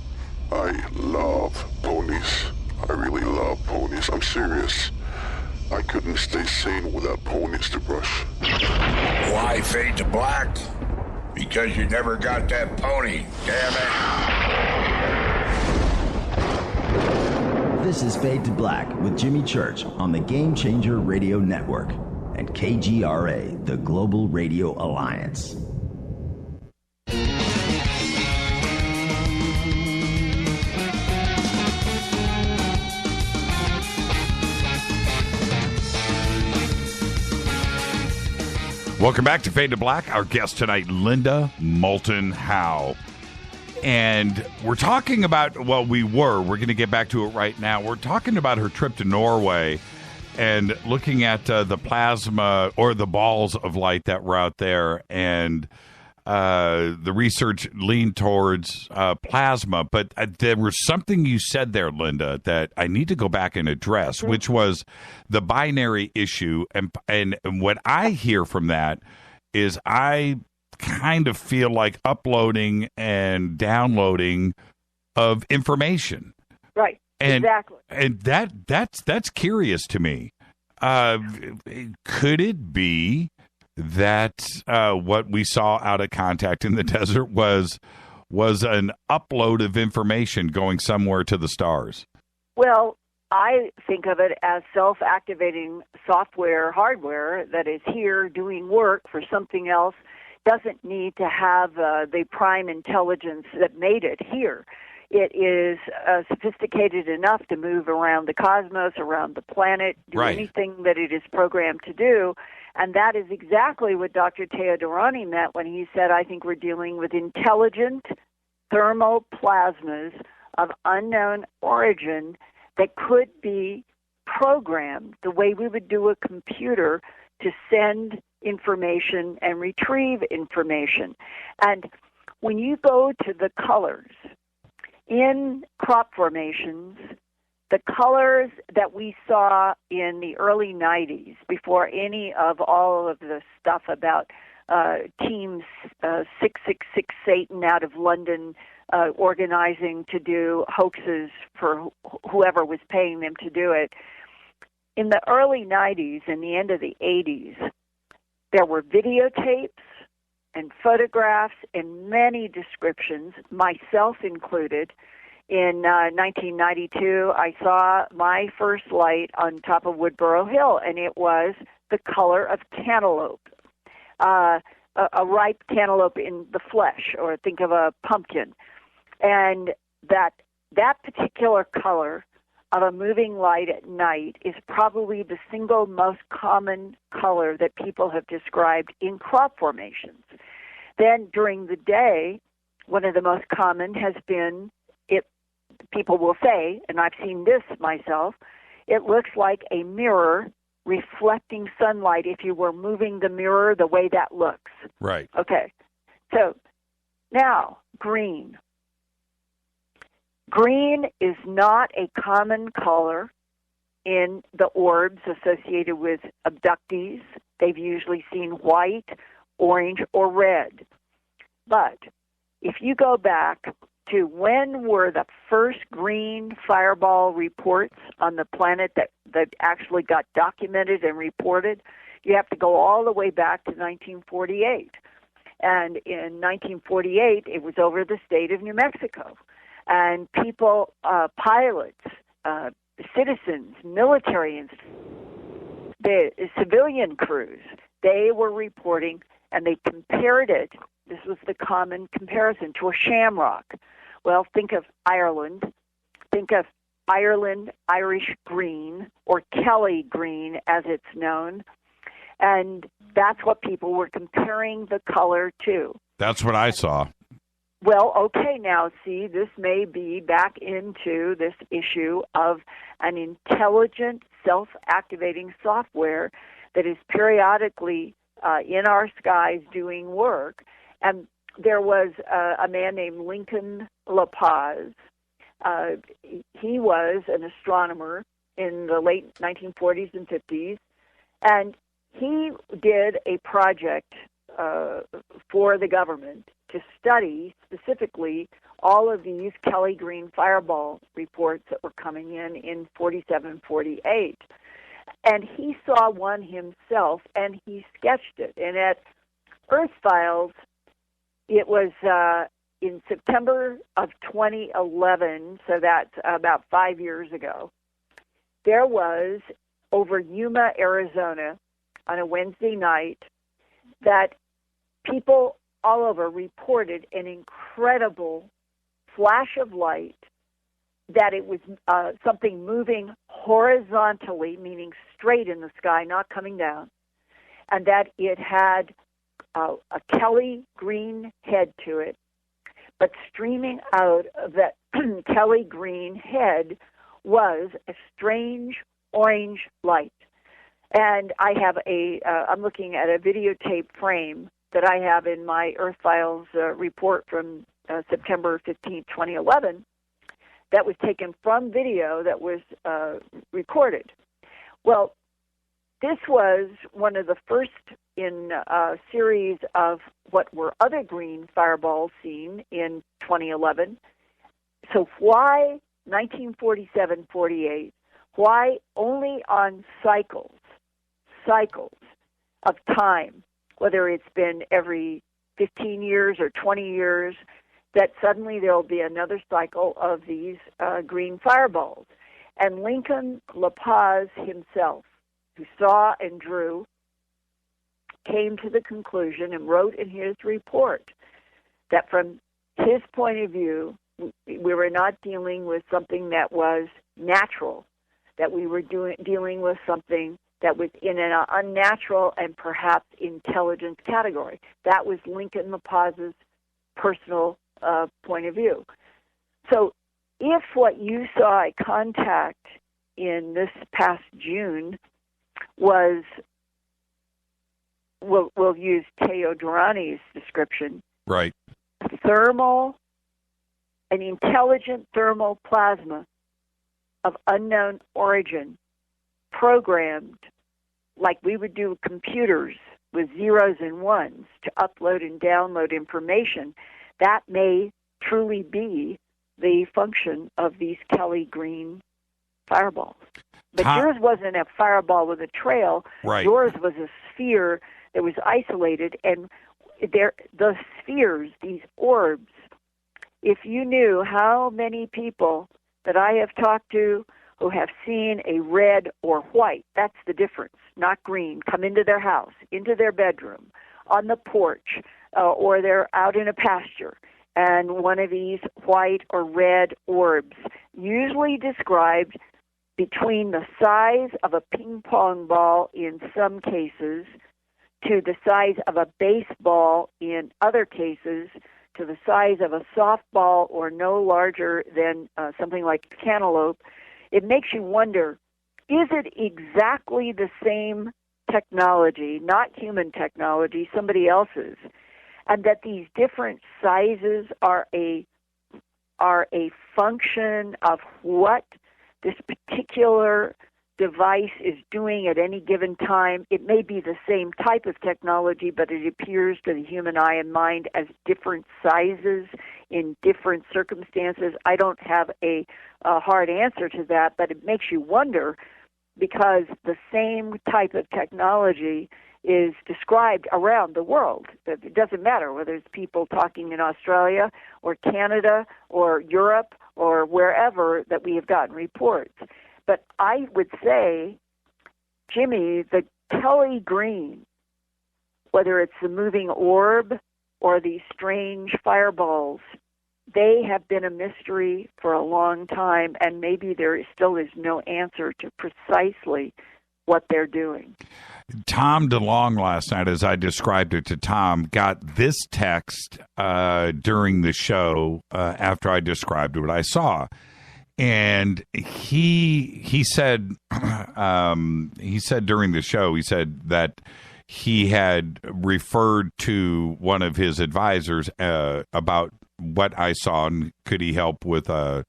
I love ponies. I really love ponies. I'm serious. I couldn't stay sane without ponies to brush. Why Fade to Black? Because you never got that pony, damn it. This is Fade to Black with Jimmy Church on the Game Changer Radio Network and KGRA, the Global Radio Alliance. Welcome back to Fade to Black. Our guest tonight, Linda Moulton Howe. And we're talking about, we're going to get back to it right now. We're talking about her trip to Norway and looking at the plasma or the balls of light that were out there. And the research leaned towards plasma. But there was something you said there, Linda, that I need to go back and address, which was the binary issue. And what I hear from that is I kind of feel like uploading and downloading of information. Right. Exactly. And that's curious to me. Could it be that what we saw out at Contact in the Desert was an upload of information going somewhere to the stars? Well, I think of it as self-activating software, hardware that is here doing work for something else, doesn't need to have the prime intelligence that made it here. It is sophisticated enough to move around the cosmos, around the planet, do anything that it is programmed to do. And that is exactly what Dr. Teodorani meant when he said, I think we're dealing with intelligent thermoplasmas of unknown origin that could be programmed the way we would do a computer to send information and retrieve information. And when you go to the colors in crop formations, the colors that we saw in the early 90s, before any of all of the stuff about Team 666 Satan out of London organizing to do hoaxes for whoever was paying them to do it, in the early 90s and the end of the 80s, there were videotapes and photographs and many descriptions, myself included. In 1992, I saw my first light on top of Woodborough Hill, and it was the color of cantaloupe, a ripe cantaloupe in the flesh, or think of a pumpkin. And that particular color of a moving light at night is probably the single most common color that people have described in crop formations. Then during the day, one of the most common has been, people will say, and I've seen this myself, it looks like a mirror reflecting sunlight if you were moving the mirror the way that looks. Right. Okay. So now, green. Green is not a common color in the orbs associated with abductees. They've usually seen white, orange, or red. But if you go back to when were the first green fireball reports on the planet that actually got documented and reported, you have to go all the way back to 1948. And in 1948, it was over the state of New Mexico. And people, pilots, citizens, military, the civilian crews, they were reporting, and they compared it. This was the common comparison to a shamrock. Well, think of Ireland. Think of Ireland Irish green, or Kelly green as it's known. And that's what people were comparing the color to. That's what I saw. Well, okay, now see, this may be back into this issue of an intelligent, self-activating software that is periodically in our skies doing work. And there was a man named Lincoln La Paz. He was an astronomer in the late 1940s and 50s, and he did a project for the government to study specifically all of these Kelly Green fireball reports that were coming in 47, 48. And he saw one himself, and he sketched it. And at Earth Files, it was in September of 2011, so that's about 5 years ago, there was over Yuma, Arizona, on a Wednesday night, that people all over reported an incredible flash of light, that it was something moving horizontally, meaning straight in the sky, not coming down, and that it had a Kelly green head to it, but streaming out of that Kelly green head was a strange orange light. And I have I'm looking at a videotape frame that I have in my Earth Files report from September 15, 2011, that was taken from video that was recorded. Well, this was one of the first in a series of what were other green fireballs seen in 2011. So why 1947-48? Why only on cycles of time, whether it's been every 15 years or 20 years, that suddenly there will be another cycle of these green fireballs? And Lincoln La Paz himself, who saw and drew, came to the conclusion and wrote in his report that from his point of view, we were not dealing with something that was natural, that we were dealing with something that was in an unnatural and perhaps intelligence category. That was Lincoln LaPaz's personal point of view. So if what you saw at Contact in this past June was, we'll use Teo Durrani's description, right, an intelligent thermal plasma of unknown origin, programmed like we would do with computers with zeros and ones to upload and download information, that may truly be the function of these Kelly green fireballs. But yours wasn't a fireball with a trail. Right. Yours was a sphere that was isolated, and the spheres, these orbs, if you knew how many people that I have talked to who have seen a red or white, that's the difference, not green, come into their house, into their bedroom, on the porch, or they're out in a pasture, and one of these white or red orbs, usually described between the size of a ping pong ball in some cases to the size of a baseball in other cases, to the size of a softball or no larger than something like a cantaloupe, it makes you wonder, is it exactly the same technology, not human technology, somebody else's, and that these different sizes are a function of what this particular device is doing at any given time? It may be the same type of technology, but it appears to the human eye and mind as different sizes in different circumstances. I don't have a hard answer to that, but it makes you wonder, because the same type of technology is described around the world. It doesn't matter whether it's people talking in Australia or Canada or Europe or wherever that we have gotten reports. But I would say, Jimmy, the Kelly green, whether it's the moving orb or these strange fireballs, they have been a mystery for a long time, and maybe there still is no answer to precisely what they're doing. Tom DeLong last night, as I described it to Tom, got this text during the show after I described what I saw. And he said during the show, he said that he had referred to one of his advisors about what I saw, and could he help with a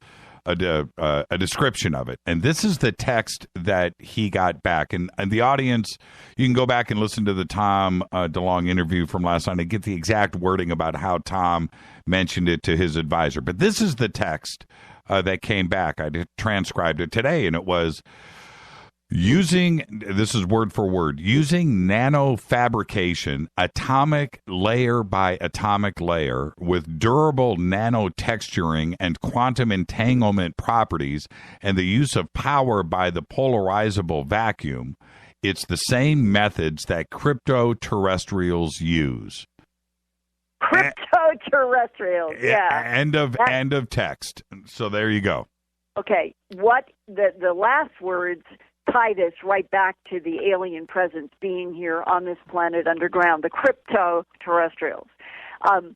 description of it. And this is the text that he got back. And the audience, you can go back and listen to the Tom DeLong interview from last night and get the exact wording about how Tom mentioned it to his advisor. But this is the text that came back. I transcribed it today, and it was, this is word for word, using nanofabrication, atomic layer by atomic layer, with durable nanotexturing and quantum entanglement properties, and the use of power by the polarizable vacuum. It's the same methods that crypto-terrestrials use. Crypto-terrestrials, yeah. End of text. So there you go. Okay, what the last words tie this right back to the alien presence being here on this planet underground, the crypto-terrestrials. The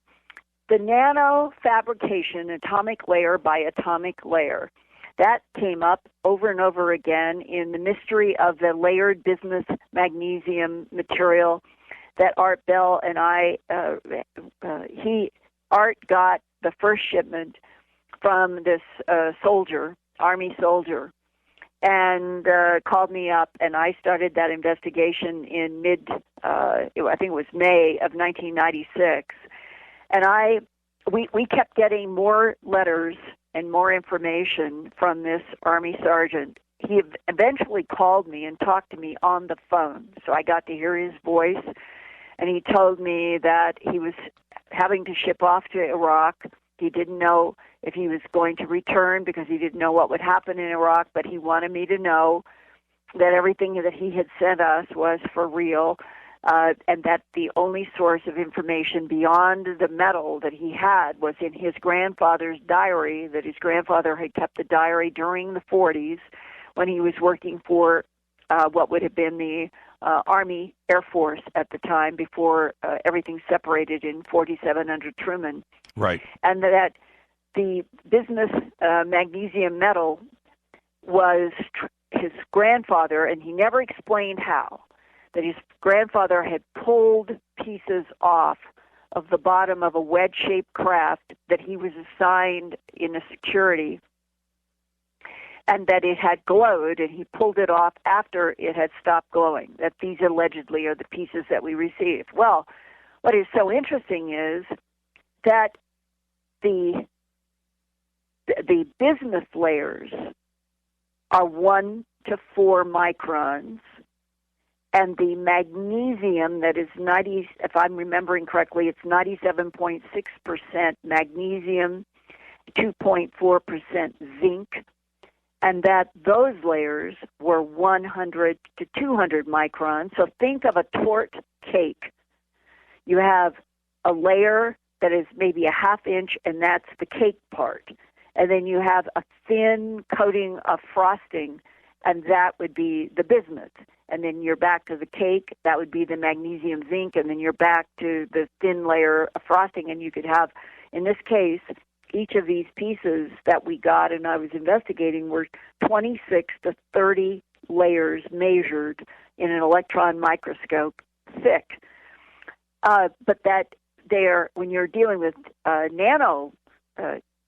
nanofabrication, atomic layer by atomic layer, that came up over and over again in the mystery of the layered bismuth magnesium material that Art Bell and Art got the first shipment from this soldier, Army soldier, and called me up, and I started that investigation in I think it was May of 1996. And we kept getting more letters and more information from this Army sergeant. He eventually called me and talked to me on the phone, so I got to hear his voice, and he told me that he was having to ship off to Iraq. He didn't know if he was going to return because he didn't know what would happen in Iraq, but he wanted me to know that everything that he had sent us was for real, and that the only source of information beyond the metal that he had was in his grandfather's diary, that his grandfather had kept the diary during the 40s when he was working for what would have been the Army Air Force at the time before everything separated in 47 under Truman. Right. And that the bismuth magnesium metal was his grandfather, and he never explained how, that his grandfather had pulled pieces off of the bottom of a wedge-shaped craft that he was assigned in a security, and that it had glowed, and he pulled it off after it had stopped glowing, that these allegedly are the pieces that we received. Well, what is so interesting is that the bismuth layers are 1 to 4 microns, and the magnesium that is 90, if I'm remembering correctly, it's 97.6% magnesium, 2.4% zinc, and that those layers were 100 to 200 microns. So think of a torte cake. You have a layer that is maybe a half inch, and that's the cake part. And then you have a thin coating of frosting, and that would be the bismuth. And then you're back to the cake, that would be the magnesium zinc, and then you're back to the thin layer of frosting. And you could have, in this case, each of these pieces that we got and I was investigating were 26 to 30 layers measured in an electron microscope thick. But that they're, when you're dealing with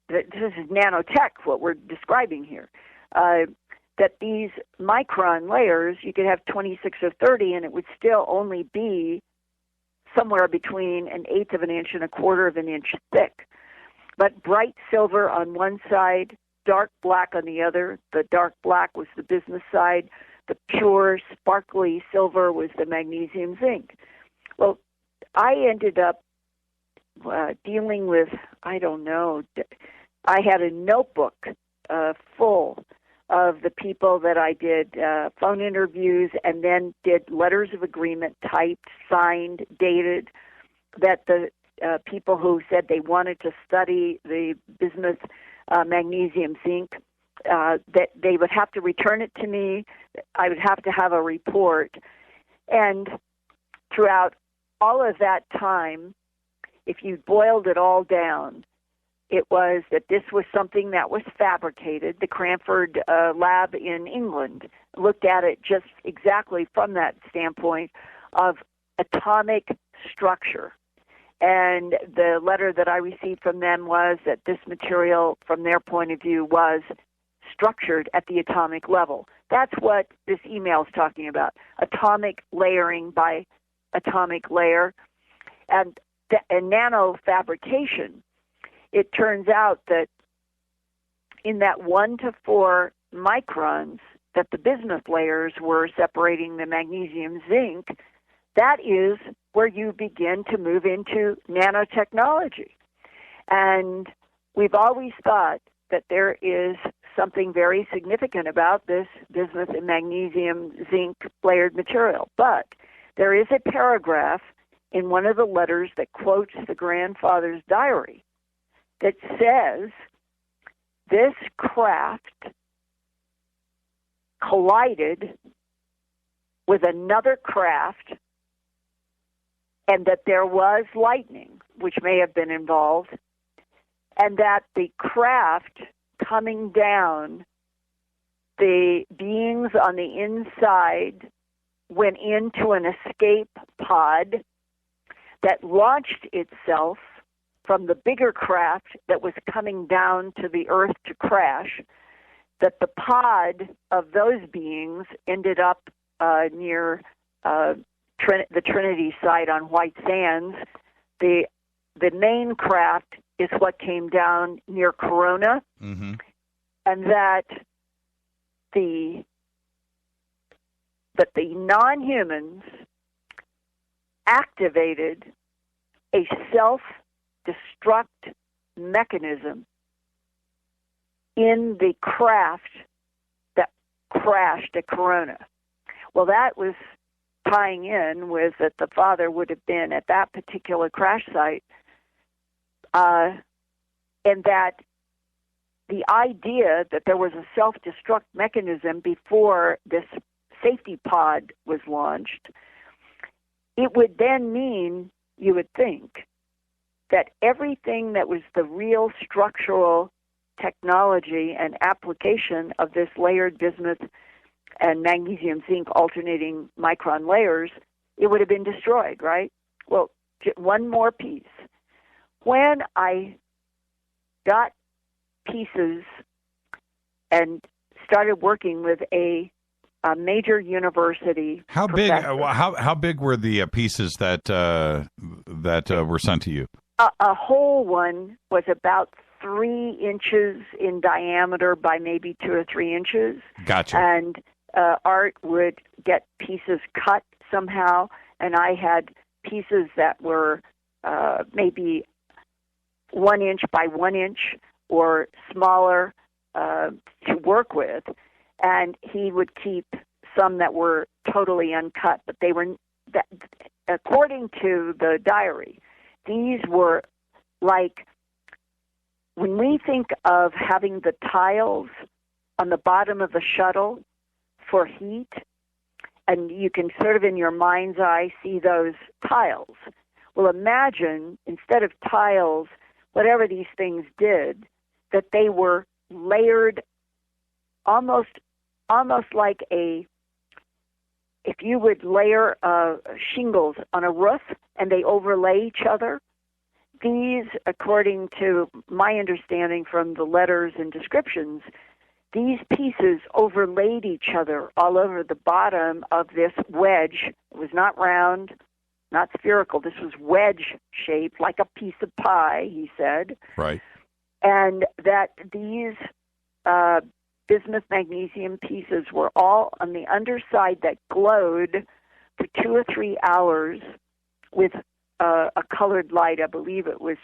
this is nanotech, what we're describing here, that these micron layers, you could have 26 or 30, and it would still only be somewhere between 1/8 of an inch and 1/4 of an inch thick. But bright silver on one side, dark black on the other. The dark black was the bismuth side. The pure, sparkly silver was the magnesium zinc. Well, I ended up dealing with, I don't know, I had a notebook full of the people that I did phone interviews and then did letters of agreement typed, signed, dated, that the people who said they wanted to study the bismuth magnesium zinc, that they would have to return it to me. I would have to have a report. And throughout all of that time, if you boiled it all down, it was that this was something that was fabricated. The Cranford lab in England looked at it just exactly from that standpoint of atomic structure. And the letter that I received from them was that this material, from their point of view, was structured at the atomic level. That's what this email is talking about, atomic layering by atomic layer. And nanofabrication, it turns out that in that 1 to 4 microns that the bismuth layers were separating the magnesium zinc, that is where you begin to move into nanotechnology. And we've always thought that there is something very significant about this bismuth and magnesium zinc layered material. But there is a paragraph in one of the letters that quotes the grandfather's diary that says this craft collided with another craft and that there was lightning, which may have been involved, and that the craft coming down, the beings on the inside went into an escape pod that launched itself from the bigger craft that was coming down to the earth to crash, that the pod of those beings ended up near the Trinity site on White Sands. The main craft is what came down near Corona, and that the non-humans activated a self-destruct mechanism in the craft that crashed at Corona. Well, that was tying in with that the father would have been at that particular crash site, and that the idea that there was a self-destruct mechanism before this safety pod was launched, it would then mean, you would think, that everything that was the real structural technology and application of this layered bismuth and magnesium zinc alternating micron layers, it would have been destroyed, right? Well, one more piece. When I got pieces and started working with a major university How big? How big were the pieces that were sent to you? A whole one was about 3 inches in diameter by maybe 2 or 3 inches. Gotcha. And Art would get pieces cut somehow, and I had pieces that were maybe 1 inch by 1 inch or smaller to work with. And he would keep some that were totally uncut, but they were, according to the diary, these were like, when we think of having the tiles on the bottom of the shuttle for heat, and you can sort of in your mind's eye see those tiles. Well, imagine, instead of tiles, whatever these things did, that they were layered almost like if you would layer shingles on a roof and they overlay each other. These, according to my understanding from the letters and descriptions, these pieces overlaid each other all over the bottom of this wedge. It was not round, not spherical. This was wedge-shaped, like a piece of pie, he said. Right. And that these bismuth magnesium pieces were all on the underside that glowed for 2 or 3 hours with a colored light. I believe it was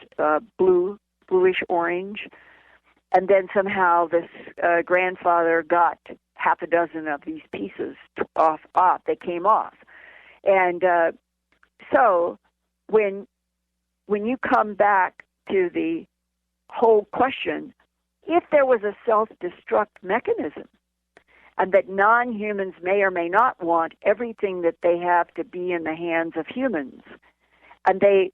bluish orange. And then somehow this grandfather got half a dozen of these pieces off. They came off. And so when you come back to the whole question, if there was a self-destruct mechanism, and that non-humans may or may not want everything that they have to be in the hands of humans, and they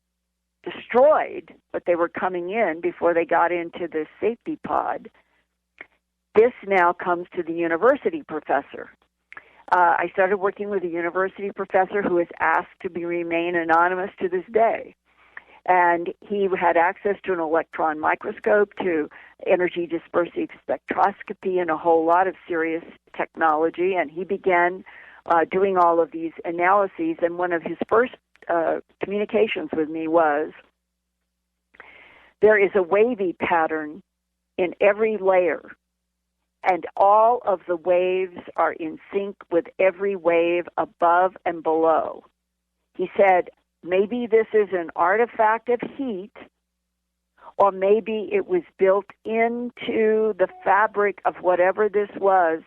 destroyed what they were coming in before they got into this safety pod, this now comes to the university professor. I started working with a university professor who is asked to remain anonymous to this day. And he had access to an electron microscope, to energy dispersive spectroscopy, and a whole lot of serious technology. And he began doing all of these analyses. And one of his first communications with me was, there is a wavy pattern in every layer, and all of the waves are in sync with every wave above and below. He said, maybe this is an artifact of heat, or maybe it was built into the fabric of whatever this was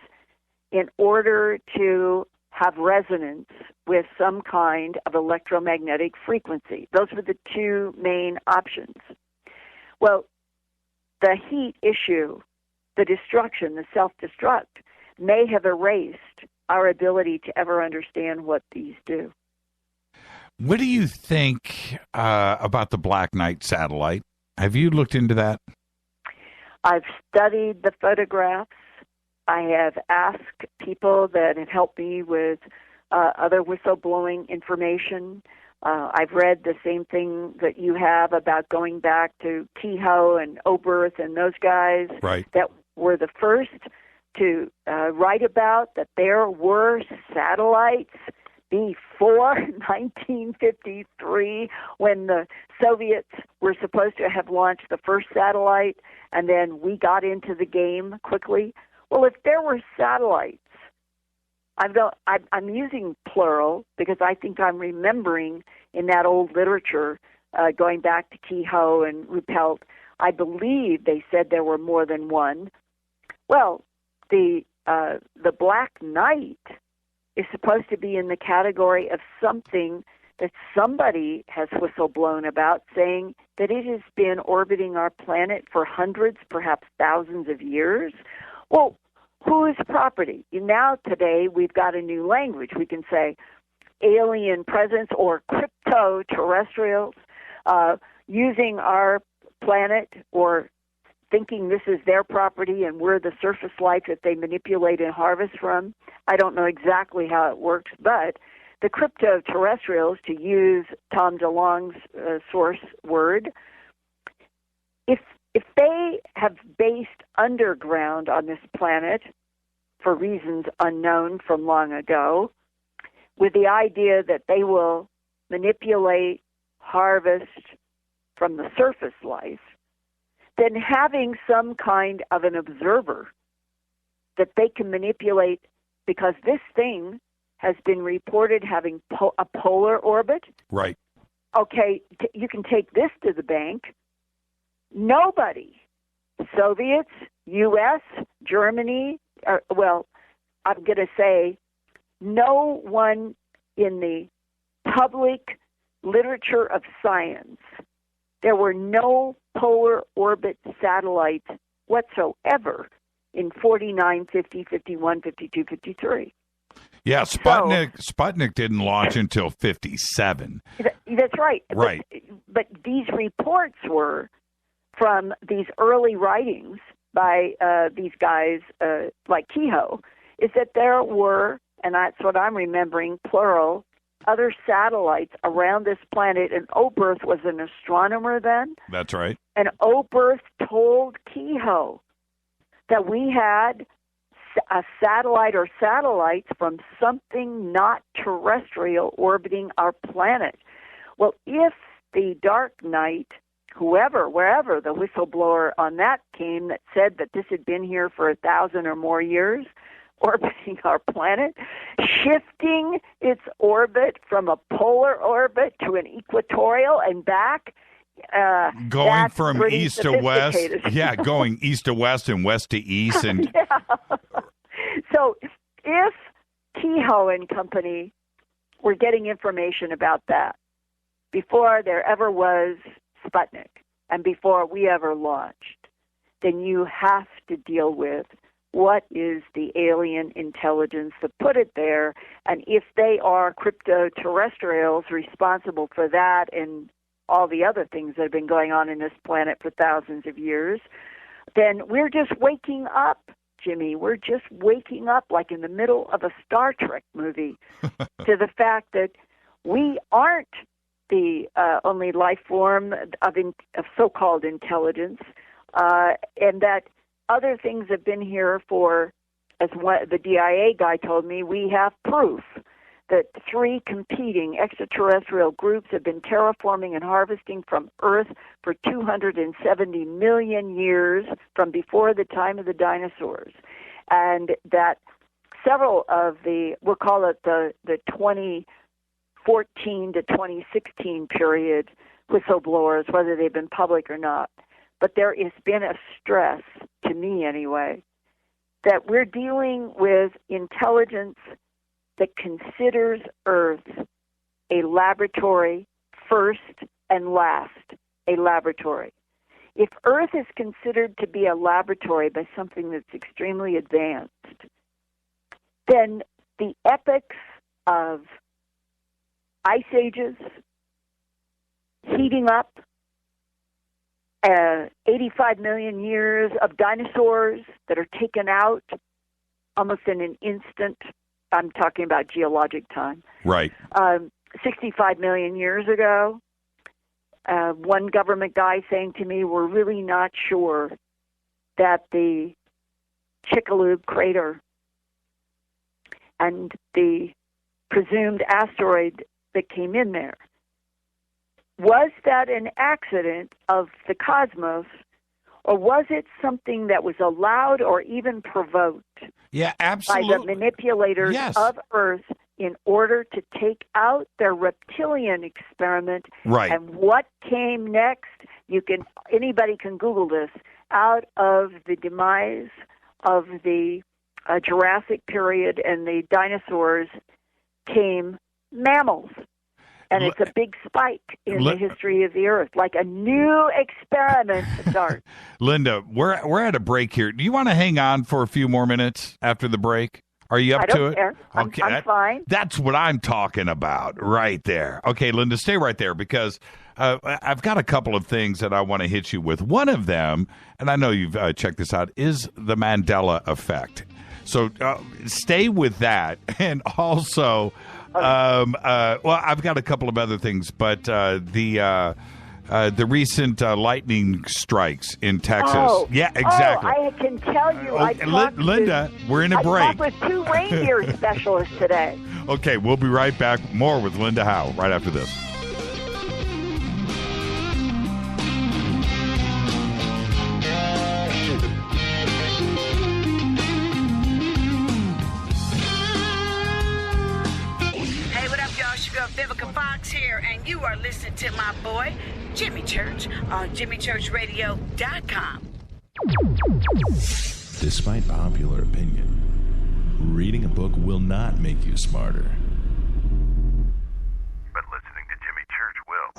in order to have resonance with some kind of electromagnetic frequency. Those were the two main options. Well, the heat issue, the destruction, the self-destruct, may have erased our ability to ever understand what these do. What do you think about the Black Knight satellite? Have you looked into that? I've studied the photographs. I have asked people that have helped me with other whistleblowing information. I've read the same thing that you have about going back to Keyhoe and Oberth and those guys that were the first to write about that there were satellites before 1953, when the Soviets were supposed to have launched the first satellite, and then we got into the game quickly. Well, if there were satellites, I'm using plural because I think I'm remembering in that old literature, going back to Keyhoe and Ruppelt, I believe they said there were more than one. Well, the Black Knight is supposed to be in the category of something that somebody has whistleblown about, saying that it has been orbiting our planet for hundreds, perhaps thousands of years. Well, whose property? Now today we've got a new language. We can say alien presence or crypto-terrestrials using our planet or thinking this is their property and we're the surface life that they manipulate and harvest from. I don't know exactly how it works, but the crypto-terrestrials, to use Tom DeLonge's source word, if they have based underground on this planet for reasons unknown from long ago, with the idea that they will manipulate, harvest from the surface life, then having some kind of an observer that they can manipulate, because this thing has been reported having a polar orbit. Right. Okay, you can take this to the bank. Nobody, Soviets, U.S., Germany, well, I'm going to say no one in the public literature of science, there were no polar orbit satellites whatsoever in 49, 50, 51, 52, 53. Yeah, Sputnik didn't launch until 57. That's right. Right. But these reports were from these early writings by these guys like Kehoe, is that there were, and that's what I'm remembering, plural, other satellites around this planet, and Oberth was an astronomer then. That's right. And Oberth told Kehoe that we had a satellite or satellites from something not terrestrial orbiting our planet. Well, if the Dark Knight, wherever the whistleblower on that came that said that this had been here for 1,000 or more years, orbiting our planet, shifting its orbit from a polar orbit to an equatorial and back, going from pretty east to west. Yeah, going east to west and west to east. And yeah. So if Kehoe and company were getting information about that before there ever was Sputnik and before we ever launched, then you have to deal with what is the alien intelligence that put it there, and if they are crypto-terrestrials responsible for that and all the other things that have been going on in this planet for thousands of years, then we're just waking up, Jimmy. We're just waking up like in the middle of a Star Trek movie to the fact that we aren't the only life form of so-called intelligence, and that other things have been here for, as the DIA guy told me, we have proof that 3 competing extraterrestrial groups have been terraforming and harvesting from Earth for 270 million years from before the time of the dinosaurs. And that several of we'll call it the 2014 to 2016 period whistleblowers, whether they've been public or not. But there has been a stress, to me anyway, that we're dealing with intelligence that considers Earth a laboratory first and last, a laboratory. If Earth is considered to be a laboratory by something that's extremely advanced, then the epochs of ice ages, heating up, 85 million years of dinosaurs that are taken out almost in an instant. I'm talking about geologic time. Right. 65 million years ago. One government guy saying to me, we're really not sure that the Chicxulub crater and the presumed asteroid that came in there, was that an accident of the cosmos, or was it something that was allowed or even provoked yeah, absolutely. by the manipulators yes. of Earth in order to take out their reptilian experiment? Right. And what came next? Anybody can Google this. Out of the demise of the Jurassic period and the dinosaurs came mammals. And it's a big spike in the history of the Earth, like a new experiment starts. Linda, we're at a break here. Do you want to hang on for a few more minutes after the break? Are you up to it? Care. Okay, I'm fine. That's what I'm talking about right there. Okay, Linda, stay right there because I've got a couple of things that I want to hit you with. One of them, and I know you've checked this out, is the Mandela effect. So stay with that. And also, well, I've got a couple of other things, but the recent lightning strikes in Texas. Oh, yeah, exactly. I can tell you. Linda, we're in a break. I talked with 2 reindeer specialists today. Okay, we'll be right back. More with Linda Howe right after this. Vivica Fox here, and you are listening to my boy, Jimmy Church, on JimmyChurchRadio.com. Despite popular opinion, reading a book will not make you smarter. But listening to Jimmy Church will.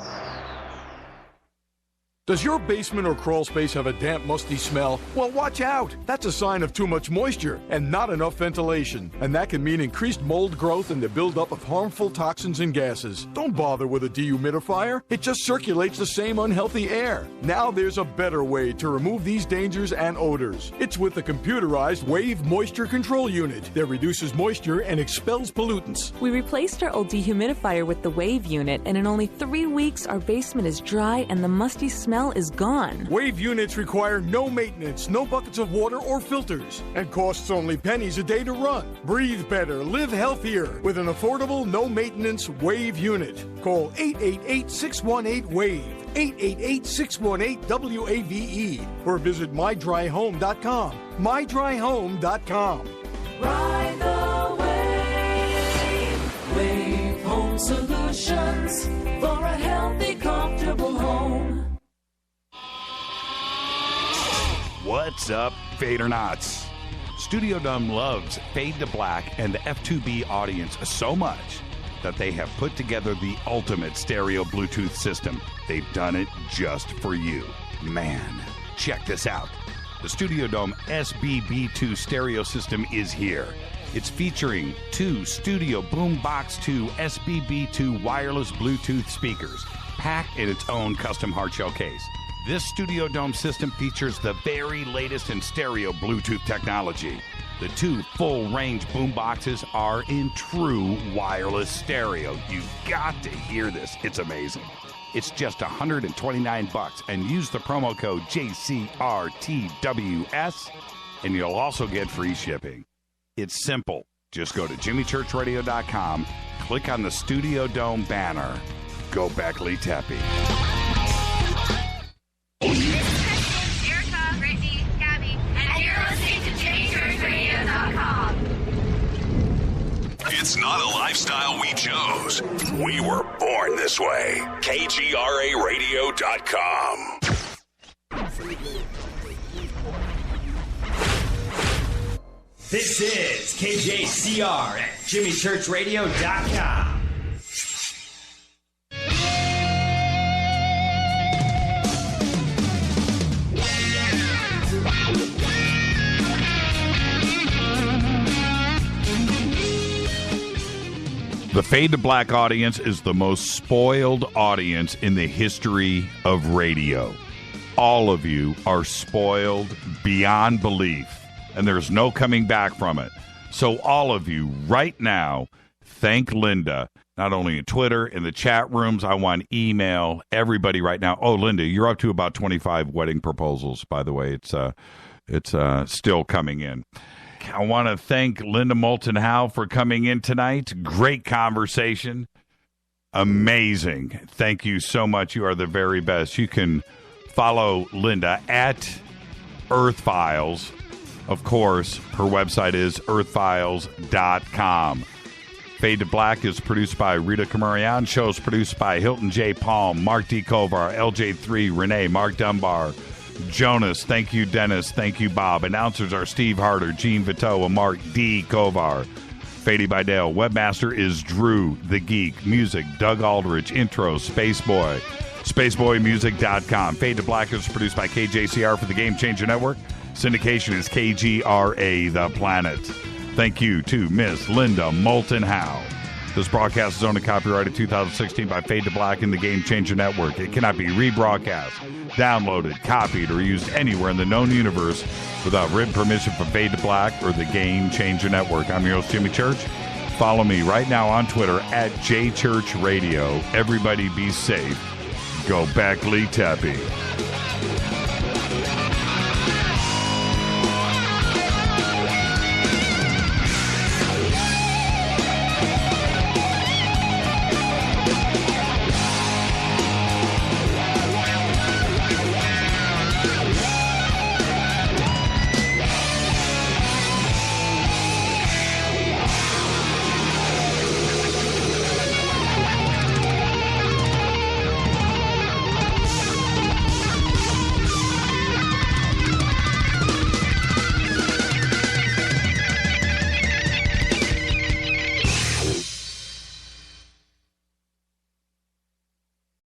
Does your basement or crawl space have a damp, musty smell? Well, watch out. That's a sign of too much moisture and not enough ventilation. And that can mean increased mold growth and the buildup of harmful toxins and gases. Don't bother with a dehumidifier. It just circulates the same unhealthy air. Now there's a better way to remove these dangers and odors. It's with the computerized Wave Moisture Control Unit that reduces moisture and expels pollutants. We replaced our old dehumidifier with the Wave unit, and in only 3 weeks, our basement is dry and the musty smell is gone. Wave units require no maintenance, no buckets of water or filters, and costs only pennies a day to run. Breathe better, live healthier with an affordable, no-maintenance Wave unit. Call 888-618-WAVE, 888-618-WAVE, or visit mydryhome.com. mydryhome.com. Ride the wave. Wave Home Solutions for a healthy, comfortable home. What's up, Fadernauts? Studio Dome loves Fade to Black and the F2B audience so much that they have put together the ultimate stereo Bluetooth system. They've done it just for you. Man, check this out. The Studio Dome SBB2 stereo system is here. It's featuring 2 Studio Boombox 2 SBB2 wireless Bluetooth speakers, packed in its own custom hardshell case. This Studio Dome system features the very latest in stereo Bluetooth technology. The 2 full-range boomboxes are in true wireless stereo. You've got to hear this. It's amazing. It's just $129 and use the promo code JCRTWS and you'll also get free shipping. It's simple. Just go to JimmyChurchRadio.com, click on the Studio Dome banner. Go Beckley Tepe. Erica, Brittany, Gabby, and you're listening to JimmyChurchRadio.com. It's not a lifestyle we chose. We were born this way. KGRARadio.com. This is KJCR at JimmyChurchRadio.com. The Fade to Black audience is the most spoiled audience in the history of radio. All of you are spoiled beyond belief, and there's no coming back from it. So all of you right now, thank Linda, not only in Twitter, in the chat rooms. I want email, everybody right now. Oh, Linda, you're up to about 25 wedding proposals, by the way. It's still coming in. I want to thank Linda Moulton Howe for coming in tonight. Great conversation. Amazing. Thank you so much. You are the very best. You can follow Linda at Earth Files. Of course, her website is earthfiles.com. Fade to Black is produced by Rita Kamarian. Shows produced by Hilton J. Palm, Mark D. Kovar, LJ3, Renee, Mark Dunbar, Jonas. Thank you, Dennis. Thank you, Bob. Announcers are Steve Harder, Gene Vito, and Mark D. Kovar. Fady by Dale. Webmaster is Drew the Geek. Music, Doug Aldrich. Intro, Spaceboy. SpaceboyMusic.com. Fade to Black is produced by KJCR for the Game Changer Network. Syndication is KGRA The Planet. Thank you to Miss Linda Moulton Howe. This broadcast is owned and copyrighted 2016 by Fade to Black and the Game Changer Network. It cannot be rebroadcast, downloaded, copied, or used anywhere in the known universe without written permission from Fade to Black or the Game Changer Network. I'm your host, Jimmy Church. Follow me right now on Twitter at JChurchRadio. Everybody be safe. Go back, Lee Tappy.